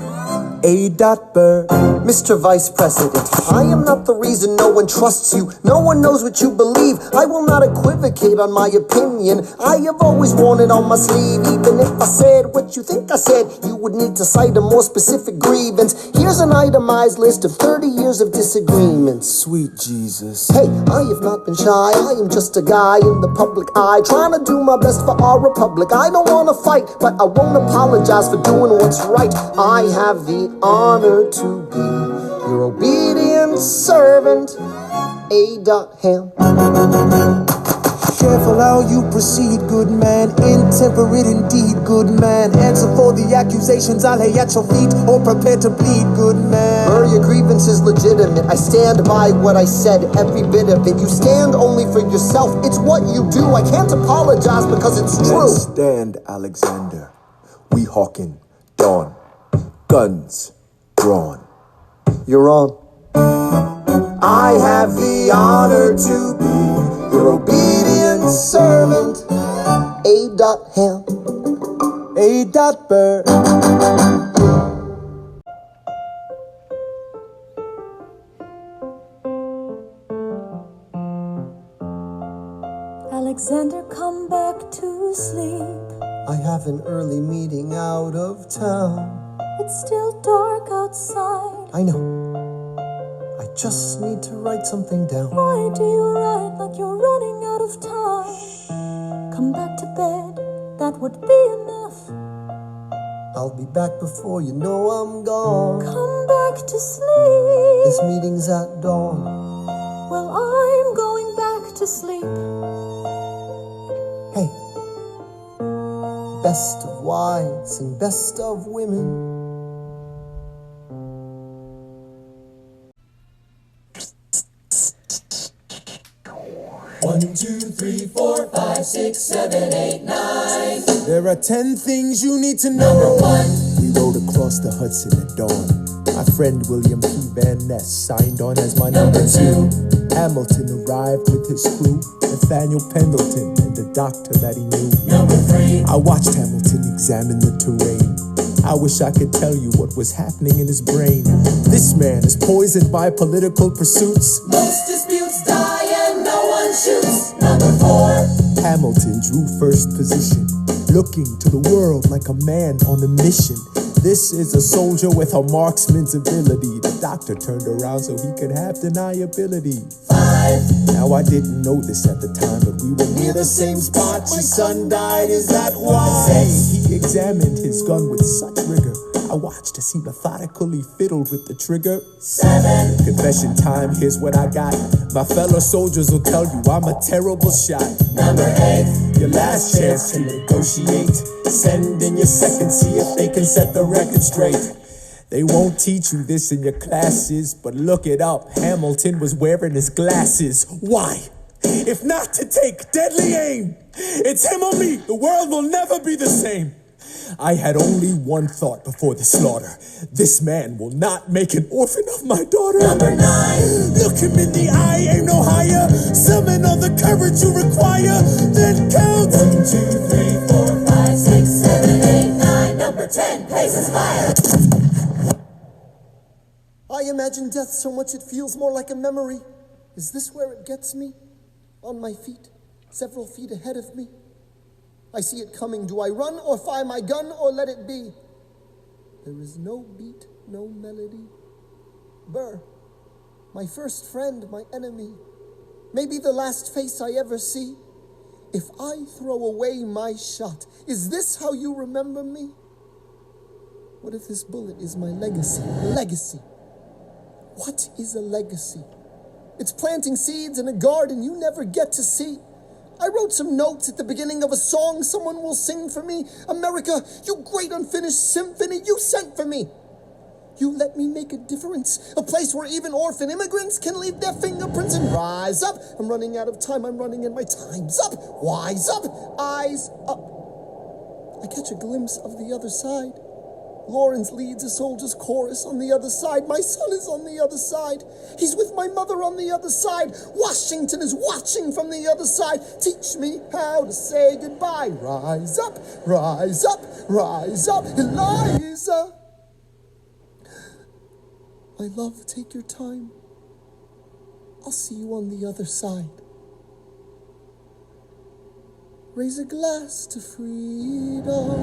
A. Burr. Mr. Vice President, I am not the reason no one trusts you. No one knows what you believe. I will not equivocate on my opinion. I have always worn it on my sleeve. Even if I said what you think I said, you would need to cite a more specific grievance. Here's an itemized list of 30 years of disagreements. Sweet Jesus. Hey, I have not been shy. I am just a guy in the public eye, trying to do my best for our republic. I don't want to fight, but I won't apologize for doing what's right. I have the honor to be your obedient servant, A.Ham. Careful how you proceed, good man. Intemperate indeed, good man. Answer for the accusations I lay at your feet, or prepare to bleed, good man. Your grievance is legitimate. I stand by what I said, every bit of it. You stand only for yourself. It's what you do. I can't apologize because it's true. Let's stand, Alexander. We hawking dawn. Guns drawn. You're on. I have the honor to be your obedient servant. A.Ham. A.Bird. Alexander, come back to sleep. I have an early meeting out of town. It's still dark outside. I know. I just need to write something down. Why do you write like you're running out of time? Come back to bed, that would be enough. I'll be back before you know I'm gone. Come back to sleep. This meeting's at dawn. Well, I'm going back to sleep. Hey, best of wives and best of women. One, two, three, four, five, six, seven, eight, nine. There are 10 things you need to know. Number one. We rode across the Hudson at dawn. My friend William P. Van Ness signed on as my number two. Hamilton arrived with his crew. Nathaniel Pendleton and the doctor that he knew. Number three. I watched Hamilton examine the terrain. I wish I could tell you what was happening in his brain. This man is poisoned by political pursuits. Most disputes die and no one shoots. Number four. Hamilton drew first position, looking to the world like a man on a mission. This is a soldier with a marksman's ability. The doctor turned around so he could have deniability. Five. Now I didn't know this at the time, but we were near the same spot. My son died, is that why? He examined his gun with such rigor. I watched as he methodically fiddled with the trigger. 7. Confession time, here's what I got. My fellow soldiers will tell you I'm a terrible shot. Number 8. Your last chance to negotiate. Send in your second, see if they can set the record straight. They won't teach you this in your classes, but look it up. Hamilton was wearing his glasses. Why? If not to take deadly aim. It's him or me. The world will never be the same. I had only one thought before the slaughter. This man will not make an orphan of my daughter. Number 9. Look him in the eye, aim no higher. Summon all the courage you require. Then count. 1, 2, 3, 4, 5, 6, 7, 8, 9. Number 10. Places fire. I imagine death so much it feels more like a memory. Is this where it gets me? On my feet, several feet ahead of me. I see it coming. Do I run or fire my gun or let it be? There is no beat, no melody. Burr, my first friend, my enemy. Maybe the last face I ever see. If I throw away my shot, is this how you remember me? What if this bullet is my legacy? Legacy. What is a legacy? It's planting seeds in a garden you never get to see. I wrote some notes at the beginning of a song someone will sing for me. America, you great unfinished symphony you sent for me. You let me make a difference, a place where even orphan immigrants can leave their fingerprints and rise up. I'm running out of time, I'm running and my time's up. Wise up, eyes up. I catch a glimpse of the other side. Lawrence leads a soldier's chorus on the other side. My son is on the other side. He's with my mother on the other side. Washington is watching from the other side. Teach me how to say goodbye. Rise up, rise up, rise up, Eliza. My love, take your time. I'll see you on the other side. Raise a glass to freedom.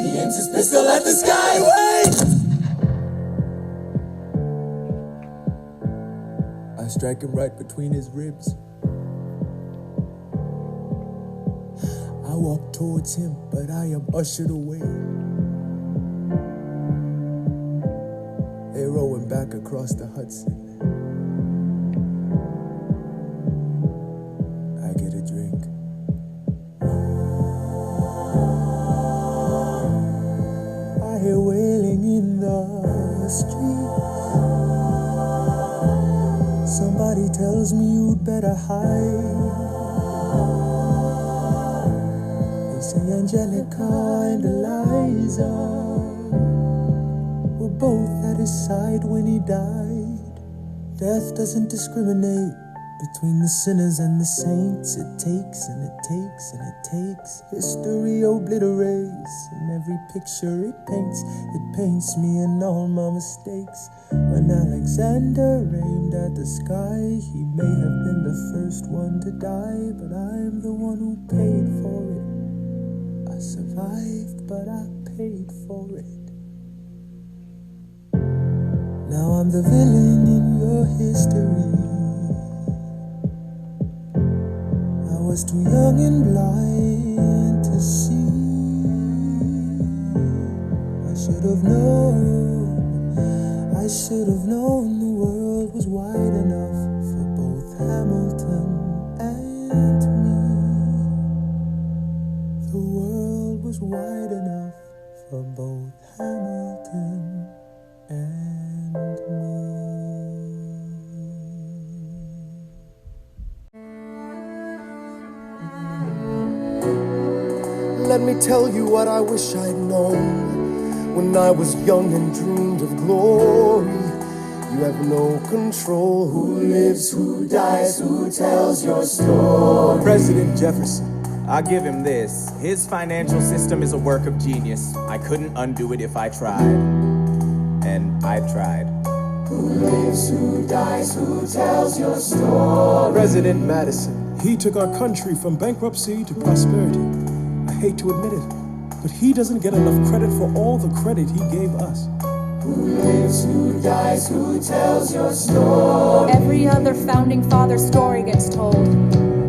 He aims his pistol at the sky. Wait! I strike him right between his ribs. I walk towards him, but I am ushered away. They row him back across the Hudson. Somebody tells me you'd better hide. They say Angelica and Eliza were both at his side when he died. Death doesn't discriminate between the sinners and the saints. It takes and it takes and it takes. History obliterates, and every picture it paints me and all my mistakes. When Alexander aimed at the sky, he may have been the first one to die, but I'm the one who paid for it. I survived, but I paid for it. Now I'm the villain in your history. I was too young and blind to see. I should have known the world was wide enough for both Hamilton and me. The world was wide enough for both Hamilton and me. Let me tell you what I wish I'd known when I was young and dreamed of glory. You have no control. Who lives, who dies, who tells your story? President Jefferson. I'll give him this. His financial system is a work of genius. I couldn't undo it if I tried. And I tried. Who lives, who dies, who tells your story? President Madison. He took our country from bankruptcy to prosperity. I hate to admit it, but he doesn't get enough credit for all the credit he gave us. Who lives, who dies, who tells your story? Every other founding father story gets told.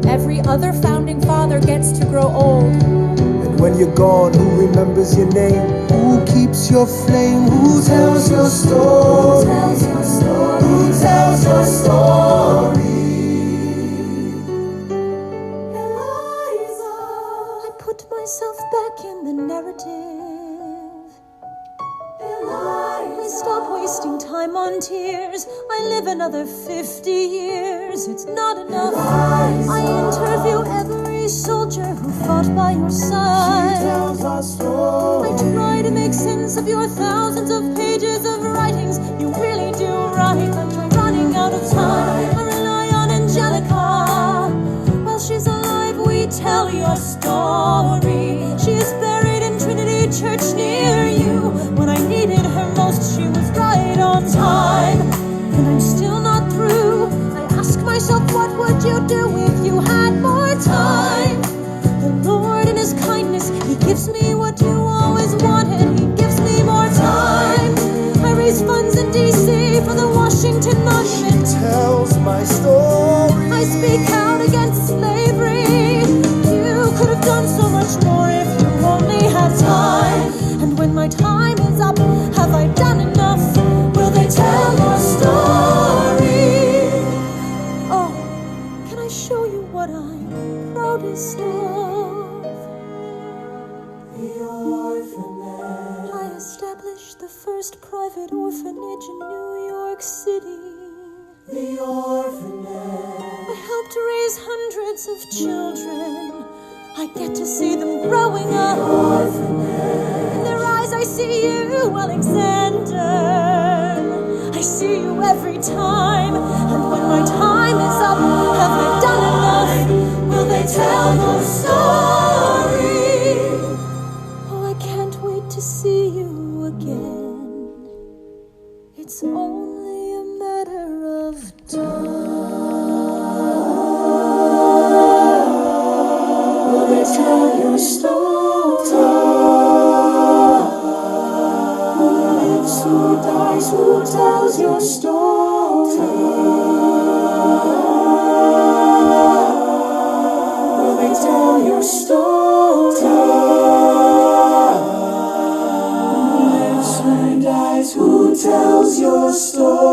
Every other founding father gets to grow old. And when you're gone, who remembers your name? Who keeps your flame? Who tells your story? Who tells your story? Who tells your story? Eliza, I put myself back in the narrative. I stop wasting time on tears. I live another 50 years. It's not enough. I interview every soldier who fought by your side. She tells our story. I try to make sense of your thousands of pages of writings. You really do right, but I'm running out of time. I rely on Angelica. While she's alive, we tell your story. She is buried in Trinity Church near you. When I needed her most, she was right on time. And I'm still not through. I ask myself, what would you do if you had more time? The Lord in His kindness, He gives me what you always wanted. He gives me more time. I raise funds in D.C. for the Washington Monument. She tells my story. I speak out against slavery. You could have done so much more if you only had time. And when my time is up, have I done enough? Will they tell your story? Oh, can I show you what I'm proudest of? The orphanage. I established the first private orphanage in New York City. The orphanage. I helped raise hundreds of children. I get to see them growing up. In their eyes I see you, Alexander. I see you every time. And when my time is up, have I done enough? Will they tell your story? Oh, I can't wait to see you again. It's only a matter of time. Will they tell your story? Who lives, who dies, who tells your story? Will they tell your story? Who lives, who dies, who tells your story?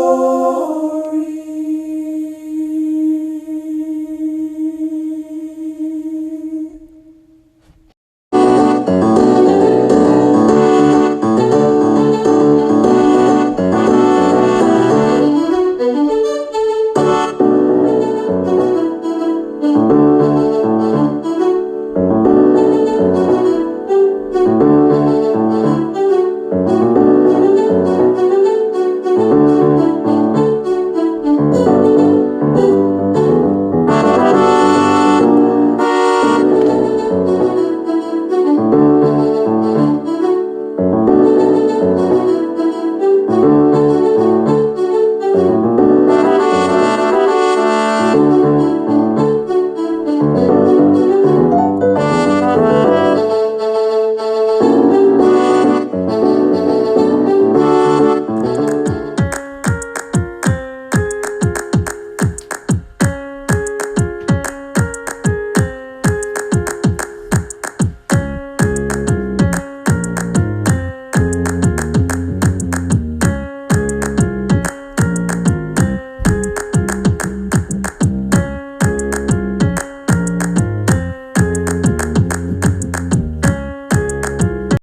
Thank you.